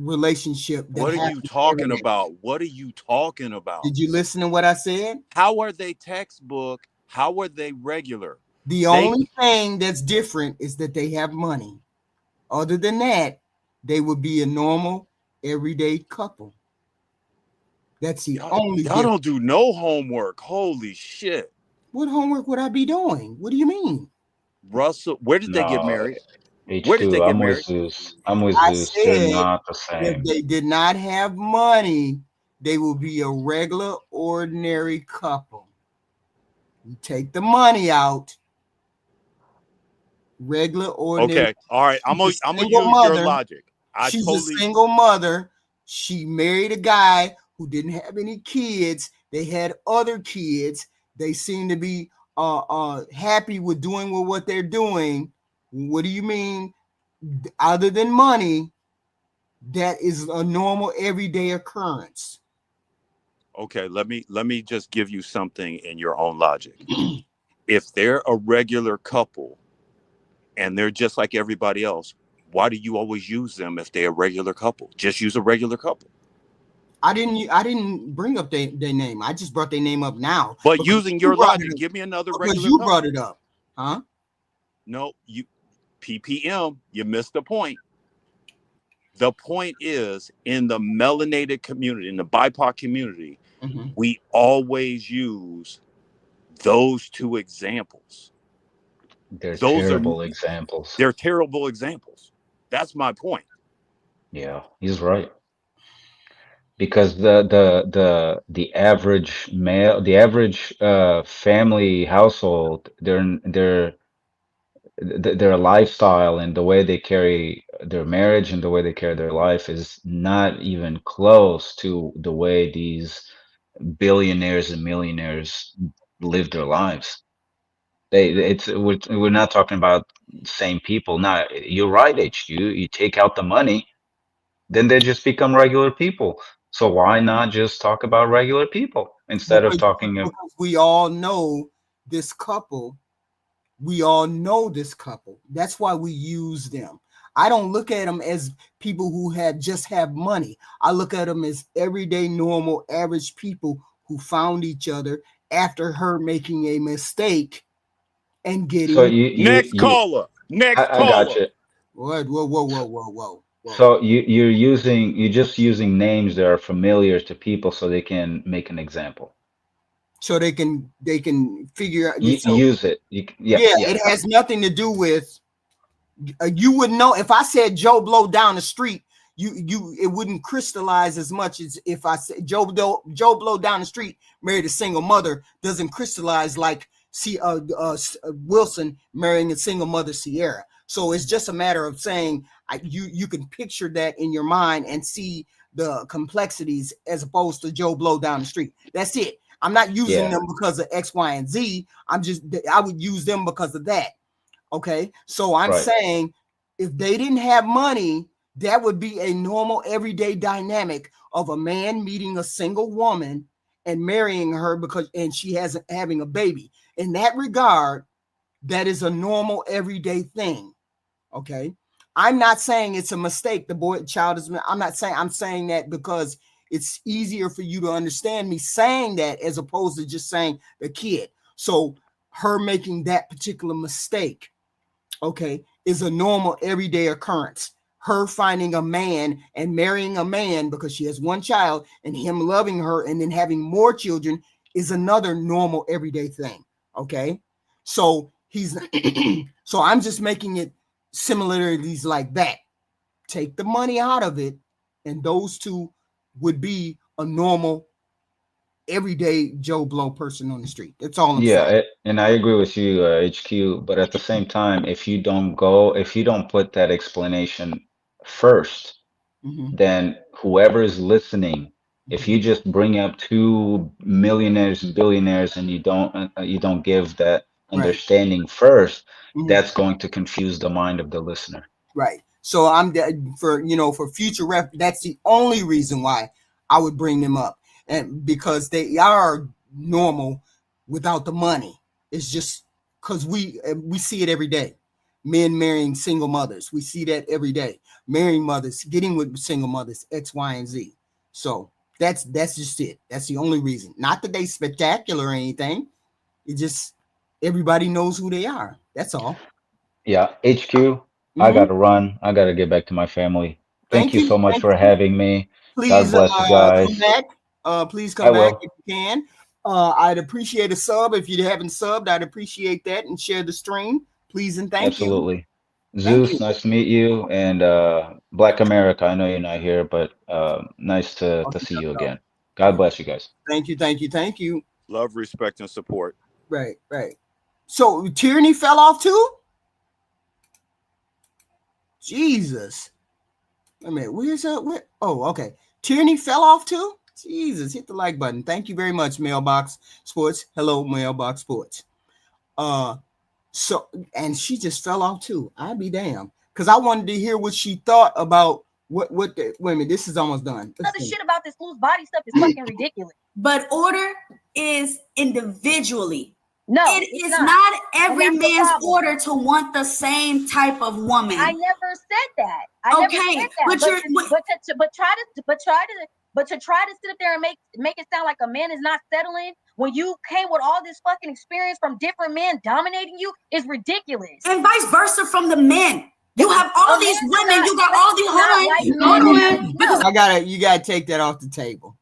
relationship that What are you happens talking every day. about? What are you talking about? Did you listen to what I said? How are they textbook? How are they regular? The They only thing that's different is that they have money. Other than that, they would be a normal, everyday couple. That's the only y'all difference. don't do no homework. Holy shit. What homework would I be doing? What do you mean? Russell, where did they get No, married? Where did HQ. they get I'm with married? Zeus. I'm with I Zeus. They're said not the if same. they did not have money, they will be a regular, ordinary couple. You take the money out, regular, ordinary. Okay. All right. I'm She's gonna a single use your mother. logic. She's a single mother. She married a guy who didn't have any kids. They had other kids. They seem to be happy with doing what they're doing. What do you mean? Other than money, that is a normal everyday occurrence. Okay, let me just give you something in your own logic. If they're a regular couple and they're just like everybody else, why do you always use them if they're a regular couple? Just use a regular couple. I didn't bring up their name. I just brought their name up now. But using your logic, give me another because regular you couple. brought it up. Huh? No, you PPM, you missed the point. The point is, in the melanated community, in the BIPOC community, we always use those two examples. They're Those terrible examples. They're terrible examples. That's my point. Yeah, he's right. Because the average male, the average family household, their lifestyle and the way they carry their marriage and the way they carry their life is not even close to the way these billionaires and millionaires live their lives. We're not talking about same people. Now, you're right, HQ. You take out the money, then they just become regular people. So why not just talk about regular people instead of talking because we all know this couple. We all know this couple. That's why we use them. I don't look at them as people who just have money. I look at them as everyday, normal, average people who found each other after her making a mistake and getting. So you Next caller. I got you. Whoa. So you're just using names that are familiar to people so they can make an example. So they can figure out. Use it. Yeah. It has nothing to do with. You would know if I said Joe Blow down the street. It wouldn't crystallize as much as if I said Joe Blow down the street married a single mother. Doesn't crystallize like Wilson marrying a single mother Sierra. So it's just a matter of saying you can picture that in your mind and see the complexities as opposed to Joe Blow down the street. That's it. I'm not using them because of X, Y, and Z. I would use them because of that. Okay. So I'm saying if they didn't have money, that would be a normal everyday dynamic of a man meeting a single woman and marrying her and she has having a baby. In that regard, that is a normal everyday thing. Okay. I'm not saying it's a mistake. The child is, I'm saying that because it's easier for you to understand me saying that as opposed to just saying the kid. So her making that particular mistake, okay, is a normal everyday occurrence. Her finding a man and marrying a man because she has one child and him loving her and then having more children is another normal everyday thing. Okay. So so I'm just making it similarities like that. Take the money out of it, and those two would be a normal everyday Joe Blow person on the street. That's all I'm saying. And I agree with you, HQ. But at the same time, if you don't put that explanation first, then whoever is listening, if you just bring up two millionaires and billionaires and you don't give that understanding first, that's going to confuse the mind of the listener. Right. So for future that's the only reason why I would bring them up, and because they are normal without the money. It's just because we see it every day. Men marrying single mothers. We see that every day. Marrying mothers, getting with single mothers, X, Y, and Z. So that's just it. That's the only reason. Not that they spectacular or anything. It just everybody knows who they are. That's all. Yeah, HQ, I Mhm. gotta run. I gotta get back to my family. Thank Thank you you. so much Thank for you. having me. God Please bless you come guys. back. Please I come back will. if you can. I'd appreciate a sub. If you haven't subbed, I'd appreciate that, and share the stream. Please and thank you. Absolutely. Thank you. Zeus, nice to meet you. And Black America, I know you're not here, but nice to see you again. God bless you guys. Thank you. Thank you. Thank you. Love, respect, and support. Right. Right. So Tyranny fell off too? Jesus. Wait a minute. Where's that? Where? Oh, okay. Tyranny fell off too? Jesus. Hit the like button. Thank you very much, Mailbox Sports. Hello, Mailbox Sports. So and she just fell off too. I'd be damned. Because I wanted to hear what she thought about what the wait a minute, this is almost done. Other shit about this loose body stuff is fucking ridiculous. But order is individually. No, It it's is not. not every And that's the man's problem. order to want the same type of woman. I never said that. I never Okay, said that. but But you're- to try to sit up there and make it sound like a man is not settling when you came with all this fucking experience from different men dominating you is ridiculous. And vice versa from the men. You have all these women. You got all these. You gotta take that off the table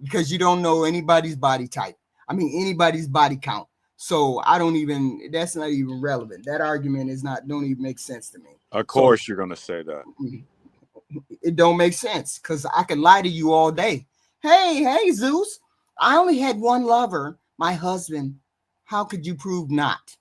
because you don't know anybody's body type. I mean anybody's body count. So I don't even. That's not even relevant. That argument is not. Don't even make sense to me. Of course, you're gonna say that. It don't make sense because I can lie to you all day. Hey, Zeus. I only had one lover, my husband. How could you prove not?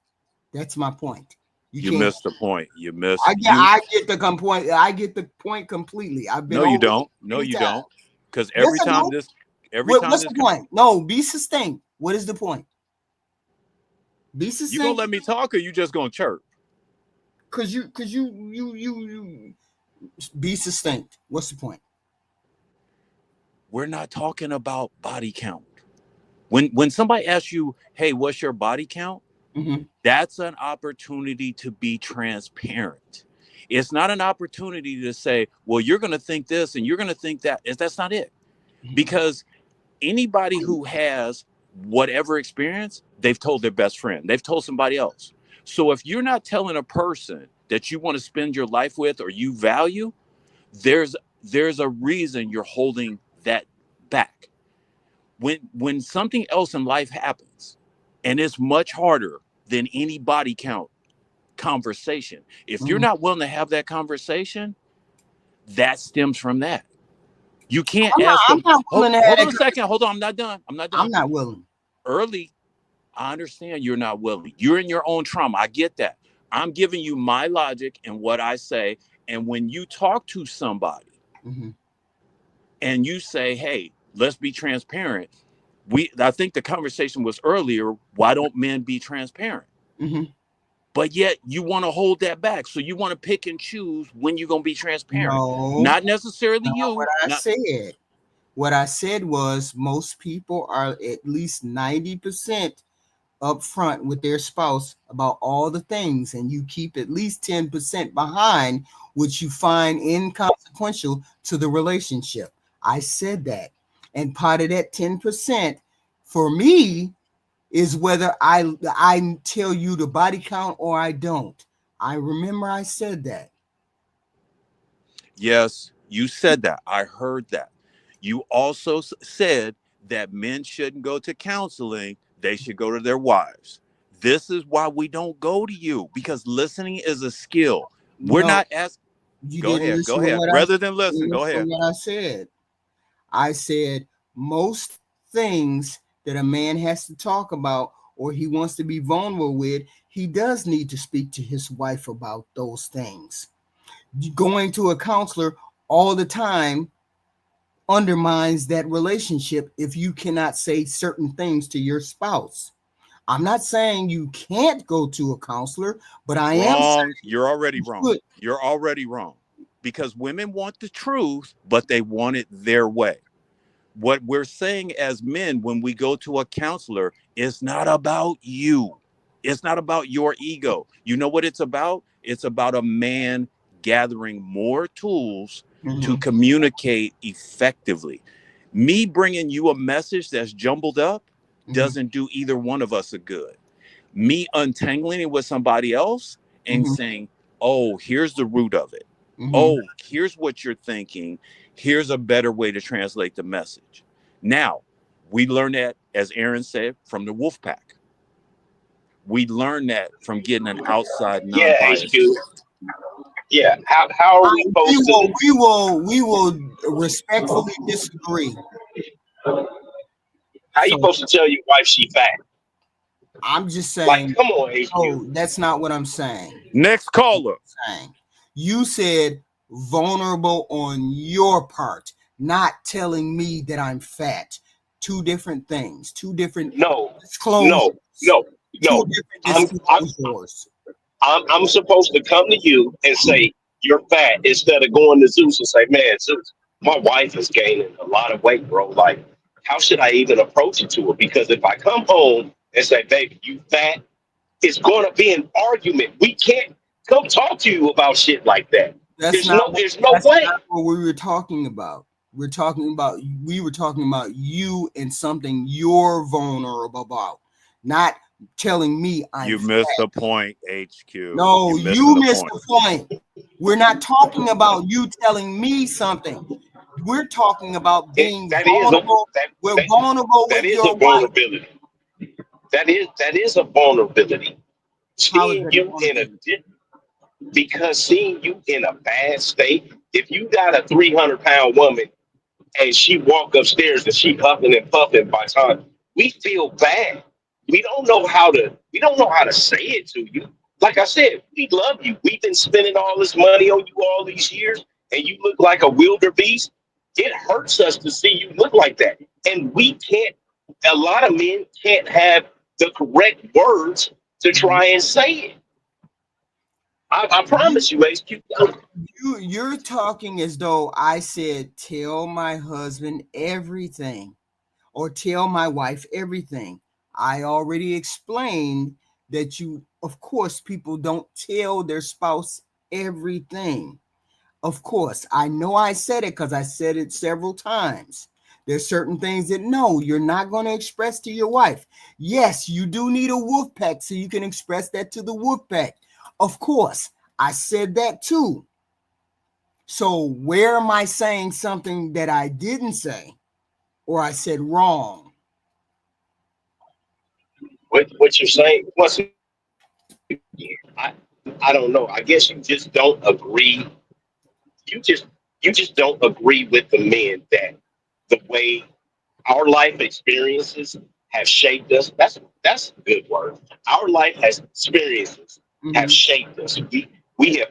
That's my point. You missed the point. You missed. I get the point. I get the point completely. I've been. No, you don't. No, you don't. Because every Yes, time this, every time what's this. the point? No, be sustained. What is the point? Be You sustained. gonna let me talk, or you just gonna chirp? Cause you be sustained. What's the point? We're not talking about body count. When somebody asks you, "Hey, what's your body count?" Mm-hmm. That's an opportunity to be transparent. It's not an opportunity to say, "Well, you're going to think this and you're going to think that." That's not it. Because anybody who has whatever experience, they've told their best friend, they've told somebody else. So if you're not telling a person that you want to spend your life with or you value, there's a reason you're holding that back. When something else in life happens, and it's much harder than any body count conversation, if you're not willing to have that conversation, that stems from that. You can't ask them. Hold on a second. Hold on. I'm not done. I'm not willing. Early, I understand you're not willing. You're in your own trauma. I get that. I'm giving you my logic and what I say. And when you talk to somebody and you say, "Hey, let's be transparent," I think the conversation was earlier. Why don't men be transparent? But yet you want to hold that back. So you want to pick and choose when you're going to be transparent. No, not necessarily you. What I said was most people are at least 90% upfront with their spouse about all the things, and you keep at least 10% behind, which you find inconsequential to the relationship. I said that. And part of that 10% for me is whether I tell you the body count or I don't. I remember I said that. Yes, you said that. I heard that. You also said that men shouldn't go to counseling. They should go to their wives. This is why we don't go to you, because listening is a skill. We're not asking. Go ahead. Rather than listen, go ahead. What I said most things that a man has to talk about or he wants to be vulnerable with, he does need to speak to his wife about those things. Going to a counselor all the time undermines that relationship if you cannot say certain things to your spouse. I'm not saying you can't go to a counselor, but I am saying you're already wrong. You're already wrong, because women want the truth, but they want it their way. What we're saying as men when we go to a counselor is not about you. It's not about your ego. You know what it's about? It's about a man gathering more tools to communicate effectively. Me bringing you a message that's jumbled up doesn't do either one of us a good. Me untangling it with somebody else and saying, oh, here's the root of it. Oh, here's what you're thinking. Here's a better way to translate the message. Now, we learn that, as Aaron said, from the wolf pack. We learn that from getting an outside Yeah, non-biased. HQ. Yeah. How are we We supposed will, to? we will respectfully disagree. How you So supposed to tell your wife she fat? I'm just Like, saying, come on, HQ. no, that's not what I'm saying. Next caller. You said vulnerable on your part, not telling me that I'm fat. Two different things, two different No, disclosures. no. Two different disclosures. I'm supposed to come to you and say you're fat instead of going to Zeus and say, man, Zeus, my wife is gaining a lot of weight, bro. Like, how should I even approach it to her? Because if I come home and say, baby, you fat, it's going to be an argument. We can't come talk to you about shit like that. There's no way. Not what we were talking about. We were talking about you and something you're vulnerable about, not telling me I'm You fat. missed the point, HQ. No, you missed the point. We're not talking about you telling me something. We're talking about being vulnerable. We're vulnerable with your wife. That is a vulnerability. Seeing you in a because seeing you in a bad state. If you got a 300-pound woman and she walk upstairs and she huffing and puffing by the time we feel bad. We don't know how to say it to you. Like I said, we love you. We've been spending all this money on you all these years, and you look like a wildebeest. It hurts us to see you look like that. And we can't, a lot of men can't have the correct words to try and say it. I promise you, HQ. You're talking as though I said, tell my husband everything or tell my wife everything. I already explained that of course, people don't tell their spouse everything. Of course, I know I said it because I said it several times. There's certain things that no, you're not going to express to your wife. Yes, you do need a wolf pack so you can express that to the wolf pack. Of course, I said that too. So where am I saying something that I didn't say or I said wrong? What you're saying? I I don't know. I guess you just don't agree. You just you just don't agree with the men that the way our life experiences have shaped us. That's a good word. Our life has experiences have shaped us. We have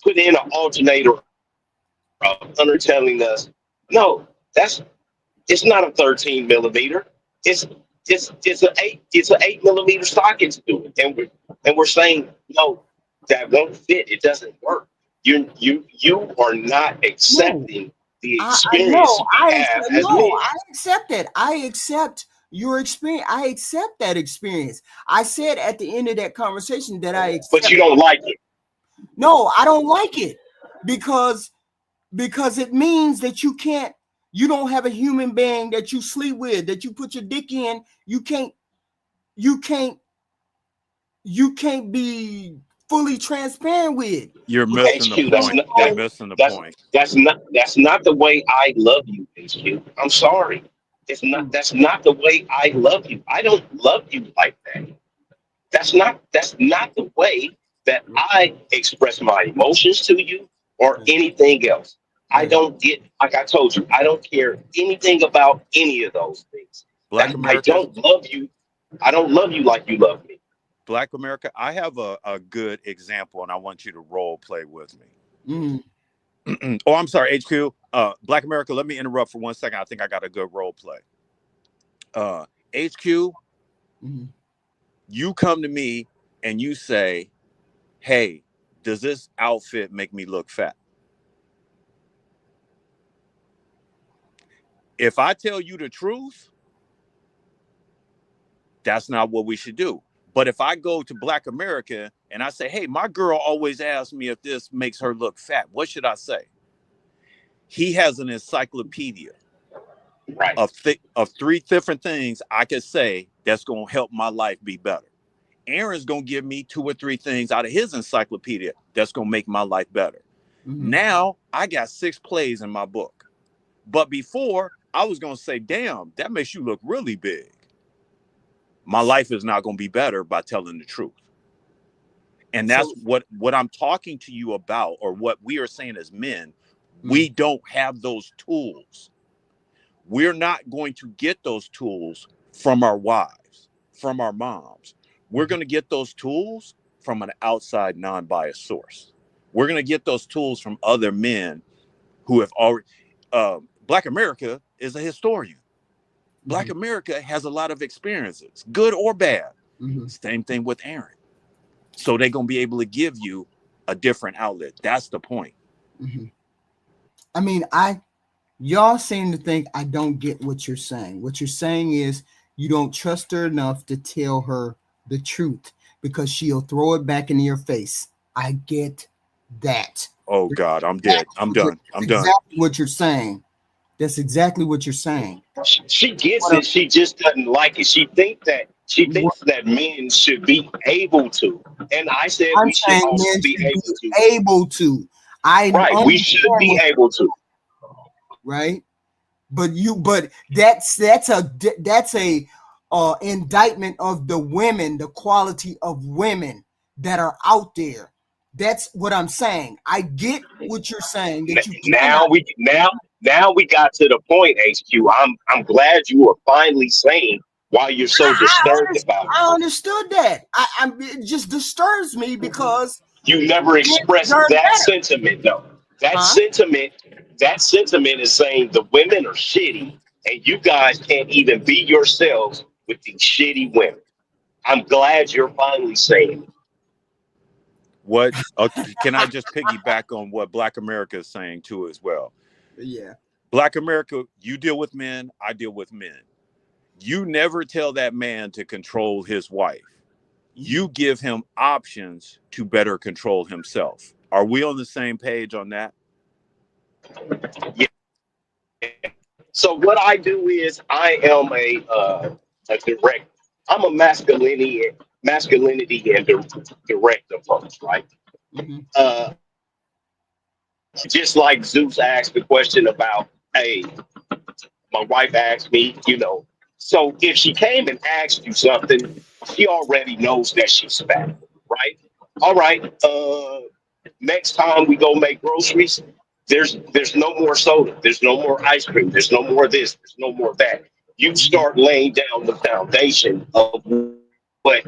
put in an alternator of under telling us, no, it's not a 13 millimeter. It's it's an 8 millimeter socket to do it. And we're saying, no, that won't fit. It doesn't work. You are not accepting the experience we have as men. I accept it. I accept your experience. I accept that experience. I said at the end of that conversation that I accept. But you don't like it. No, I don't like it because it means that you don't have a human being that you sleep with, that you put your dick in. You can't be fully transparent with. You're missing the point. You're missing the point. That's not the way I love you, HQ. I'm sorry. That's not the way I love you. I don't love you like that. That's not the way that I express my emotions to you or anything else. I don't get, like I told you, I don't care anything about any of those things. I don't love you. I don't love you like you love me. Black America, I have a good example, and I want you to role play with me. Oh, I'm sorry, HQ. Black America, let me interrupt for 1 second. I think I got a good role play. HQ, you come to me and you say, hey, does this outfit make me look fat? If I tell you the truth, that's not what we should do. But if I go to Black America and I say, hey, my girl always asks me if this makes her look fat, what should I say? He has an encyclopedia Right. of 3 different things I could say that's going to help my life be better. Aaron's going to give me 2 or 3 things out of his encyclopedia that's going to make my life better. Now I got 6 plays in my book. But before, I was going to say, damn, that makes you look really big. My life is not going to be better by telling the truth. And that's what I'm talking to you about, or what we are saying as men. We don't have those tools. We're not going to get those tools from our wives, from our moms. We're going to get those tools from an outside, non-biased source. We're going to get those tools from other men who have already... Black America is a historian. Black America has a lot of experiences, good or bad. Same thing with Aaron. So they're going to be able to give you a different outlet. That's the point. I mean, y'all seem to think I don't get what you're saying. What you're saying is you don't trust her enough to tell her the truth because she'll throw it back into your face. I get that. Oh God, I'm dead. I'm done. I'm done. Exactly what you're saying. That's exactly what you're saying. She gets it. She just doesn't like it. She thinks that men should be able to. And I said we should also be able to. Right. We should be able to. Right. But that's a indictment of the women, the quality of women that are out there. That's what I'm saying. I get what you're saying. That now we got to the point, HQ. I'm glad you are finally saying why you're so disturbed about it. I understood that. It just disturbs me because you never expressed that sentiment, though. That sentiment is saying the women are shitty, and you guys can't even be yourselves with these shitty women. I'm glad you're finally saying it. What? Can I just piggyback on what Black America is saying too as well? Yeah. Black America, you deal with men, I deal with men. You never tell that man to control his wife. You give him options to better control himself. Are we on the same page on that? Yeah. So what I do is I am a director. I'm a masculinity and director folks, right? Just like Zeus asked the question about, hey, my wife asked me, so if she came and asked you something, she already knows that she's fat, right? All right. Next time we go make groceries, there's no more soda, there's no more ice cream, there's no more this, there's no more that. You start laying down the foundation of what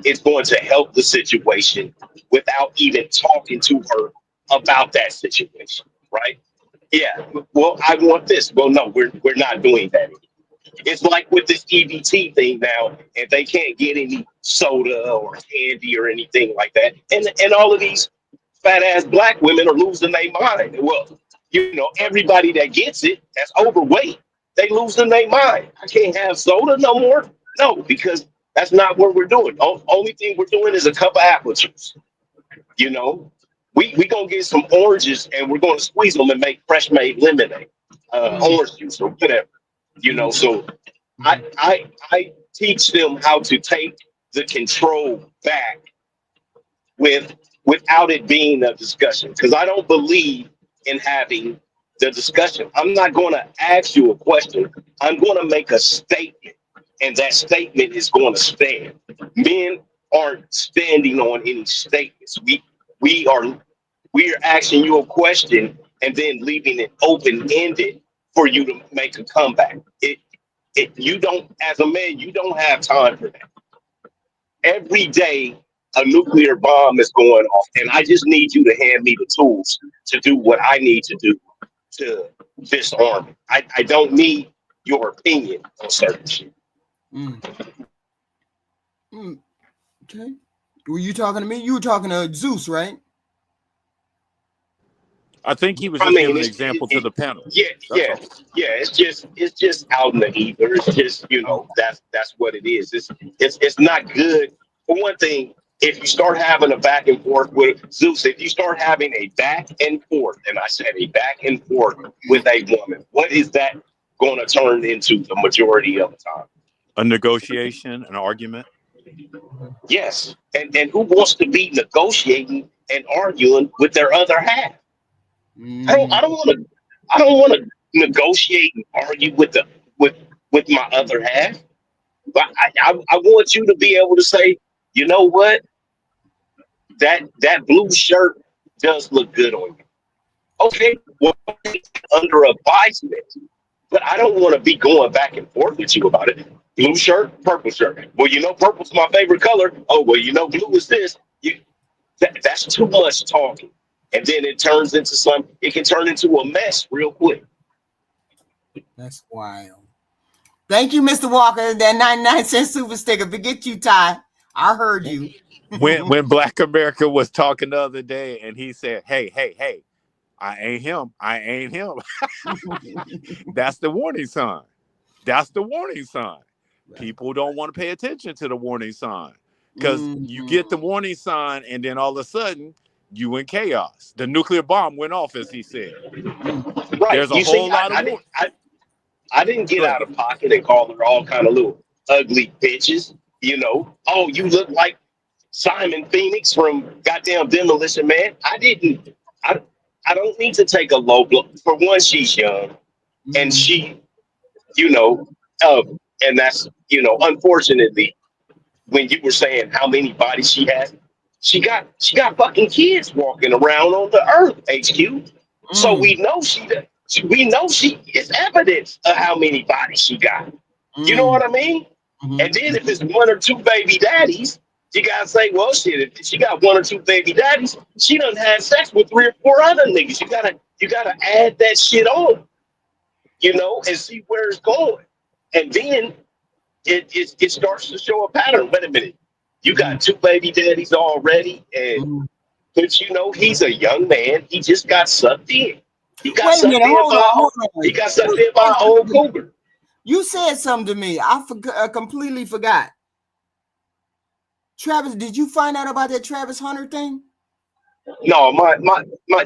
is going to help the situation without even talking to her about that situation, right? Yeah. Well, I want this. Well, no, we're not doing that anymore. It's like with this EBT thing now, and they can't get any soda or candy or anything like that. And all of these fat ass black women are losing their mind. Well, everybody that gets it that's overweight, they losing their mind. I can't have soda no more. No, because that's not what we're doing. Only thing we're doing is a cup of apple juice. We gonna get some oranges and we're gonna squeeze them and make fresh made lemonade, orange juice or whatever. So I teach them how to take the control back without it being a discussion, because I don't believe in having the discussion. I'm not going to ask you a question. I'm going to make a statement, and that statement is going to stand. Men aren't standing on any statements. We are asking you a question and then leaving it open-ended for you to make a comeback. You don't, as a man, you don't have time for that. Every day, a nuclear bomb is going off, and I just need you to hand me the tools to do what I need to do to disarm it. I don't need your opinion on certain shit. Okay. Were you talking to me? You were talking to Zeus, right? I think he was just giving an example to the panel. Yeah. It's just out in the ether. It's just that's what it is. It's not good for one thing, if you start having a back and forth with Zeus, if you start having a back and forth, and I said a back and forth with a woman, what is that going to turn into the majority of the time? A negotiation, an argument. Yes. And who wants to be negotiating and arguing with their other half? I don't want to negotiate and argue with with my other half. But I want you to be able to say, you know what? That blue shirt does look good on you. Okay, well, under advisement. But I don't want to be going back and forth with you about it. Blue shirt, purple shirt. Well, you know, purple's my favorite color. Oh, well, you know, blue is this. That's too much talking. And then it can turn into a mess real quick. That's wild. Thank you, Mr. Walker. That 99-cent super sticker. Forget you, Ty. I heard you. When Black America was talking the other day and he said, hey, I ain't him. That's the warning sign. Right. People don't want to pay attention to the warning sign because you get the warning sign and then all of a sudden you in chaos. The nuclear bomb went off, as he said. Right. There's a whole lot of I didn't get out of pocket and call her all kind of little ugly bitches. You know, oh, you look like Simon Phoenix from goddamn Demolition Man. I didn't. I don't need to take a low blow. For one, she's young, and she, you know, and that's, you know, unfortunately, when you were saying how many bodies she has, she got fucking kids walking around on the earth, HQ. So we know she is evidence of how many bodies she got. You know what I mean? And then if it's one or two baby daddies, you gotta say, well, shit, if she got one or two baby daddies, she done had sex with 3 or 4 other niggas. You gotta add that shit on, you know, and see where it's going. And then it starts to show a pattern. Wait a minute, you got 2 baby daddies already, and but you know he's a young man. He just got sucked in. He got sucked in by an old cougar. You said something to me. I completely forgot. Travis, did you find out about that Travis Hunter thing? No, my,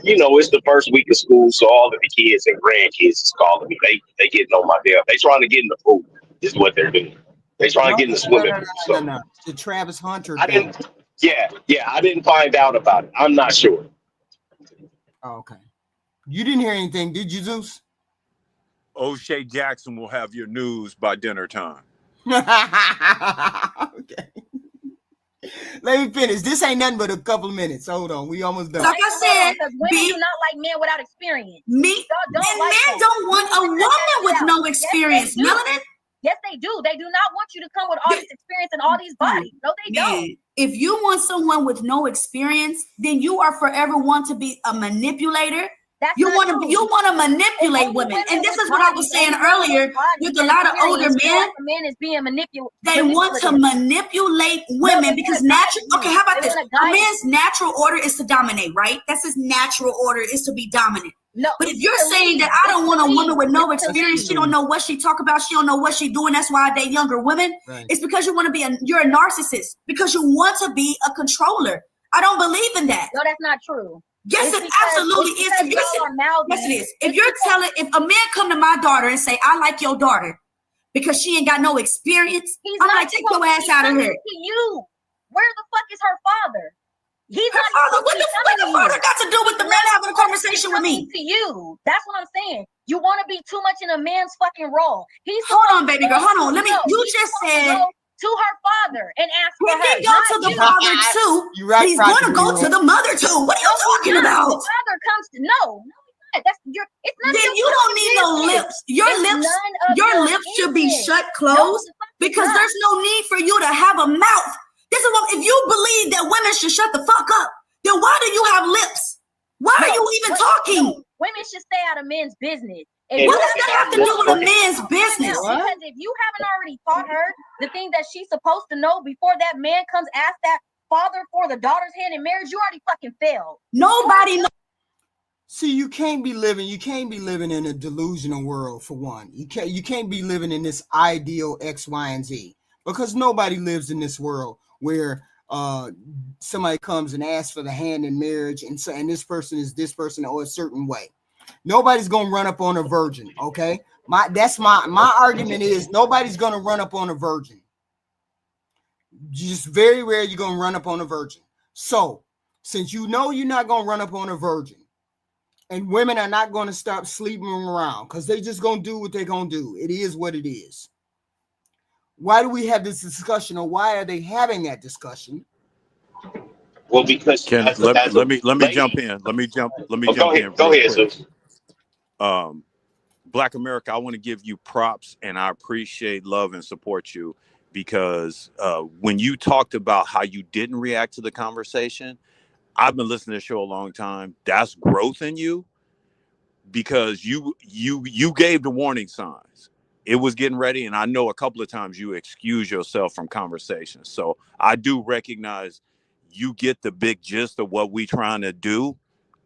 you know, it's the first week of school, so all of the kids and grandkids is calling me. They getting on my damn. They trying to get in the pool. Is what they're doing. They trying to get in the swimming pool. No. The Travis Hunter thing. I didn't find out about it. I'm not sure. Oh, okay. You didn't hear anything, did you, Zeus? O'Shea Jackson will have your news by dinner time. Okay. Let me finish. This ain't nothing but a couple of minutes. Hold on. We almost done. Like I said, women do not like men without experience. Men don't want a woman with no experience. Melanin? Yes, they do. They do not want you to come with all this experience and all these bodies. No, they don't. If you want someone with no experience, then you are forever want to be a manipulator. You want to manipulate women. And this is what I was saying earlier with a lot of older men. Men is being manipulated. They want to manipulate women because how about this? A man's natural order is to dominate, right? That's his natural order, is to be dominant. No, but if you're saying that I don't want a woman with no experience, she don't know what she talk about, she don't know what she doing, that's why I date younger women. Right. It's because you want to be you're a narcissist, because you want to be a controller. I don't believe in that. No, that's not true. Yes, it absolutely is. Yes, it is. If a man come to my daughter and say, I like your daughter because she ain't got no experience, I'm like, take your ass out of here. To you. Where the fuck is her father? He's her father. What the father got to do with the man having a conversation with me? To you. That's what I'm saying. You want to be too much in a man's fucking role. Hold on, baby girl. Hold on. You just said to her father and ask for her. He can go to the father too. He's going to go to the mother too. What are you talking about? The father comes to no. It's not. Then you don't need no lips. Your lips should be shut closed because there's no need for you to have a mouth. This is what, if you believe that women should shut the fuck up, then why do you have lips? Why are you even talking? Women should stay out of men's business. What does that have to do with a man's business? Because if you haven't already taught her the thing that she's supposed to know before that man comes ask that father for the daughter's hand in marriage, you already fucking failed. Nobody knows. See, you can't be living in a delusional world, for one. You can't be living in this ideal X, Y, and Z, because nobody lives in this world. where somebody comes and asks for the hand in marriage, and so and this person is this person or a certain way. Nobody's gonna run up on a virgin, okay? My argument is nobody's gonna run up on a virgin. Just very rare you're gonna run up on a virgin. So since you know you're not gonna run up on a virgin, and women are not gonna stop sleeping around because they just gonna do what they're gonna do. It is what it is. Why do we have this discussion, or why are they having that discussion? Well, because Can as a let me lady, jump in. Let me jump go in ahead, go real ahead, quick. Zeus. Black America, I want to give you props, and I appreciate, love, and support you, because when you talked about how you didn't react to the conversation, I've been listening to the show a long time. That's growth in you, because you gave the warning signs. It was getting ready, and I know a couple of times you excuse yourself from conversations. So I do recognize you get the big gist of what we trying to do,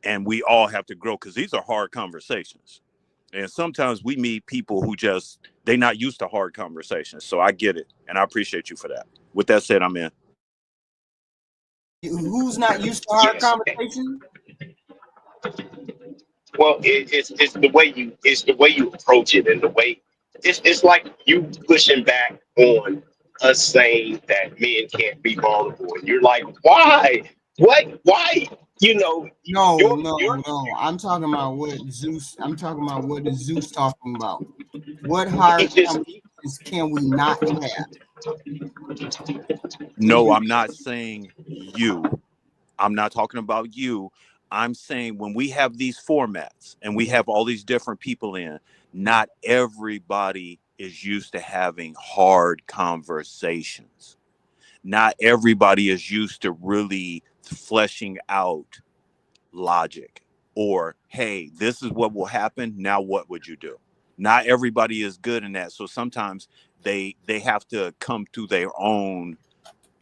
and we all have to grow, because these are hard conversations. And sometimes we meet people who they're not used to hard conversations. So I get it, and I appreciate you for that. With that said, I'm in. Who's not used to hard Yes. conversation? Well, it's the way you approach it, and the way it's like you pushing back on us saying that men can't be vulnerable, and you're like, why? What? Why? You know, No, you're no, you're no. I'm talking about what Zeus. I'm talking about what is Zeus talking about. What hard he just conversations can we not have? No, I'm not saying you. I'm not talking about you. I'm saying when we have these formats and we have all these different people in, not everybody is used to having hard conversations. Not everybody is used to really fleshing out logic, or, hey, this is what will happen. Now, what would you do? Not everybody is good in that. So sometimes they have to come to their own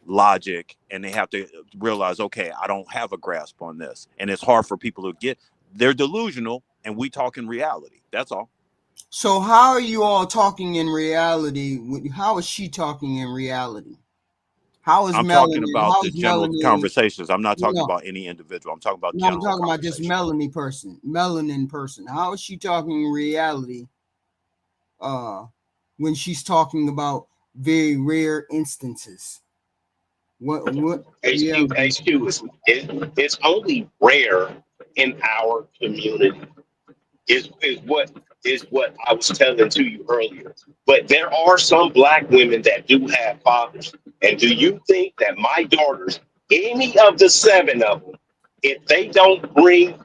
logic, and they have to realize, okay, I don't have a grasp on this, and it's hard for people to get. They're delusional, and we talk in reality. That's all. So how are you all talking in reality? How is she talking in reality? How is I'm talking Melanin? about How the is general Melanie? conversations. I'm not talking No, about any individual. I'm talking about no, I'm general talking about this conversations. melanin person. How is she talking in reality? Uh, when she's talking about very rare instances. What HQ reality? it's only rare in our community. Is what I was telling to you earlier. But there are some black women that do have fathers. And do you think that my daughters, any of the seven of them, if they don't bring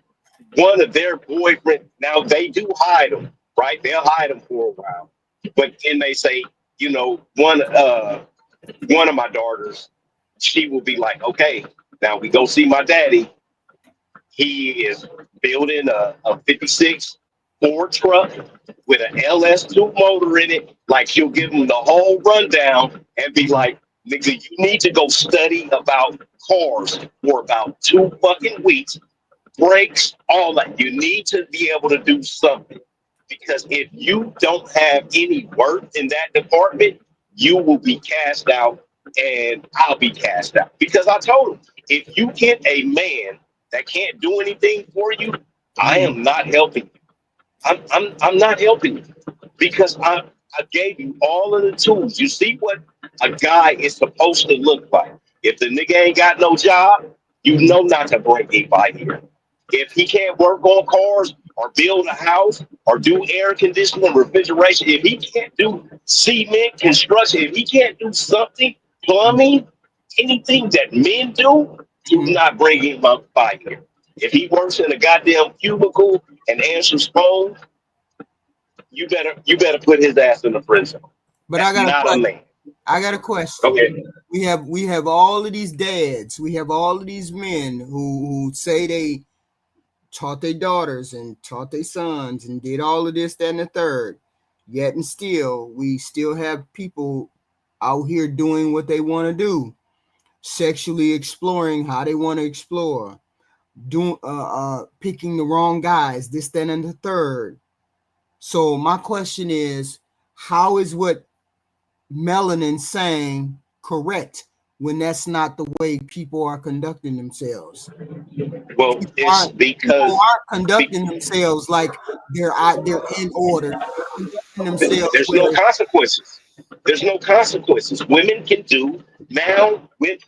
one of their boyfriend, now they do hide them, right? They'll hide them for a while. But then they say, one of my daughters, she will be like, okay, now we go see my daddy. He is building a 56 Ford truck with an LS2 motor in it. Like, she'll give him the whole rundown and be like, nigga, you need to go study about cars for about 2 fucking weeks, brakes, all that. You need to be able to do something. Because if you don't have any worth in that department, you will be cast out, and I'll be cast out. Because I told him, if you get a man that can't do anything for you, I am not helping you. I'm not helping you, because I gave you all of the tools. You see what a guy is supposed to look like. If the nigga ain't got no job, you know not to bring him by here. If he can't work on cars or build a house or do air conditioning, refrigeration, if he can't do cement construction, if he can't do something, plumbing, anything that men do, do not bring him up by here. If he works in a goddamn cubicle and answers phones, you better put his ass in the prison zone. But I That's got a not a question. man. I got a question. Okay. We have all of these dads. We have all of these men who say they taught their daughters and taught their sons and did all of this, that, and the third. Yet and still, we still have people out here doing what they want to do, sexually exploring how they want to explore, doing picking the wrong guys, this, that, and the third. So my question is, how is what Melanin saying correct? when that's not the way people are conducting themselves? Well, it's People because aren't conducting themselves like they're in order, conducting themselves there's no where consequences. There's no consequences. Women can do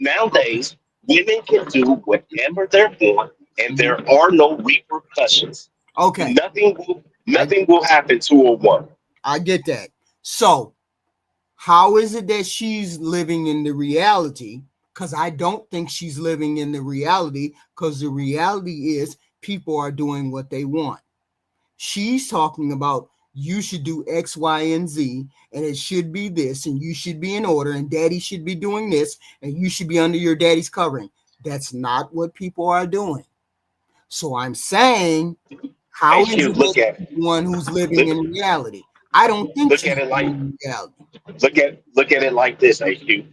nowadays. Women can do whatever they want, and there are no repercussions. okay, I Nothing will happen to a woman. I get that. So how is it that she's living in the reality? Because I don't think she's living in the reality, because the reality is people are doing what they want. She's talking about you should do X, Y, and Z, and it should be this, and you should be in order, and daddy should be doing this, and you should be under your daddy's covering. That's not what people are doing. So I'm saying, how is HQ, it that look at she's the one who's living look, in reality? I don't think look she's at it living like in reality. look at it like this, HQ.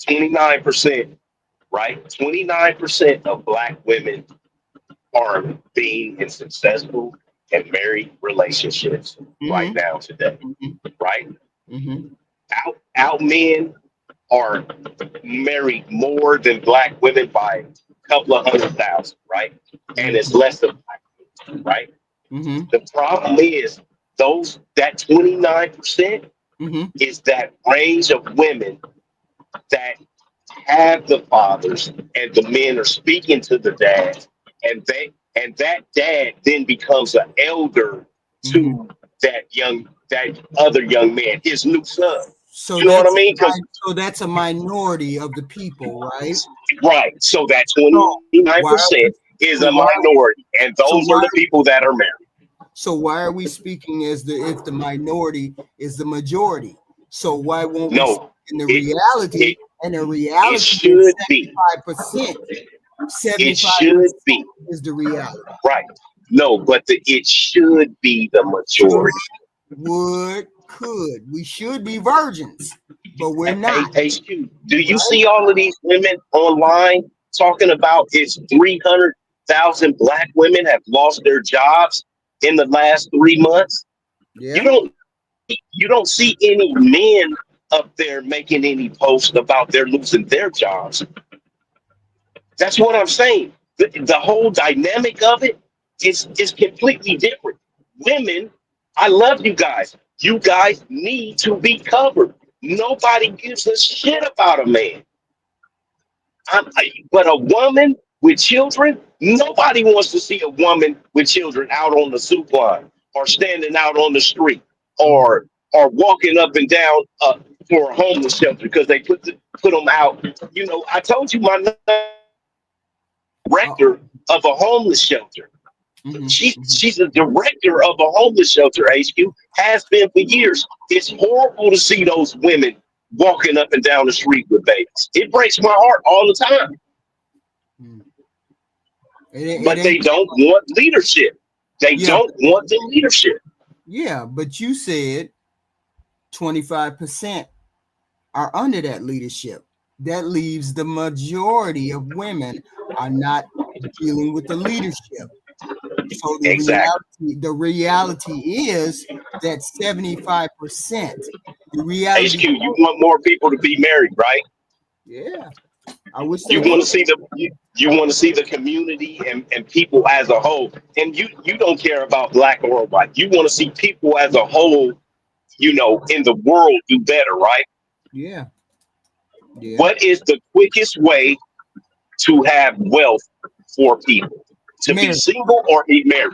29%, right? 29% of black women are being in successful and married relationships right Mm-hmm. now today, Mm-hmm. right? Mm-hmm. Out men are married more than black women by a couple of 100,000, right? And it's less than black women, right? Mm-hmm. The problem is that 29% Mm-hmm. is that range of women that have the fathers and the men are speaking to the dads, and that dad then becomes an elder Mm-hmm. to that other young man, his new son. So You know what I mean? Because that's a minority of the people, right? right, so that So 29% why are we is so a why minority, and so those are why the people that are married. so why are we speaking as the if the minority is the majority? So why won't we speak No, in the it reality? it And the it reality is should be. 75%. It 75% should be is the reality. right. No, but it should be the Should, majority. would, could. We should be virgins, but we're not, HQ, do you right? see all of these women online talking about it's 300,000 black women have lost their jobs in the last 3 months? You Yeah. don't you don't see any men up there making any posts about they're losing their jobs. That's what I'm saying. The whole dynamic of it is completely different. Women, I love you guys. You guys need to be covered. Nobody gives a shit about a man. But a woman with children, nobody wants to see a woman with children out on the soup line or standing out on the street Mhm. or walking up and down for a homeless shelter because they put them out. You know, I told you my Uh-oh. director of a homeless shelter. Mm-hmm. She's the director of a homeless shelter. HQ has been for years. It's horrible to see those women walking up and down the street with babies. It breaks my heart all the time. Mm-hmm. It But they ain't. don't want leadership. They Yeah, don't want the leadership. yeah, but you said 25% are under that leadership. That leaves the majority of women are not dealing with the leadership. So Exactly. the reality is that 75%. The reality, HQ, you want more people to be married, right? yeah, I wish they You want would. to see you want to see the community and people as a whole. And you don't care about black or white. You want to see people as a whole, in the world do better, right? Yeah, yeah, What is the quickest way to have wealth for people? To be married, single or be married?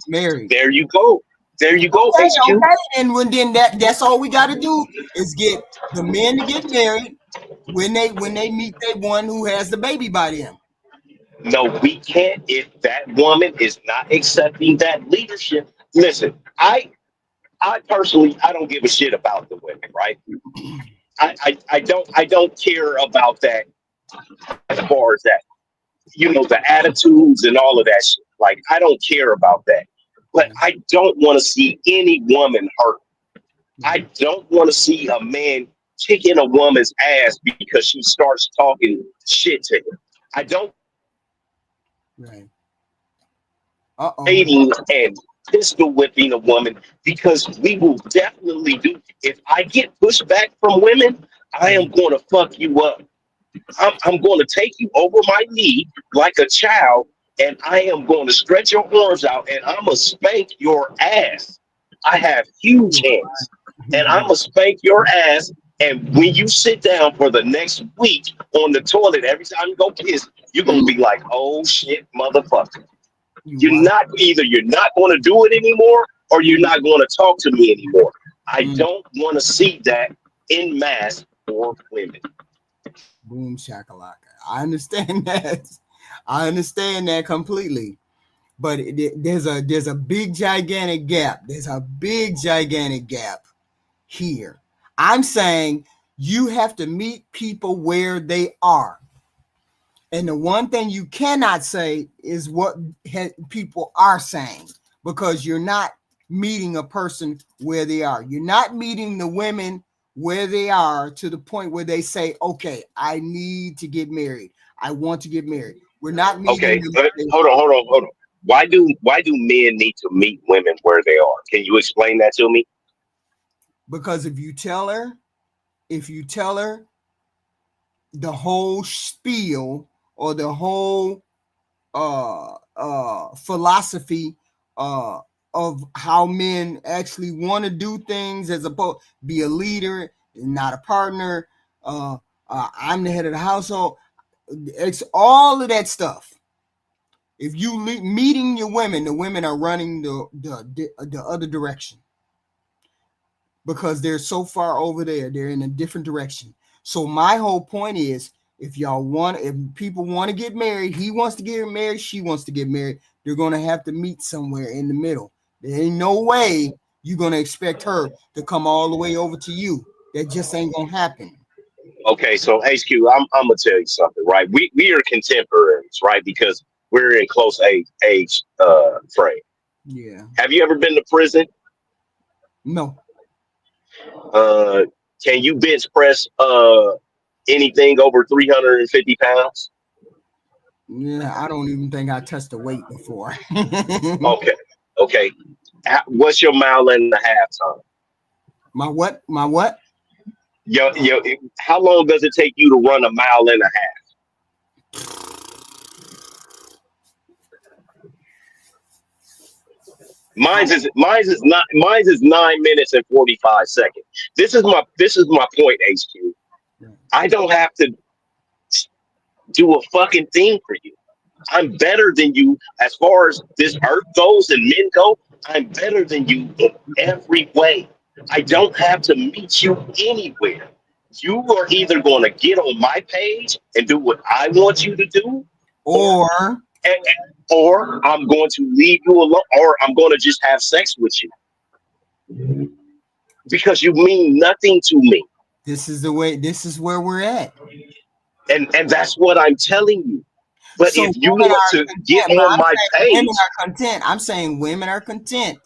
married. There you go. There you go, Okay, HQ. okay. And then that's all we got to do is get the men to get married when they meet that one who has the baby by them. No, we can't if that woman is not accepting that leadership. Listen, I personally I don't give a shit about the women, right? I don't care about that as far as that. The attitudes and all of that shit. Like I don't care about that. But I don't want to see any woman hurt. I don't want to see a man kicking a woman's ass because she starts talking shit to him. I don't Right. Uh-oh. dating and pistol whipping a woman because we will definitely do. If I get pushback from women, I am going to fuck you up. I'm going to take you over my knee like a child, and I am going to stretch your arms out, and I'm going to spank your ass. I have huge hands, and I'm going to spank your ass. And when you sit down for the next week on the toilet, every time you go piss, you're going to be like, oh shit, motherfucker. You're not going to do it anymore, or you're not going to talk to me anymore. I don't want to see that in mass for women. Boom shakalaka. I understand that. I understand that completely. But there's a big gigantic gap. There's a big gigantic gap here. I'm saying you have to meet people where they are. And the one thing you cannot say is what people are saying, because you're not meeting a person where they are. You're not meeting the women where they are to the point where they say, okay, I need to get married. I want to get married. We're not meeting. Okay, hold on. Why do men need to meet women where they are? Can you explain that to me? Because if you tell her the whole spiel or the whole philosophy of how men actually want to do things, as opposed be a leader and not a partner, I'm the head of the household, it's all of that stuff. If you meeting your women, the women are running the other direction, because they're so far over there. They're in a different direction. So my whole point is, if people want to get married, he wants to get married, she wants to get married, they're going to have to meet somewhere in the middle. There ain't no way you're going to expect her to come all the way over to you. That just ain't going to happen. Okay, so HQ, I'm gonna tell you something, right? We are contemporaries, right? Because we're in close age frame. Yeah. Have you ever been to prison? No. Can you bench press anything over 350 pounds? Yeah, I don't even think I touched the weight before. Okay. What's your mile and a half time? My what? How long does it take you to run a mile and a half? Mine's is 9 minutes and 45 seconds. This is my point, HQ. I don't have to do a fucking thing for you. I'm better than you as far as this earth goes and men go. I'm better than you in every way. I don't have to meet you anywhere. You are either going to get on my page and do what I want you to do, or I'm going to leave you alone, or I'm going to just have sex with you because you mean nothing to me. This is where we're at. And that's what I'm telling you. But so if you want to get on my page, women are content. I'm saying women are content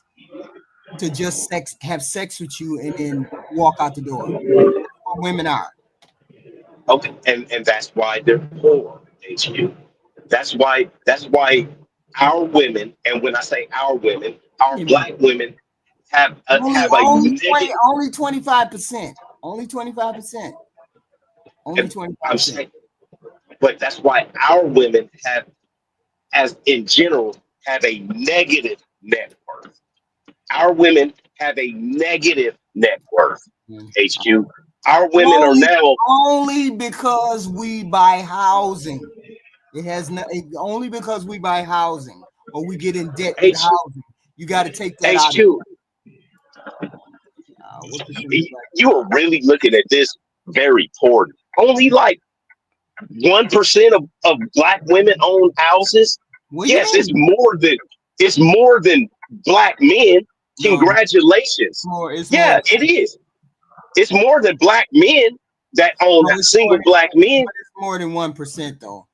to just have sex with you and then walk out the door. That's what women are. Okay, and that's why they're poor, HQ. That's why our women, and when I say our women, our black women have a only 25%. Only 25%. Only 25%. But that's why our women have, as in general, have a negative net worth. Our women have a negative net worth, HQ. Our women are now only because we buy housing. It has only because we buy housing or we get in debt with housing. You got to take that out. You are really looking at this very poorly. Only like 1% of black women own houses. Yes, it's more than black men. Congratulations. It is. It's more than black men that own single black men. It's more than 1% though.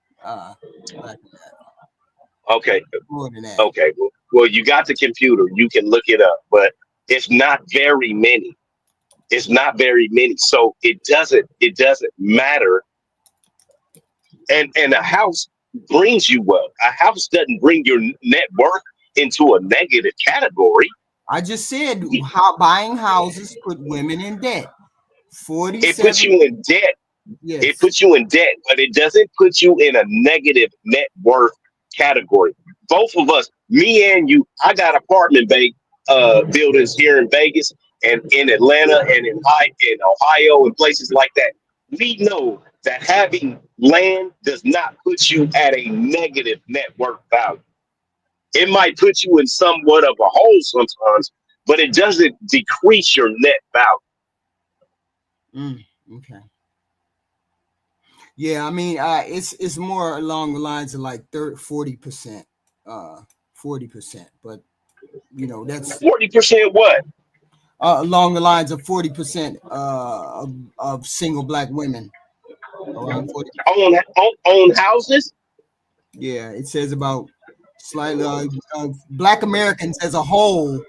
Okay. More than that. Okay. Well, you got the computer. You can look it up, but it's not very many. It's not very many. So it doesn't matter. And a house brings you wealth. A house doesn't bring your net worth into a negative category. I just said how buying houses put women in debt. 47. It puts you in debt Yes. It puts you in debt, but it doesn't put you in a negative net worth category. Both of us, me and you, I got apartment buildings here in Vegas and in Atlanta and in Ohio and places like that. We know that having land does not put you at a negative net worth value. It might put you in somewhat of a hole sometimes, but it doesn't decrease your net value. Okay. Yeah, I mean, it's more along the lines of like 40%, 40%. But that's 40% what? Along the lines of 40% of single black women. Around 40. Own houses? Yeah, it says about slightly black Americans as a whole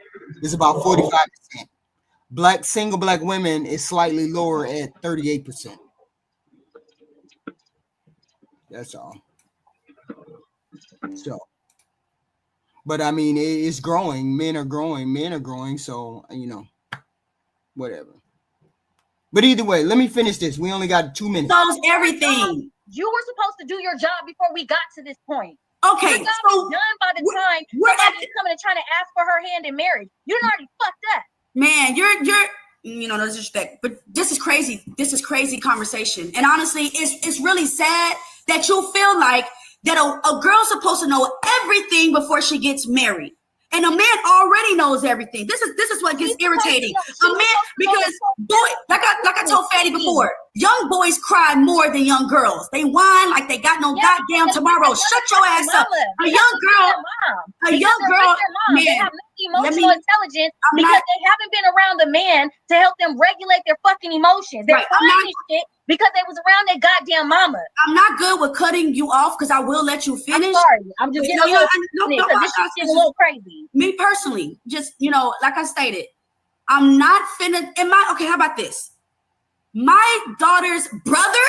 is about 45%. Single black women is slightly lower at 38%. That's all. So, but I mean, it's growing. Men are growing. So, whatever. But either way, let me finish this. We only got 2 minutes. Knows everything. You were supposed to do your job before we got to this point. Okay, your job is done by the time somebody's coming and trying to ask for her hand in marriage. You're already fucked up. Man, you're no disrespect, but this is crazy. This is crazy conversation. And honestly, it's really sad that you feel like that a girl's supposed to know everything before she gets married. And a man already knows everything. This is what gets irritating. A man, because like I told Fatty before, young boys cry more than young girls. They whine like they got no goddamn tomorrow. Shut your ass up. A young girl, man. They have no emotional intelligence because they haven't been around a man to help them regulate their fucking emotions. They're crying this shit because they was around their goddamn mama. I'm not good with cutting you off because I will let you finish. I'm sorry. I'm just getting this shit's a little crazy. Me personally, just like I stated, I'm not finna. Okay, how about this? My daughter's brother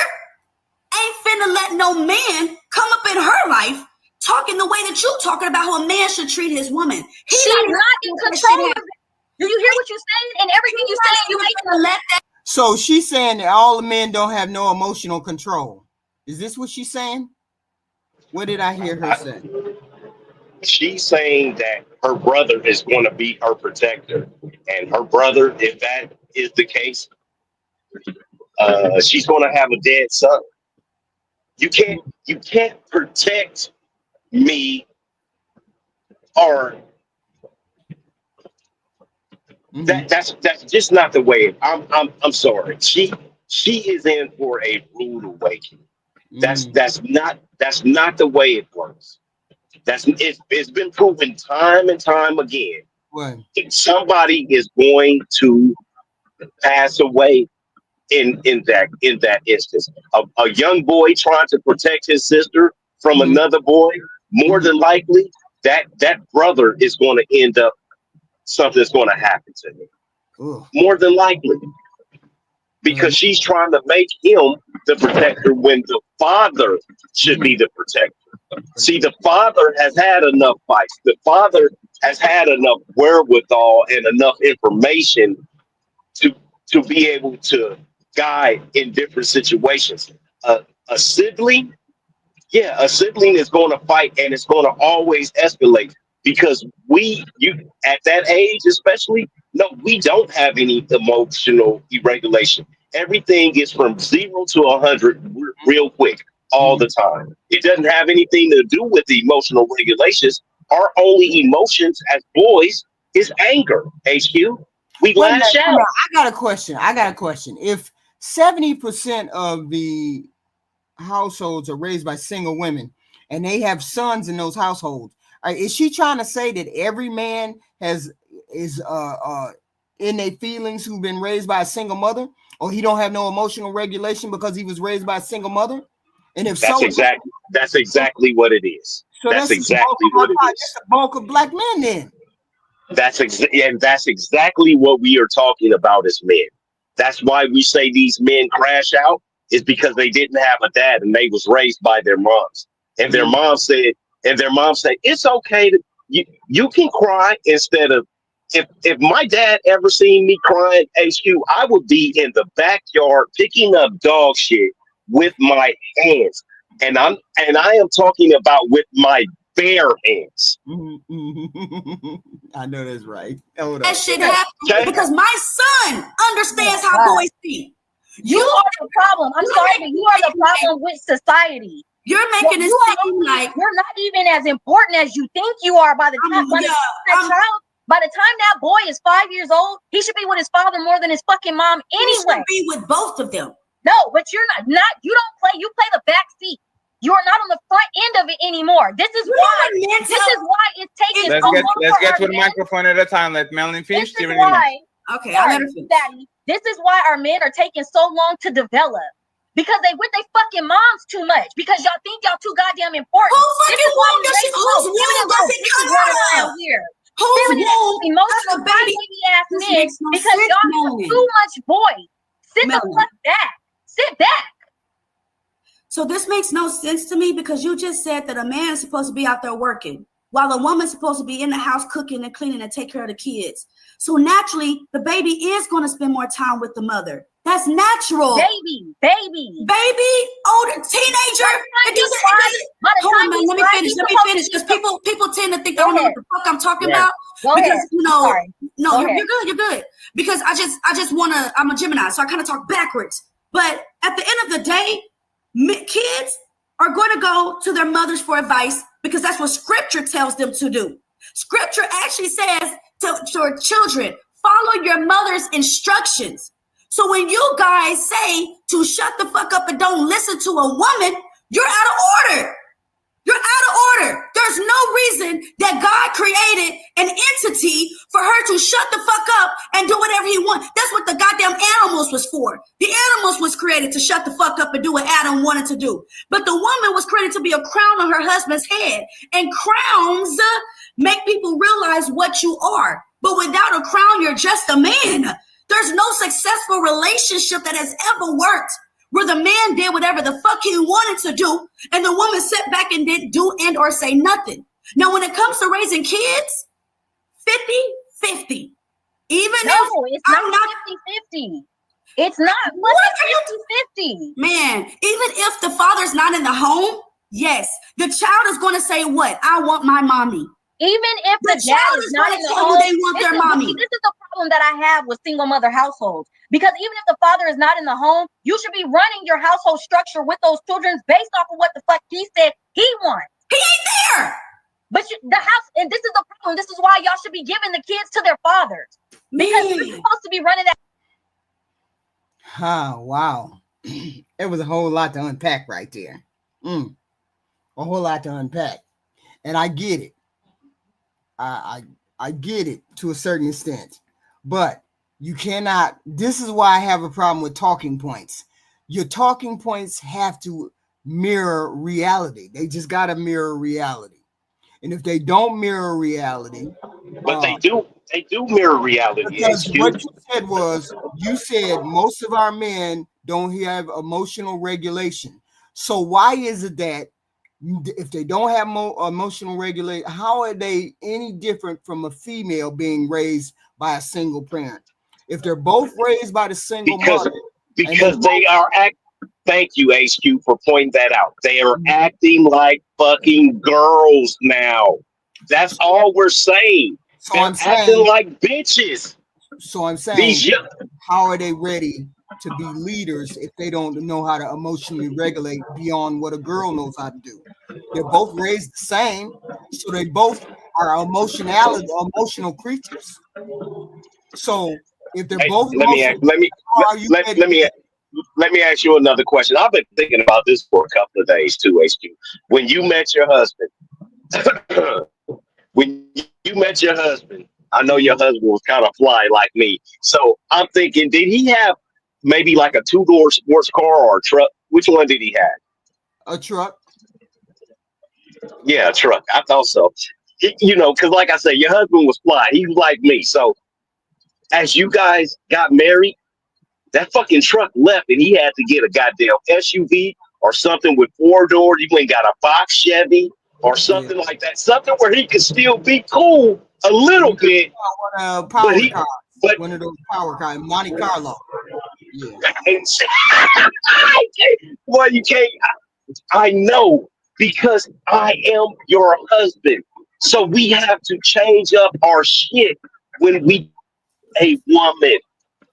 ain't finna let no man come up in her life talking the way that you talking about how a man should treat his woman. She's not in control of it. Do you hear what you're saying? And everything you say, you ain't gonna let that. So she's saying that all the men don't have no emotional control. Is this what she's saying? What did I hear her say? She's saying that her brother is going to be her protector, and her brother, if that is the case, she's going to have a dead son. You can't protect me, or that's just not the way. I'm sorry. She is in for a rude awakening. That's not the way it works. It's been proven time and time again. What? Somebody is going to pass away in that instance. A young boy trying to protect his sister from another boy, more than likely that brother is going to end up, something's going to happen to him. Ugh. More than likely. Because she's trying to make him the protector when the father should be the protector. See, the father has had enough fights. The father has had enough wherewithal and enough information to be able to guide in different situations. A sibling is going to fight, and it's going to always escalate because at that age especially, no, we don't have any emotional regulation. Everything is from 0 to 100 real quick all the time. It doesn't have anything to do with the emotional regulations. Our only emotions as boys is anger. HQ, we lash out. I got a question. If 70% of the households are raised by single women and they have sons in those households, is she trying to say that every man is in their feelings who've been raised by a single mother, or he don't have no emotional regulation because he was raised by a single mother? And if that's exactly what it is. So that's exactly what it is. That's the bulk of black men then. That's exactly what we are talking about as men. That's why we say these men crash out, is because they didn't have a dad and they was raised by their moms. And their mom said, it's okay to you can cry instead of if my dad ever seen me crying, HQ, I would be in the backyard picking up dog shit with my hands. And I am talking about with my bare hands. I know that's right. Hold That up. shit happens Okay? because my son understands how Wow. boys see. You are the problem. I'm sorry, but you are the problem with society. You're making it You are seem like you're not even as important as you think you are. By the time by the time that boy is 5 years old, he should be with his father more than his fucking mom he anyway. should be with both of them. No, but you're not. You don't play. You play the back seat. You are not on the front end of it anymore. This is why. This is why it's taking so long. Let's get for to the microphone at a time. Let Melanin finish. This is why. Okay, I let her finish. Daddy, this is why our men are taking so long to develop. Because they with their fucking moms too much. Because y'all think y'all too goddamn important. Who fucking womb does she? Whose womb does it come out of? Here. Whose womb? Emotional baby ass This men makes no because sense, y'all Melanin. have too much boy. Sit the Melanin. fuck back. Sit back. So this makes no sense to me because you just said that a man is supposed to be out there working while a woman's supposed to be in the house cooking and cleaning and take care of the kids. So naturally, the baby is going to spend more time with the mother. That's natural. Baby. Older teenager. It doesn't. Hold on, man. Let me finish. Because people tend to think they don't know what the fuck I'm talking about. Because you're good. Because I just want to. I'm a Gemini, so I kind of talk backwards. But at the end of the day, kids are going to go to their mothers for advice because that's what scripture tells them to do. Scripture actually says to children, follow your mother's instructions. So when you guys say to shut the fuck up and don't listen to a woman, you're out of order. You're out of order. There's no reason that God created an entity for her to shut the fuck up and do whatever he wants. That's what the goddamn animals was for. The animals was created to shut the fuck up and do what Adam wanted to do. But the woman was created to be a crown on her husband's head. And crowns make people realize what you are. But without a crown, you're just a man. There's no successful relationship that has ever worked where the man did whatever the fuck he wanted to do, and the woman sat back and didn't do and or say nothing. Now, when it comes to raising kids, 50-50. It's not 50-50. It's not. What? 50-50. Man, even if the father's not in the home, yes, the child is going to say what? I want my mommy. Even if the dad is not in the home, they want their mommy. This is the problem that I have with single mother households. Because even if the father is not in the home, you should be running your household structure with those children based off of what the fuck he said he wants. He ain't there. But the house, and this is the problem. This is why y'all should be giving the kids to their fathers. Because you're supposed to be running that. Wow. It was a whole lot to unpack right there. A whole lot to unpack. And I get it. I get it to a certain extent, but you cannot. This is why I have a problem with talking points. Your talking points have to mirror reality. They just got to mirror reality. And if they don't mirror reality, but they do mirror reality. Because what you said was, you said most of our men don't have emotional regulation. So why is it that if they don't have emotional regulation, how are they any different from a female being raised by a single parent? If they're both raised by the single mother, because they are thank you, HQ, for pointing that out. They are acting like fucking girls now. That's all we're saying. So I'm saying, acting like bitches. So I'm saying, how are they ready to be leaders if they don't know how to emotionally regulate beyond what a girl knows how to do? They're both raised the same, so they both are emotional creatures. So if they're both, let me ask you another question. I've been thinking about this for a couple of days too, HQ. When you met your husband, I know your husband was kind of fly like me. So I'm thinking, did he have maybe like a 2-door sports car or a truck? Which one did he have? A truck. Yeah, a truck. I thought so. Because like I said, your husband was fly. He was like me. So as you guys got married, that fucking truck left and he had to get a goddamn SUV or something with 4 doors. You ain't got a box Chevy or something like that. Something where he could still be cool a little bit. One of those power cars, Monte Carlo. Yeah. Well, you can't. I know because I am your husband. So we have to change up our shit when we a woman.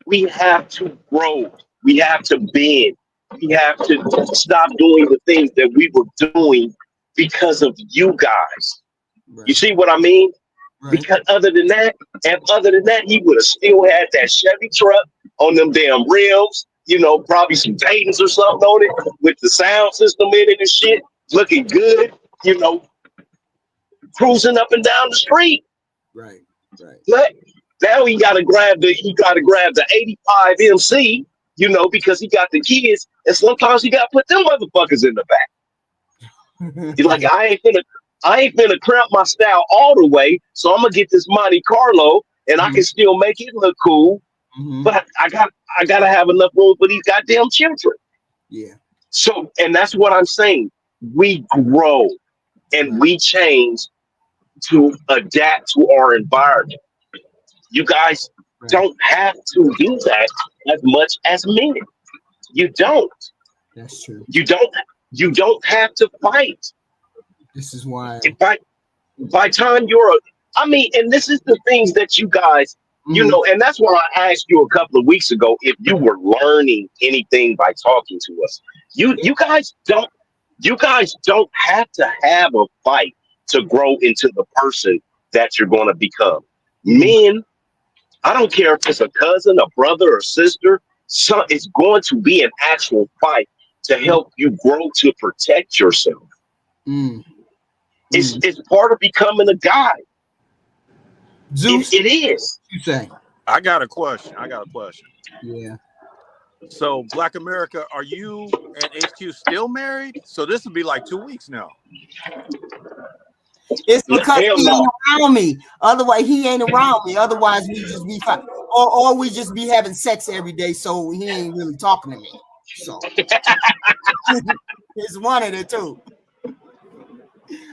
We have to grow. We have to bend. We have to stop doing the things that we were doing because of you guys. You Right. see what I mean? Right. Because other than that, he would have still had that Chevy truck on them damn rims, probably some Dayton's or something on it with the sound system in it and shit, looking good, cruising up and down the street. Right. Right. But now he gotta grab the 85 MC, because he got the kids, and sometimes he gotta put them motherfuckers in the back. He's like, I ain't finna cramp my style all the way, so I'm gonna get this Monte Carlo, and I can still make it look cool, but I gotta have enough room for these goddamn children. Yeah. So, and that's what I'm saying. We grow and Right. we change to adapt to our environment. You guys Right. don't have to do that as much as men. You don't. That's true. You don't have to fight. This is why. By time and this is the things that you guys, and that's why I asked you a couple of weeks ago if you were learning anything by talking to us. You guys don't have to have a fight to grow into the person that you're going to become. Men, I don't care if it's a cousin, a brother, or sister, it's going to be an actual fight to help you grow to protect yourself. It's part of becoming a guy. Zeus, It is. you say? I got a question. Yeah. So, Black America, are you and HQ still married? So this will be like 2 weeks now. It's because Hell he no. ain't around me. Otherwise, he ain't around me. Otherwise, we just be fine. Or we just be having sex every day, so he ain't really talking to me. So it's one of the two.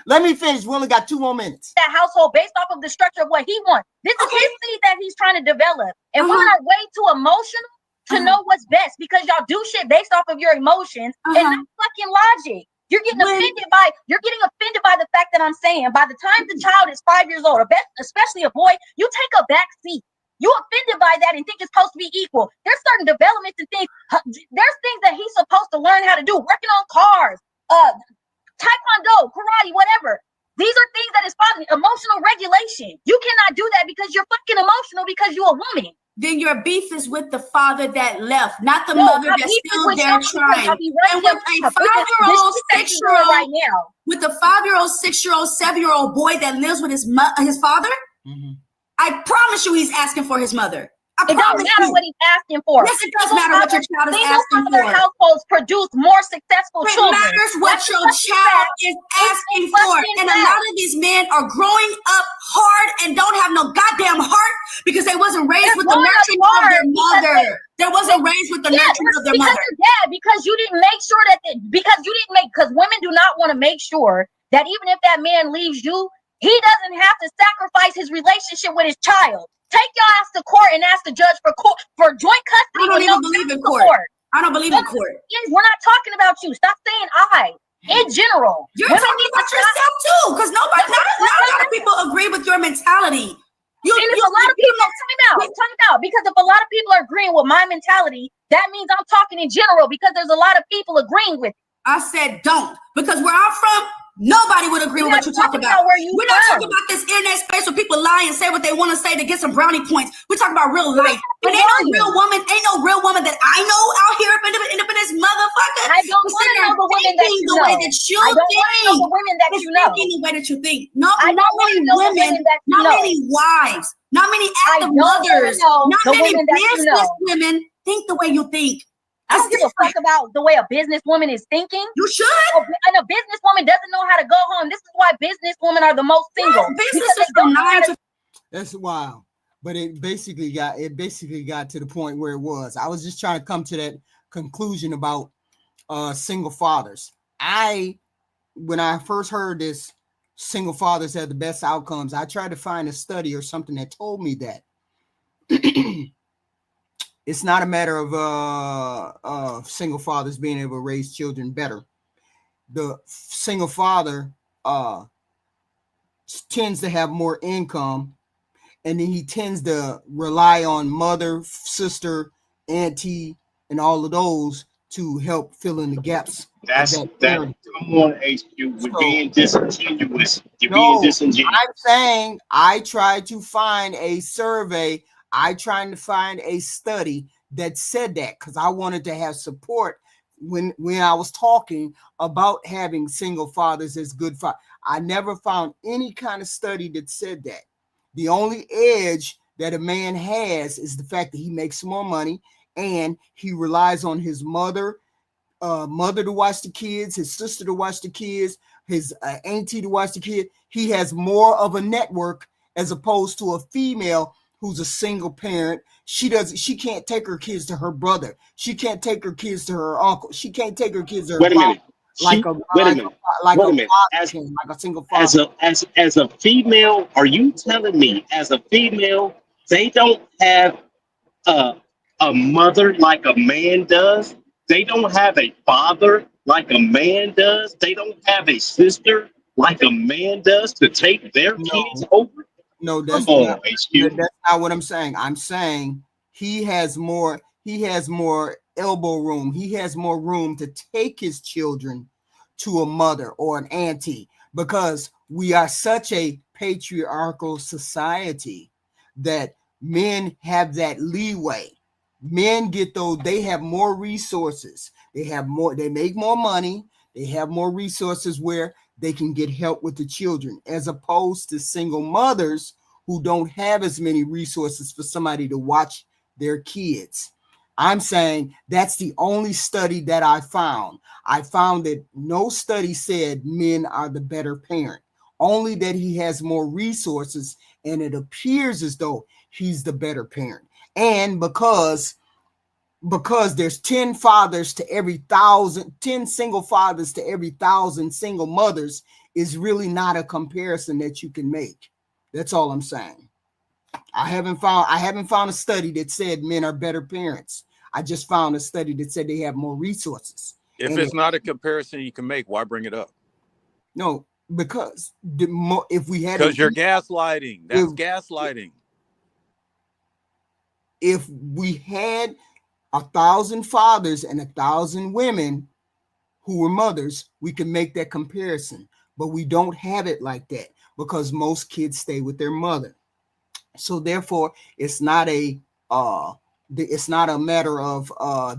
Let me finish. We only got 2 more minutes. That household based off of the structure of what he wants. This is his seed that he's trying to develop. And women are way too emotional to know what's best because y'all do shit based off of your emotions and not fucking logic. You're getting offended by the fact that I'm saying by the time the child is 5 years old, especially a boy, you take a back seat. You offended by that and think it's supposed to be equal. There's certain developments and things. There's things that he's supposed to learn how to do. Working on cars, taekwondo, karate, whatever. These are things that is emotional regulation. You cannot do that because you're fucking emotional because you're a woman. Then your beef is with the father that left, not the mother that's still there trying. And with a 5-year-old, 6-year-old, right now, with a 5-year-old, 6-year-old, 7-year-old boy that lives with his father, I promise you, he's asking for his mother. It don't matter what he's asking for. Yes, it does matter what your child is asking for. Households produce more successful children. It matters what your child is asking for. And a lot of these men are growing up hard and don't have no goddamn heart because they wasn't raised with the nurturing of their mother. They wasn't raised with the nurturing of their mother. Because you didn't make sure because women do not want to make sure that even if that man leaves you, he doesn't have to sacrifice his relationship with his child. Take your ass to court and ask the judge for joint custody. I don't even believe in court. I don't believe in court. We're not talking about you. Stop saying I. In general, you're talking about yourself too, because not a lot of people agree with your mentality. A lot of people time out. Because if a lot of people are agreeing with my mentality, that means I'm talking in general. Because there's a lot of people agreeing with it. I said don't, because where I'm from, nobody would agree with what you talk about. We're not talking about this internet space where people lie and say what they want to say to get some brownie points. We're talking about real life. But ain't no real woman that I know out here up in this motherfucker. I don't want to know the women that you know. I don't want to know the women that you know. Thinking the way that you think. Not many women, not many wives, not many active mothers, not many business women think the way you think. I don't give a fuck about the way a businesswoman is thinking. You should. And a businesswoman doesn't know how to go home. This is why businesswomen are the most single. Businesses from 9 to. That's wild. But it basically got to the point where it was. I was just trying to come to that conclusion about single fathers. When I first heard this, single fathers have the best outcomes, I tried to find a study or something that told me that. It's not a matter of single fathers being able to raise children better. The single father uh tends to have more income, and then he tends to rely on mother, sister, auntie, and all of those to help fill in the gaps of That's that that. area. Come on, HQ. We're So being disingenuous. You're being no, disingenuous. I'm saying I tried to find a survey. I tried to find a study that said that because I wanted to have support when I was talking about having single fathers as good fathers. I never found any kind of study that said that. The only edge that a man has is the fact that he makes more money and he relies on his mother to watch the kids, his sister to watch the kids, his auntie to watch the kid. He has more of a network as opposed to a female who's a single parent. She can't take her kids to her brother. She can't take her kids to her uncle. She can't take her kids to her Wait a father minute. She. Wait a minute. like Wait a a minute. father can, like a single As father. a female, are you telling me as a female they don't have a a mother like a man does? They don't have a father like a man does. They don't have a sister like a man does to take their kids No, over. no, Come on, HQ. that's not what I'm saying. I'm saying he has more elbow room. He has more room to take his children to a mother or an auntie because we are such a patriarchal society that men have that leeway. Men get those, they have more resources. They make more money. They have more resources where they can get help with the children as opposed to single mothers who don't have as many resources for somebody to watch their kids. I'm saying that's the only study that I found. I found that no study said men are the better parent, only that he has more resources and it appears as though he's the better parent. And because there's 10 fathers to every thousand, 10 single fathers to every thousand single mothers is really not a comparison that you can make. That's all I'm saying. I haven't found a study that said men are better parents. I just found a study that said they have more resources. If And it's not a comparison you can make, why bring it up? no, because if we had Because an you're gaslighting. if That's gaslighting. if we had 1,000 fathers and 1,000 women who were mothers, we can make that comparison. But we don't have it like that because most kids stay with their mother. So therefore, it's not a matter of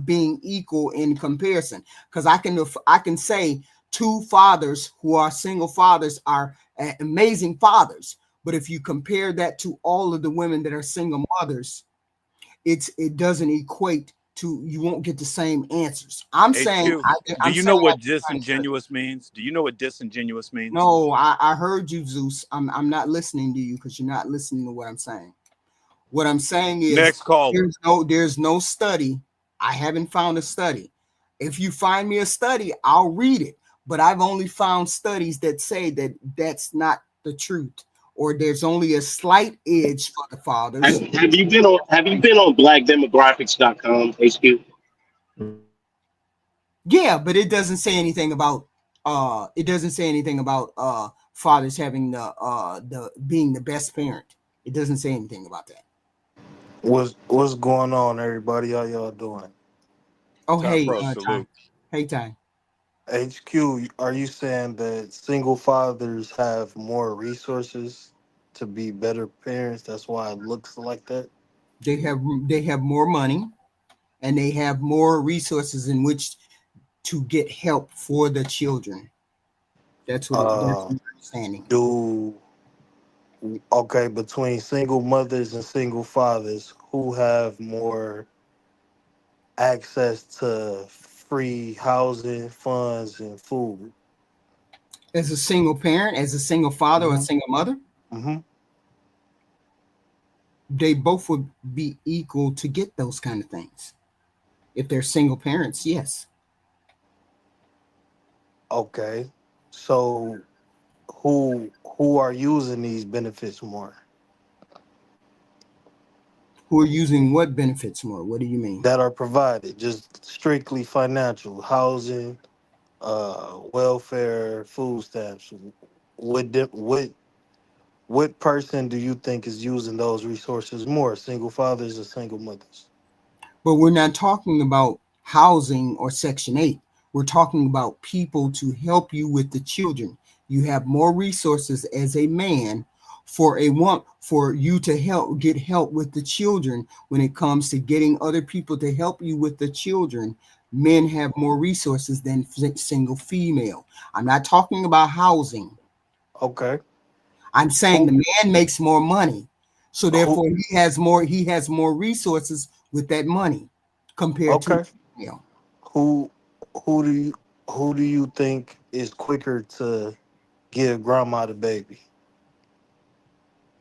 being equal in comparison. Because I can say two fathers who are single fathers are amazing fathers. But if you compare that to all of the women that are single mothers, it doesn't equate to, you won't get the same answers. I'm saying HQ, do I'm you know saying I what did find a study. disingenuous means? Do you know what disingenuous means? No, I heard you, Zeus. I'm not listening to you because you're not listening to what I'm saying. What I'm saying is Next caller. there's no study. I haven't found a study. If you find me a study, I'll read it. But I've only found studies that say that that's not the truth, or there's only a slight edge for the fathers. Have you been on blackdemographics.com, HQ? Yeah, but it doesn't say anything about fathers having the being the best parent. It doesn't say anything about that. What's going on, everybody? How y'all doing? Oh, Top hey, Pro Ty. salute. Hey, Ty. HQ, are you saying that single fathers have more resources to be better parents? That's why it looks like that. They have more money and they have more resources in which to get help for the children. That's Uh, my understanding. do okay between single mothers and single fathers, who have more access to free housing, funds, and food? As a single parent, as a single father or a Hmm. single mother, Hmm. they both would be equal to get those kind of things. If they're single parents, yes. Okay, so who are using these benefits more? Who are using what benefits more? What do you mean? that are provided, just strictly financial, housing, welfare, food stamps. What person do you think is using those resources more? Single fathers or single mothers? But we're not talking about housing or Section 8. We're talking about people to help you with the children. You have more resources as a man for you to get help with the children when it comes to getting other people to help you with the children. Men have more resources than single female. I'm not talking about housing. Okay. I'm saying Who the man makes more money. So who therefore he has more resources with that money compared to okay. the female. Who who do you who do you think is quicker to give grandma the baby?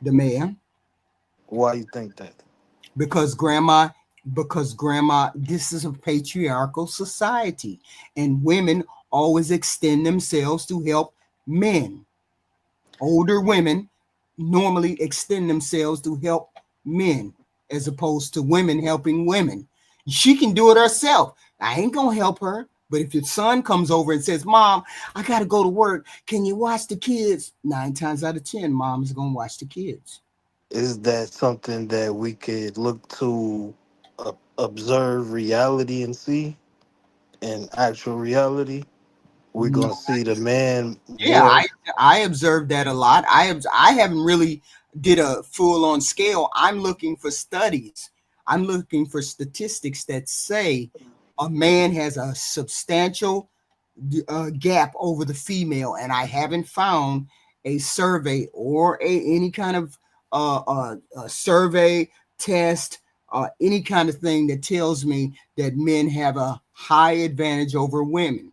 The man. Why you think that? Because grandma, this is a patriarchal society, and women always extend themselves to help men. Older women normally extend themselves to help men as opposed to women helping women. She can do it herself. I ain't gonna help her. But if your son comes over and says, Mom, I gotta go to work, can you watch the kids? 9 times out of 10, mom is gonna watch the kids. Is that something that we could look to observe reality and see in actual reality? We're No. gonna see the man Yeah, more. I observed that a lot. I haven't really did a full on scale. I'm looking for studies. I'm looking for statistics that say a man has a substantial gap over the female, and I haven't found a survey or any kind of survey test, any kind of thing that tells me that men have a high advantage over women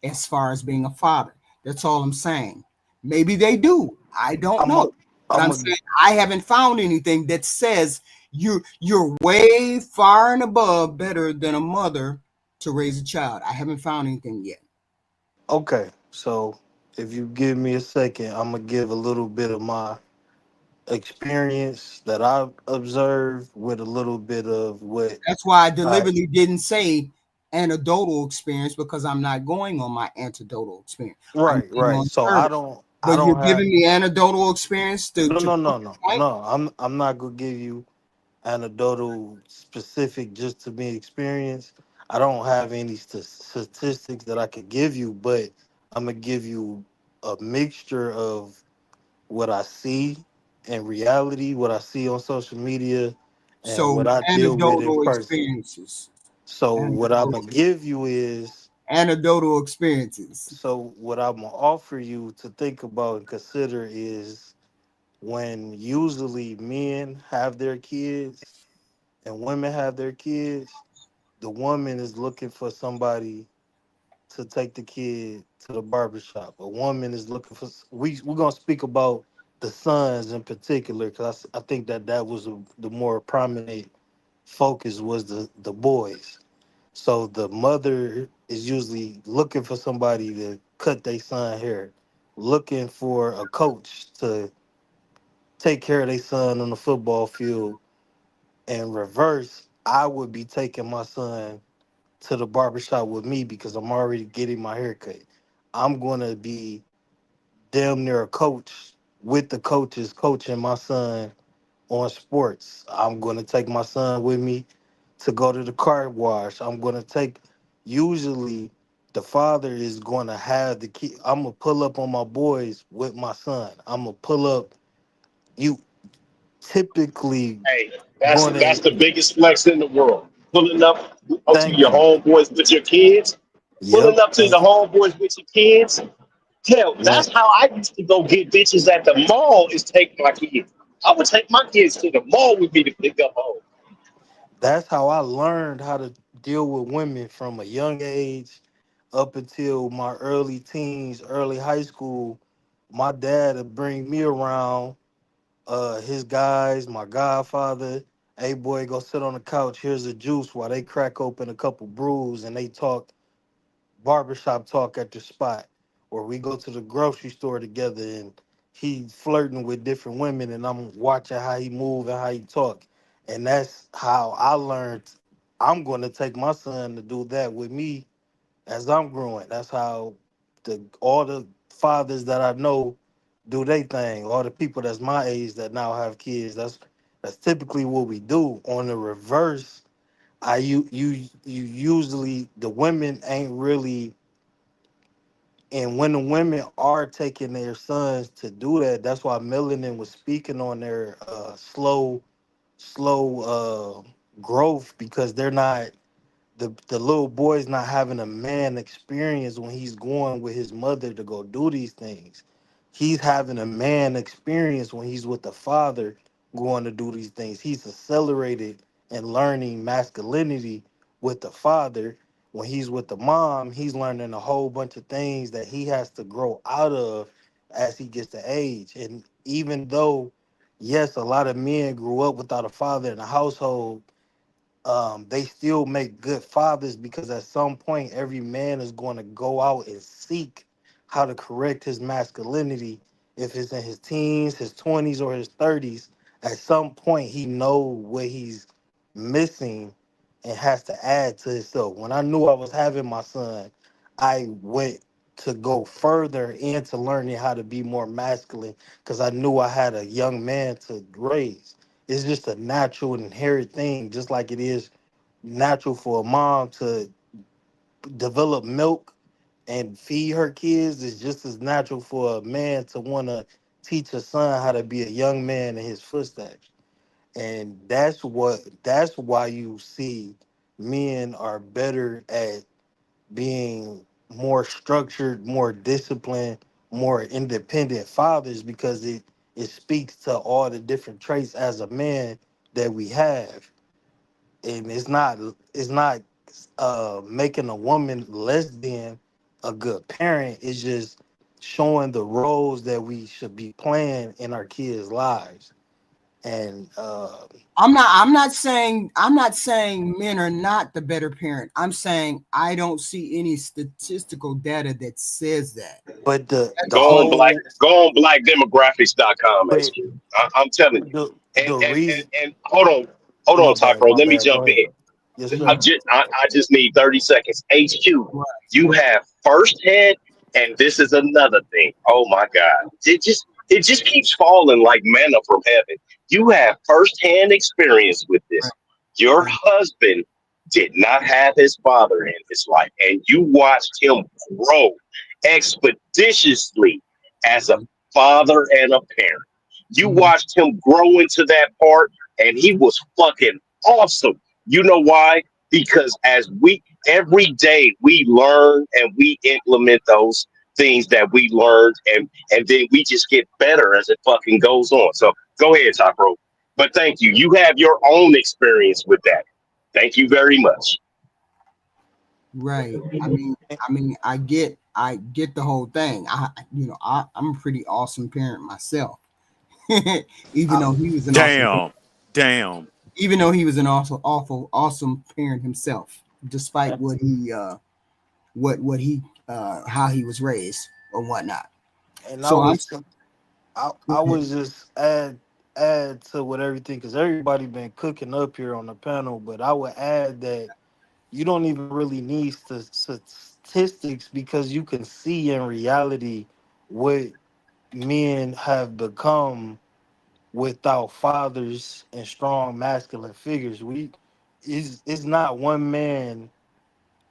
as far as being a father. That's all I'm saying. Maybe they do. I don't I'm a know. But I'm I'm a saying I haven't found anything that says you're way far and above better than a mother to raise a child. I haven't found anything yet. Okay. So if you give me a second, I'm gonna give a little bit of my experience that I've observed with a little bit of what That's why I I deliberately didn't say anecdotal experience because I'm not going on my anecdotal experience. I'm going right. on So survey. I But you're don't have giving me anecdotal experience no to no prove no the no point. no. I'm not gonna give you anecdotal specific just to be experience. I don't have any statistics that I could give you, but I'm gonna give you a mixture of what I see in reality, what I see on social media, and So what I deal with in anecdotal person. experiences. So what I'm Anecdotal, gonna give you is anecdotal experiences. so what I'm gonna offer you to think about and consider is when usually men have their kids and women have their kids, the woman is looking for somebody to take the kid to the barbershop. A woman is looking for we're gonna speak about the sons in particular because I think that that was the more prominent focus was the boys. So the mother is usually looking for somebody to cut their son hair, looking for a coach to take care of their son on the football field. And reverse, I would be taking my son to the barbershop with me because I'm already getting my hair cut. I'm gonna be damn near a coach with the coaches coaching my son on sports. I'm gonna take my son with me to go to the car wash. I'm gonna take usually the father is gonna have the kid. I'm gonna pull up on my boys with my son. I'm gonna pull up. You typically Hey, that's gonna the biggest flex in the world. Pulling up to thank your you. homeboys with your kids, pulling Yep. up to the homeboys with your kids. Hell, When that's how I used to go get bitches at the mall. Is take my kids. I would take my kids to the mall with me to pick up home. that's how I learned how to deal with women from a young age up until my early teens, early high school. My dad would bring me around his guys, my godfather. Hey boy, go sit on the couch. Here's a juice while they crack open a couple brews and they talk barbershop talk at the spot. Or we go to the grocery store together and he flirting with different women and I'm watching how he move and how he talk. And that's how I learned I'm going to take my son to do that with me as I'm growing. That's how all the fathers that I know do their thing. All the people that's my age that now have kids. That's typically what we do. On the reverse, you usually the women ain't really, and when the women are taking their sons to do that, that's why Melanin was speaking on their slow growth, because they're not, the little boy's not having a man experience when he's going with his mother to go do these things. He's having a man experience when he's with the father going to do these things. He's accelerated and learning masculinity with the father. When he's with the mom, he's learning a whole bunch of things that he has to grow out of as he gets to age. And even though, yes, a lot of men grew up without a father in the household, they still make good fathers, because at some point every man is going to go out and seek how to correct his masculinity. If it's in his teens, his 20s, or his 30s, at some point he know what he's missing and has to add to himself. When I knew I was having my son, I went to go further into learning how to be more masculine, because I knew I had a young man to raise. It's just a natural and inherent thing, just like it is natural for a mom to develop milk and feed her kids. It's just as natural for a man to want to teach a son how to be a young man in his footsteps. And that's why you see men are better at being more structured, more disciplined, more independent fathers, because it speaks to all the different traits as a man that we have. And it's not making a woman less than a good parent. It's just showing the roles that we should be playing in our kids' lives. And I'm not saying men are not the better parent. I'm saying I don't see any statistical data that says that. but the Go on whole go on blackdemographics.com, but HQ. I'm telling you. the And the and and, reason and hold on, Tyro. my Let me bad, go jump ahead. in. Yes, I sir. just I just need 30 seconds. HQ, Right. you have firsthand, and this is another thing. Oh my God. It just keeps falling like manna from heaven. You have firsthand experience with this. Right. Your Right. husband did not have his father in his life, and you watched him grow expeditiously as a Mhm. father and a parent. You Mhm. watched him grow into that part, and he was fucking awesome. You know why? Because as we every day we learn and we implement those things that we learned, and then we just get better as it fucking goes on. So go ahead, Topro. But thank you. You have your own experience with that. Thank you very much. Right. I mean, I get the whole thing. I'm a pretty awesome parent myself. even I, though he was an awesome Damn. Damn. even though he was an awful, awful, awesome parent himself, despite what he how he was raised or whatnot. and I So I'm was I was just add to what everything, because everybody been cooking up here on the panel, but I would add that you don't even really need statistics, because you can see in reality what men have become without fathers and strong masculine figures. It's not one man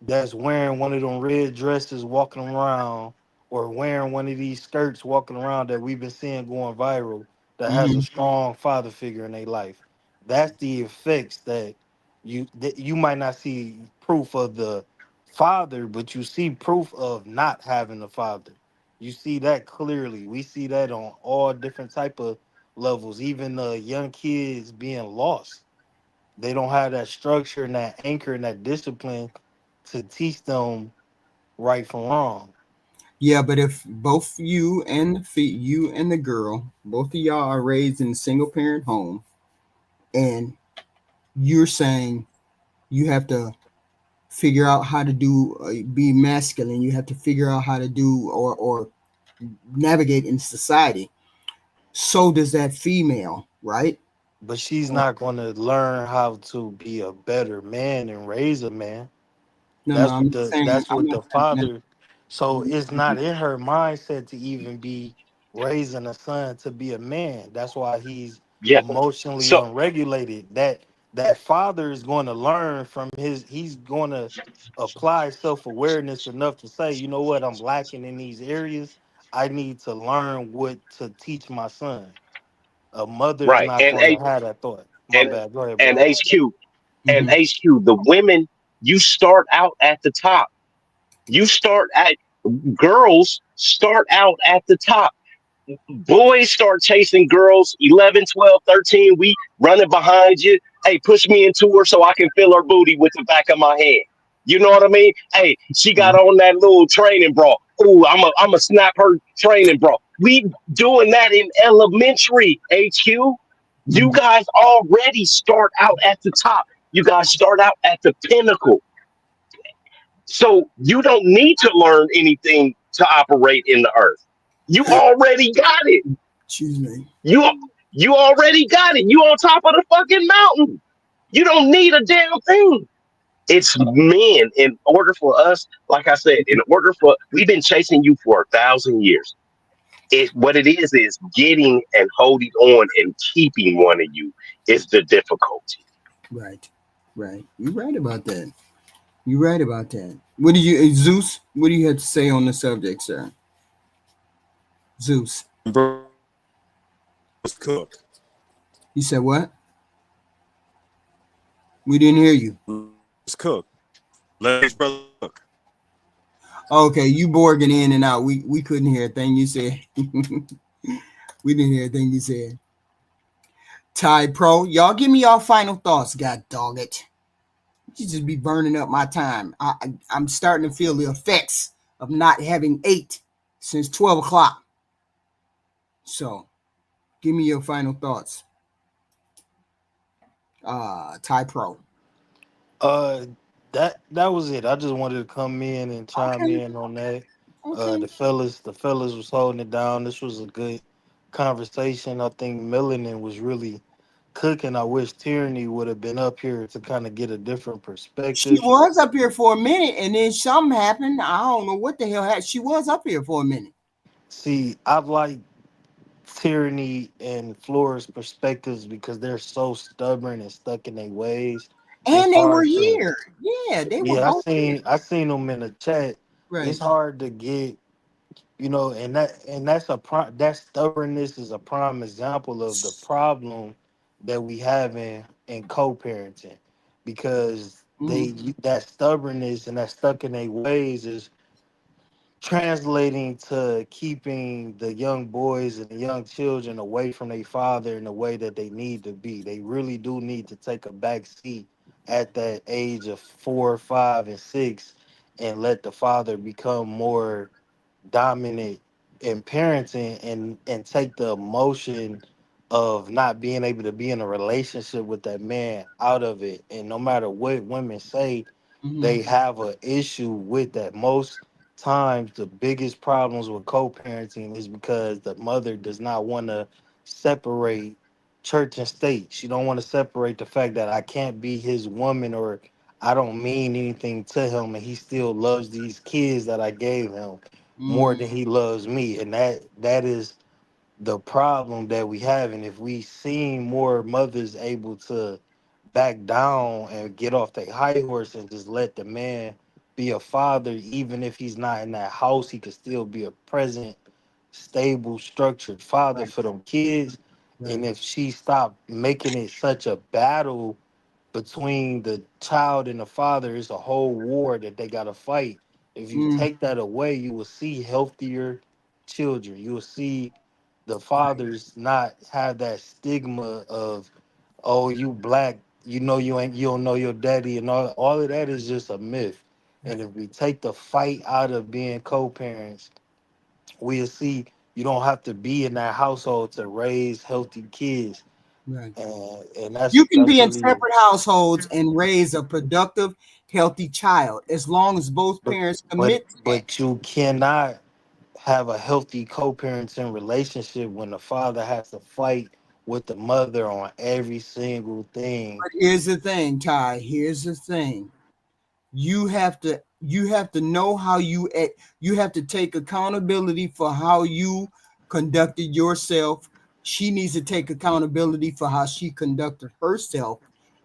that's wearing one of them red dresses walking around, or wearing one of these skirts walking around that we've been seeing going viral, that has a Mhm. strong father figure in their life. That's the effects that you might not see proof of the father, but you see proof of not having a father. You see that clearly. We see that on all different type of levels, even young kids being lost. They don't have that structure and that anchor and that discipline to teach them right from wrong. Yeah, but if both you and the girl, both of y'all are raised in a single parent home, and you're saying you have to figure out how to do be masculine, you have to figure out how to do or navigate in society. So does that female, right? but she's not going to learn how to be a better man and raise a man. No, no, That's I'm what not the saying. that's I'm what not the saying that. father. So it's not in her mindset to even be raising a son to be a man. That's why he's Yeah. emotionally So unregulated. That father is going to learn from his. He's going to apply self awareness enough to say, you know what, I'm lacking in these areas. I need to learn what to teach my son. A mother is right, not going to have that thought. My and bad. Go ahead, and bro. HQ and Mm-hmm. HQ, the women, you start out at the top. You start at girls start out at the top. Boys start chasing girls 11, 12, 13. We running behind you. Hey, push me into her so I can feel her booty with the back of my hand. You know what I mean? Hey, she got on that little training bra. Ooh, I'm a snap her training bra. We doing that in elementary, HQ. You Mm-hmm. guys already start out at the top. You guys start out at the pinnacle. So you don't need to learn anything to operate in the earth. You already got it. Excuse me. You you already got it. You on top of the fucking mountain. You don't need a damn thing. It's men. In order for us, like I said, in order for we've been chasing you for 1,000 years. What it is getting and holding on and keeping one of you is the difficulty. Right, right. You're right about that. You're right about that. What do you, Zeus? What do you have to say on the subject, sir? Zeus. Bro, let's cook. You said what? We didn't hear you. Let's cook. Let his brother cook. Okay, you borging in and out. We couldn't hear a thing you said. We didn't hear a thing you said. Ty Pro, y'all give me y'all final thoughts. God dog it. You just be burning up my time. I'm starting to feel the effects of not having ate since 12 o'clock. So give me your final thoughts. Ty Pro. Uh, that was it. I just wanted to come in and chime Okay, in on that. okay. The fellas was holding it down. This was a good conversation. I think Melanin was really cooking. I wish Tyranny would have been up here to kind of get a different She perspective. was up here for a minute and then something happened. I don't know what the hell happened. She was up here for a minute. See, I like Tyranny and Flora's perspectives because they're so stubborn and stuck in their ways. It's And they were hard to. here. Yeah, they were Yeah, I both here. seen I seen them in the chat. It's Right. hard to get, that stubbornness is a prime example of the problem that we have in co-parenting, because Mm-hmm. that stubbornness and that stuck in their ways is translating to keeping the young boys and the young children away from their father in the way that they need to be. They really do need to take a back seat at that age of 4, 5, and 6, and let the father become more dominant in parenting, and take the emotion of not being able to be in a relationship with that man out of it. And no matter what women say, Mm-hmm. they have an issue with that. Most times the biggest problems with co-parenting is because the mother does not want to separate church and state. She don't want to separate the fact that I can't be his woman, or I don't mean anything to him, and he still loves these kids that I gave him more Mm-hmm. than he loves me. And that is the problem that we have. And if we seen more mothers able to back down and get off their high horse and just let the man be a father, even if he's not in that house, he could still be a present, stable, structured father Right. for them kids. Right. And if she stopped making it such a battle between the child and the father, it's a whole war that they got to fight. If you Mm. take that away, you will see healthier children. You will see the Right. fathers not have that stigma of, oh, you black, you don't know your daddy, and all of that is just a myth. And Right. if we take the fight out of being co-parents, we'll see you don't have to be in that household to raise healthy kids. Right. And You can that's be in really it. separate households and raise a productive, healthy child as long as both But parents but commit to that. but you cannot have a healthy co-parenting relationship when the father has to fight with the mother on every single thing. But here's the thing, Ty. Here's the thing. You have to know how you have to take accountability for how you conducted yourself. She needs to take accountability for how she conducted herself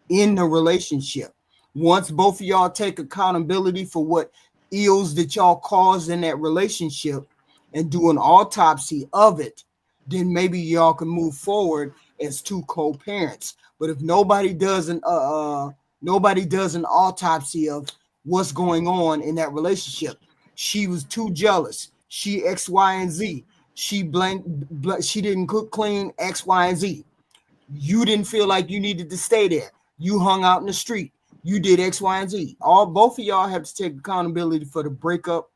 in the relationship. Once both of y'all take accountability for what ills that y'all caused in that relationship and do an autopsy of it, then maybe y'all can move forward as two co-parents. But if nobody does an autopsy of what's going on in that relationship. She was too jealous. She X, Y, and Z. She didn't cook clean X, Y, and Z. You didn't feel like you needed to stay there. You hung out in the street. You did X, Y, and Z. Both of y'all have to take accountability for the breakup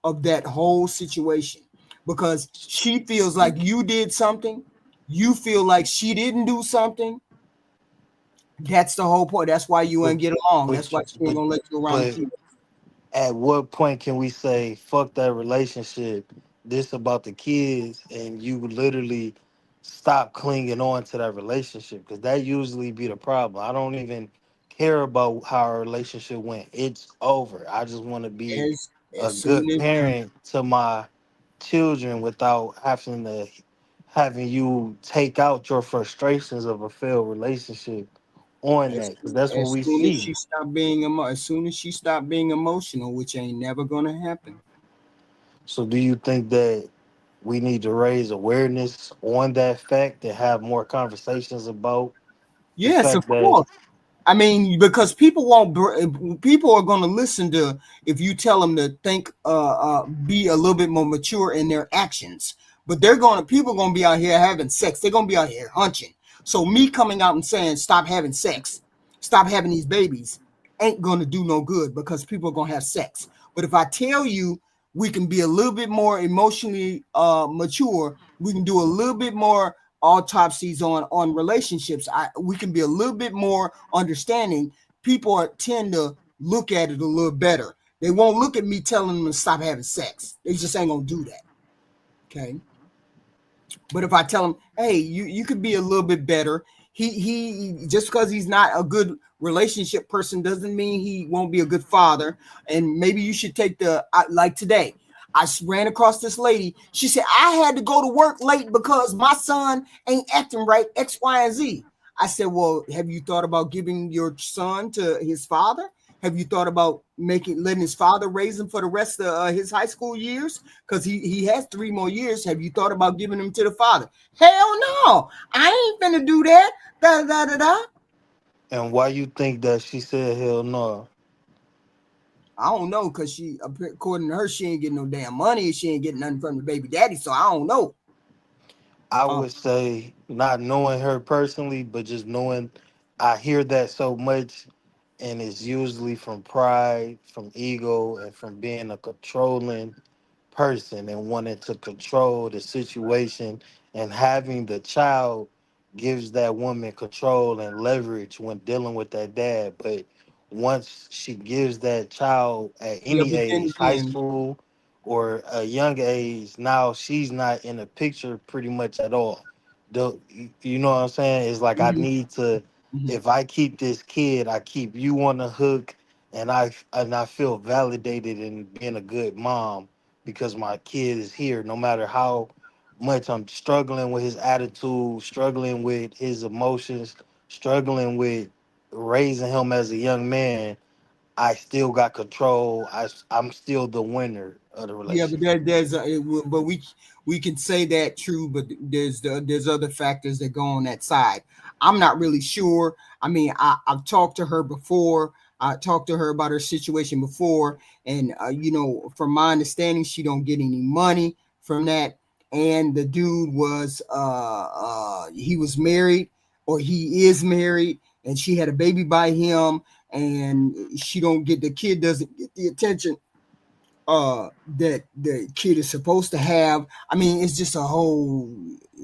of that whole situation because she feels like you did something. You feel like she didn't do something. That's the whole point. That's why you But ain't get along. That's but why she ain't but gonna let you around the but kids. at what point can we say fuck that relationship? This about the kids, and you literally stop clinging on to that relationship because that usually be the problem. I don't even care about how our relationship went. It's over. I just want to be as a as soon good as parent to my children without having you take out your frustrations of a failed relationship on as, that because that's what as we soon as see. she stopped being as soon as she stopped being emotional, which ain't never gonna happen. So do you think that we need to raise awareness on that fact and have more conversations about the Yes, of fact that course. I mean, because people won't. People are going to listen to if you tell them to think, be a little bit more mature in their actions. But people are going to be out here having sex. They're going to be out here hunching. So me coming out and saying stop having sex, stop having these babies, ain't going to do no good because people are going to have sex. But if I tell you we can be a little bit more emotionally mature, we can do a little bit more autopsies on relationships. We can be a little bit more understanding. Tend to look at it a little better. They won't look at me telling them to stop having sex. They just ain't gonna do that. Okay. But if I tell him, hey, you could be a little bit better, he just because he's not a good relationship person doesn't mean he won't be a good father. And maybe you should take like today. I ran across this lady. She said I had to go to work late because my son ain't acting right. X, Y, and Z. I said, well, have you thought about giving your son to his father? Have you thought about letting his father raise him for the rest of his high school years? Because he has 3 more years. Have you thought about giving him to the father? Hell no, I ain't finna do that. Da da da da. and why you think that she said hell no? I don't know, cause according to her, she ain't getting no damn money. She ain't getting nothing from the baby daddy. So I don't know. I Uh, would say not knowing her personally, but just knowing I hear that so much, and it's usually from pride, from ego, and from being a controlling person and wanting to control the situation, and having the child gives that woman control and leverage when dealing with that dad. But once she gives that child at yeah, any but then age, high again, school or a young age, now she's not in the picture pretty much at all. You know what I'm saying? It's like I mhm, need to, mhm. if I keep this kid, I keep you on the hook, and I feel validated in being a good mom because my kid is here. No matter how much I'm struggling with his attitude, struggling with his emotions, struggling with raising him as a young man, I still got control. I'm still the winner of the Yeah, but relationship. but we can say that true, but there's other factors that go on that side. I'm not really sure. I mean, I've talked to her before. I talked to her about her situation before, and from my understanding, she don't get any money from that. And the dude was he was married, or he is married, and she had a baby by him, and she don't get the kid doesn't get the attention that the kid is supposed to have. I mean, it's just a whole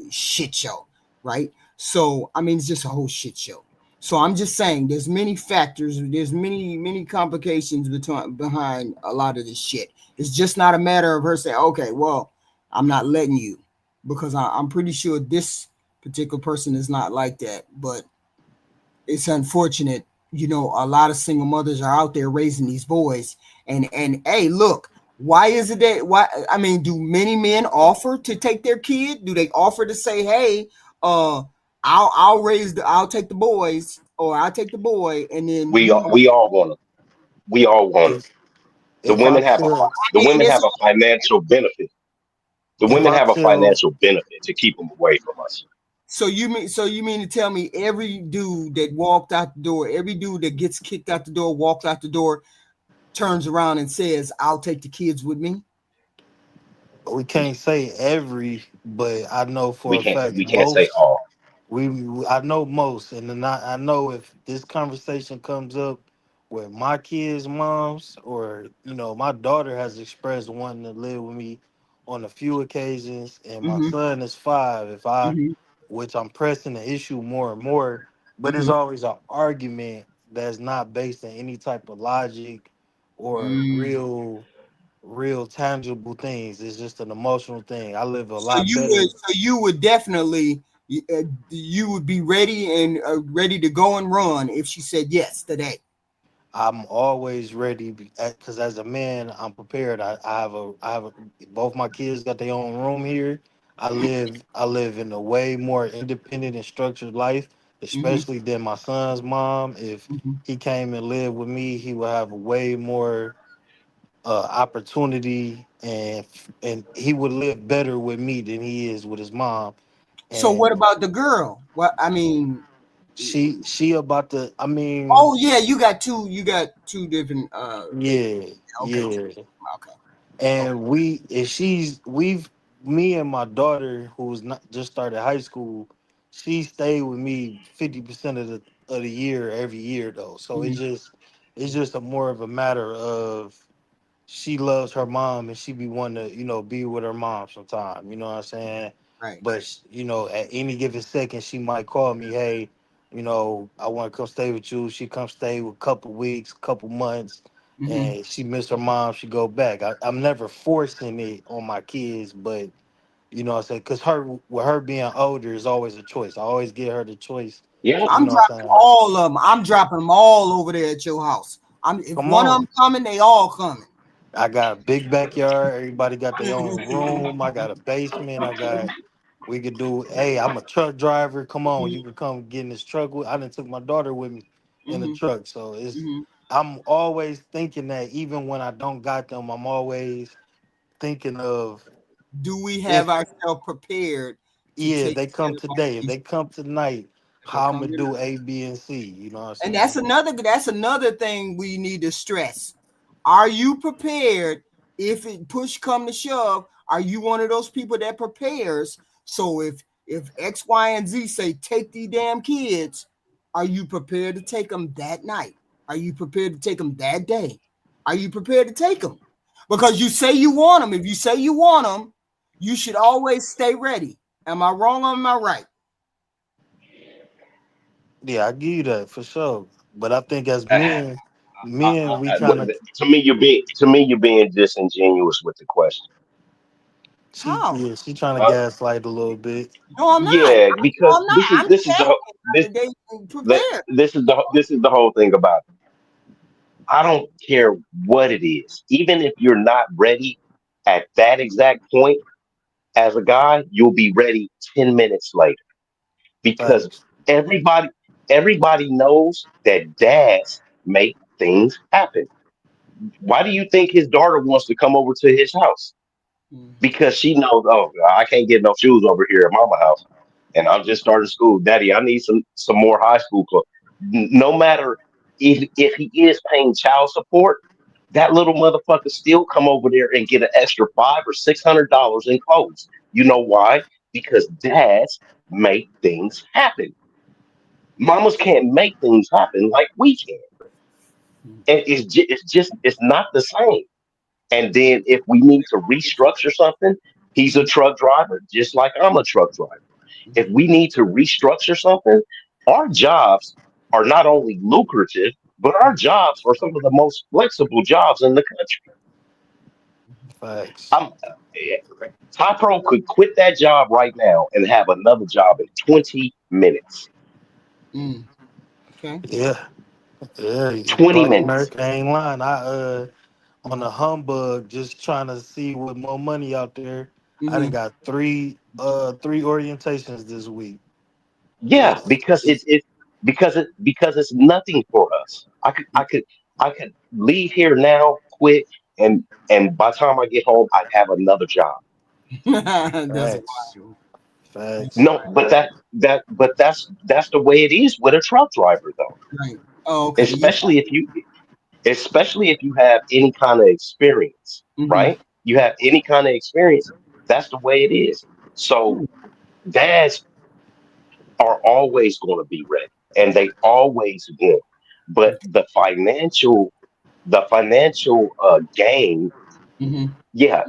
shit show, right? So I mean, it's just a whole shit show. So I'm just saying, there's many factors, there's many complications behind a lot of this shit. It's just not a matter of her saying, okay, well, I'm not letting you, because I'm pretty sure this particular person is not like that, but it's unfortunate. A lot of single mothers are out there raising these boys, and hey, look, why is it that why? I mean, do many men offer to take their kid? Do they offer to say, hey, uh, I'll take the boys, or I'll take the boy, and then We you? we all want them. We all want them. If The if I women have a could, the I mean, women it's have a financial benefit. The if women I have a tell, financial benefit to keep them away from us. so you mean to tell me every dude that walked out the door, every dude that gets kicked out the door, walked out the door, turns around and says, "I'll take the kids with me." we can't say every, but I know for We a can't fact we can't say most. all. I know most, and then I know if this conversation comes up where my kids' moms or my daughter has expressed wanting to live with me on a few occasions, and my Mm-hmm. son is 5. If I, Mm-hmm. which I'm pressing the issue more and more, but it's Mm-hmm. always an argument that's not based on any type of logic or Mm. real tangible things. It's just an emotional thing. I live a So lot you would, better. so you would definitely, you would be ready and ready to go and run if she said yes today. I'm always ready because as a man, I'm prepared. Both my kids got their own room here. I live in a way more independent and structured life, Mm-hmm. especially than my son's mom. If Mm-hmm. he came and lived with me, he would have a way more opportunity, and he would live better with me than he is with his mom. So what And about the girl? What I mean, she about to. I mean, oh yeah, you got two different babies. yeah, Okay, yeah. okay, okay. And me and my daughter, who's not just started high school, she stayed with me 50% of the year every year though. So Mm-hmm. it's just a more of a matter of she loves her mom and she be wanting to be with her mom sometime. You know what I'm saying? Right. But at any given second, she might call me, hey, I want to come stay with you. She come stay with a couple weeks, couple months, Mm-hmm. and she miss her mom. She go back. I'm never forcing it on my kids, but what I'm saying, because with her being older is always a choice. I always give her the choice. Yeah. I'm What dropping I'm saying? all of them. I'm dropping them all over there at your house. If Come one of them on. coming, they all coming. I got a big backyard. Everybody got their own room. I got a basement. We could do. Hey, I'm a truck driver. Come on, you can come get in this truck. I done took my daughter with me in the Mm-hmm. truck. So it's. Mm-hmm. I'm always thinking that even when I don't got them, I'm always thinking of Do we have if ourselves prepared to yeah take they care come of our today, if kids they come tonight, if they how I'm come gonna tonight? do A, B, and C. You know what I'm And that's saying? another thing we need to stress. Are you prepared if it push come to shove? Are you one of those people that prepares? So if X, Y, and Z say take these damn kids, are you prepared to take them that night? Are you prepared to take them that day? Are you prepared to take them? Because you say you want them. If you say you want them, you should always stay ready. Am I wrong or am I right? Yeah, I give you that for sure. But I think as I, men, we but kind of to me you're being disingenuous with the question. How? she trying to Uh, gaslight a little bit. No, I'm not. yeah, No, because I'm not. I'm this is the this saying they prepare. this is the whole thing about it. I don't care what it is. Even if you're not ready at that exact point as a guy, you'll be ready 10 minutes later because Thanks. everybody everybody knows that dads make things happen. Why do you think his daughter wants to come over to his house? Mm-hmm. Because she knows, oh, I can't get no shoes over here at mama house, and I'm just starting school. Daddy, I need some more high school clothes. No matter if he is paying child support, that little motherfucker still come over there and get an extra $500 or $600 in clothes. You know why? Because dads make things happen. Mamas can't make things happen like we can, and it's not the same. And then if we need to restructure something, he's a truck driver, just like I'm a truck driver. If we need to restructure something, our jobs are not only lucrative, but our jobs are some of the most flexible jobs in the country. Facts. I'm Top Pro could quit that job right now and have another job in 20 minutes. Mm. Okay. Yeah. Yeah. 20 Black minutes. America ain't lying. I on a humbug, just trying to see what more money out there. I done Mm-hmm. got three orientations this week. Yeah, It's, because it's because it's nothing for us. I could leave here now, quit, and by the time I get home, I'd have another job. That's facts. wild. Facts. No, but that's the way it is with a truck driver though. Right. Oh, okay. Yeah. Especially if you especially if you have any kind of experience, Mm-hmm. right? You have any kind of experience, that's the way it is. So dads are always going to be ready and they always will. But the financial gain, Mm-hmm. yeah.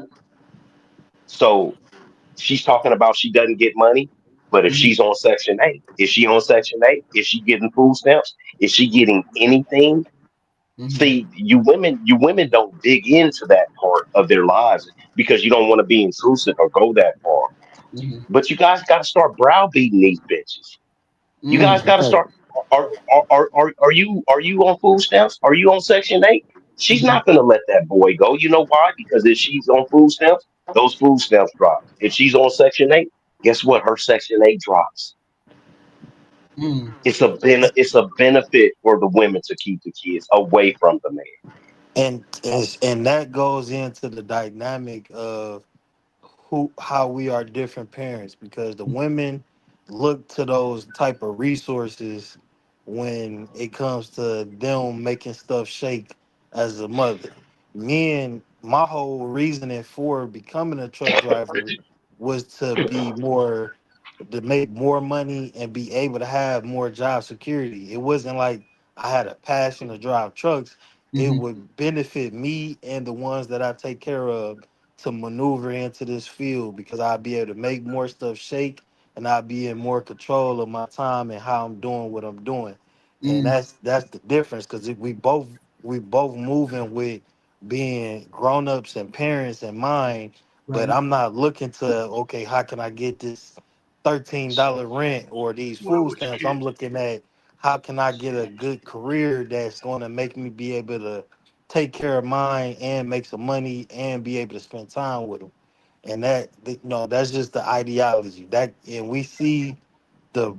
So she's talking about she doesn't get money, but if Mm-hmm. she's on Section 8, is she on Section 8? Is she getting food stamps? Is she getting anything? Mm-hmm. See, you women don't dig into that part of their lives because you don't want to be intrusive or go that far. Mm-hmm. But you guys got to start browbeating these bitches. You Mm. guys got to Hey, start. Are you on food stamps? Are you on Section 8? She's Mm-hmm. not going to let that boy go. You know why? Because if she's on food stamps, those food stamps drop. If she's on Section 8, guess what? Her Section 8 drops. Mm. It's a benefit for the women to keep the kids away from the man. and that goes into the dynamic of how we are different parents, because the women look to those type of resources when it comes to them making stuff shake as a mother. My whole reasoning for becoming a truck driver was to make more money and be able to have more job security. It wasn't like I had a passion to drive trucks. It Mm-hmm. would benefit me and the ones that I take care of to maneuver into this field, because I'll be able to make more stuff shake and I'll be in more control of my time and how I'm doing what I'm doing. And Mm. that's the difference, because we both moving with being grown-ups and parents in mind, but Right. I'm not looking to, okay, how can I get this $13 rent or these food stamps? I'm looking at how can I get a good career that's going to make me be able to take care of mine and make some money and be able to spend time with them. And that's just the ideology that, and the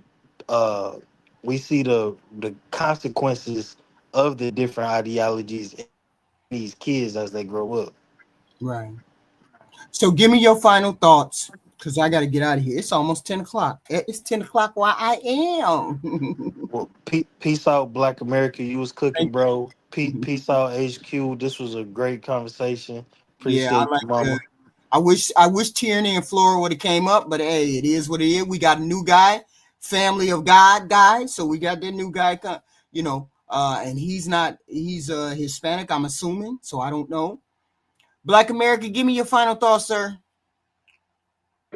uh we see the consequences of the different ideologies in these kids as they grow up. Right. So give me your final thoughts, because I got to get out of here. It's almost 10 o'clock. It's 10 o'clock where I am. Well, peace out, Black America. You was cooking, Thank bro. you. Peace out, HQ. This was a great conversation. Yeah, I Appreciate like you, to. mama. I wish Tierney and Flora would have came up, but hey, it is what it is. We got a new guy, family of God guy. So we got that new guy, and he's Hispanic, I'm assuming. So I don't know. Black America, give me your final thoughts, sir.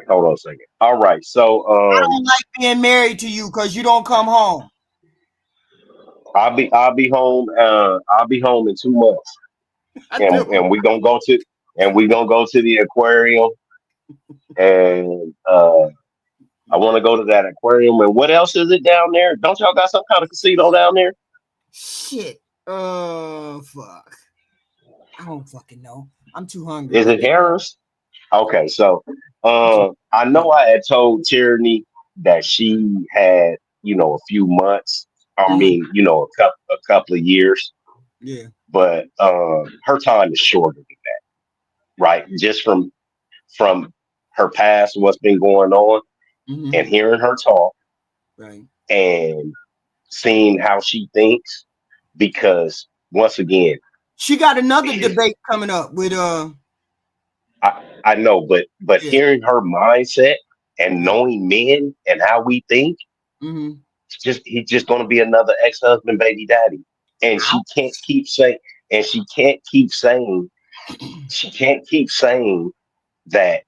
Hold on a second. All right. So I don't like being married to you because you don't come home. I'll be home in 2 months. I And do. we gonna go to the aquarium and I wanna go to that aquarium and what else is it down there? Don't y'all got some kind of casino down there? Shit. Fuck. I don't fucking know. I'm too hungry Is right it now. Harris? Okay, so I'm too I know I had told Tyranny that she had, a few months. I Mhm. mean, a couple of years, Yeah. but her time is shorter than that, right? Just from her past, what's been going on, Hmm. and hearing her talk Right. and seeing how she thinks, because once again, She got another debate coming up with I know, but yeah. hearing her mindset and Right. knowing men and how we think, Hmm. he's just going to be another ex-husband, baby daddy, and she can't keep saying, and she can't keep saying that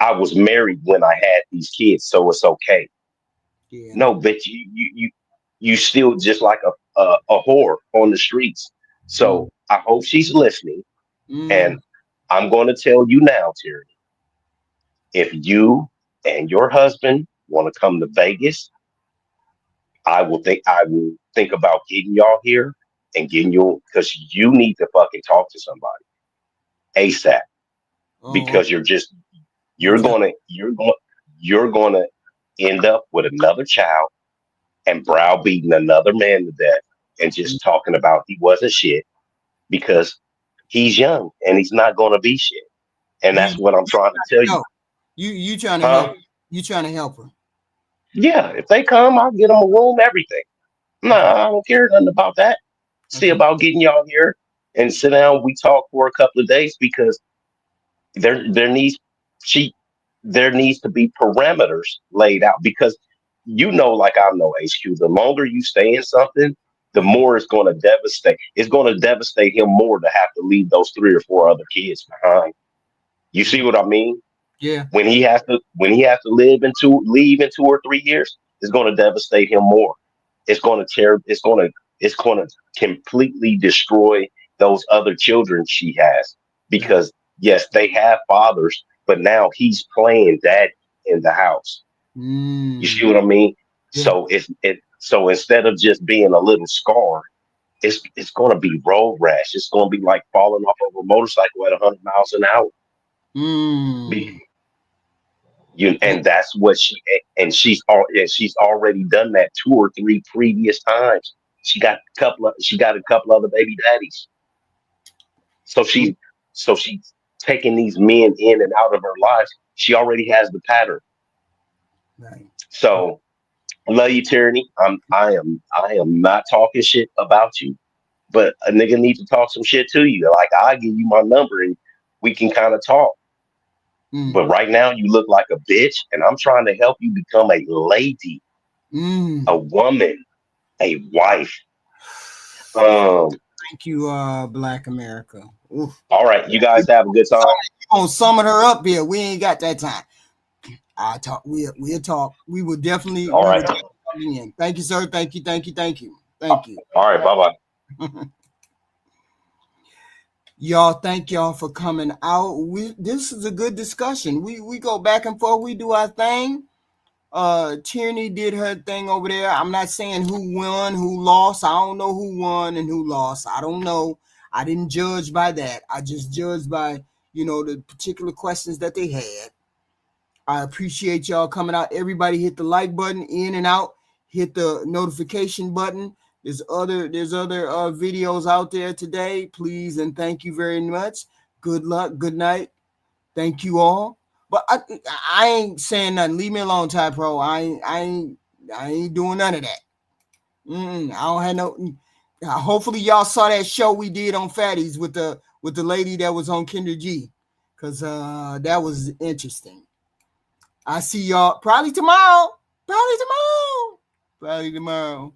I was married when I had these kids, so it's okay. Yeah. No, but you still just like a whore on the streets. Mm. So I hope she's listening, and Mm. I'm going to tell you now, Terry. If you and your husband want to come to Vegas, I will think about getting y'all here and getting you because you need to fucking talk to somebody ASAP Oh, because you you're trying? gonna you're gonna end up with another child and browbeating another man to death and just talking about he wasn't shit because he's young and he's not gonna be shit. And You that's what I'm trying to tell you. no, you trying to help? Huh? You trying to help her? Yeah, if they come, I'll get them a room, everything. No, Okay, I don't care nothing about that. See okay. about getting y'all here and sit down. We talk for a couple of days because there needs she there needs to be parameters laid out because like I know HQ, the longer you stay in something, the Mhm. more it's going to devastate. It's going to devastate him more to have to leave those 3 or 4 other kids behind. You see what I mean? Yeah. When he has to leave in 2 or 3 years, it's going to devastate him more. It's going to completely destroy those other children she has Right. because yes, they have fathers, but now he's playing dad in the house. You Mm. see what I mean? Yeah. So instead of just being a little scar, it's going to be road rash. It's going to be like falling off of a motorcycle at 100 miles an hour. Mm. Yeah. And that's what she's already done that 2 or 3 previous times. She got a couple other baby daddies. So she's taking these men in and out of her lives. She already has the pattern. Right. So I love you, Tyranny. I am not talking shit about you, but a nigga needs to talk some shit to you. Like I give you my number and we can kind of talk. Mm. But right now you look like a bitch, and I'm trying to help you become a lady, a Mm. woman, a wife. Um, Thank you, Black America. Oof. all right, you We guys have a good time. gonna summon her up here. We ain't got that time. I talk. We'll talk. We will definitely. All We will right, definitely in. Thank you, sir. Thank you. Thank you. Thank you. Thank you. all right, bye bye. Y'all, thank y'all for coming out. This is a good discussion. We go back and forth. We do our thing. Tierney did her thing over there. I'm not saying who won, who lost. I don't know who won and who lost. I don't know. I didn't judge by that. I just judged by, the particular questions that they had. I appreciate y'all coming out. Everybody hit the like button in and out. Hit the notification button. There's other videos out there today. Please and thank you very much. Good luck. Good night. Thank you all. But I ain't saying nothing. Leave me alone, Ty Pro. I ain't doing none of that. I don't have no. Hopefully y'all saw that show we did on Fatties with the lady that was on Kinder G, cause that was interesting. I see y'all probably tomorrow. Probably tomorrow. Probably tomorrow.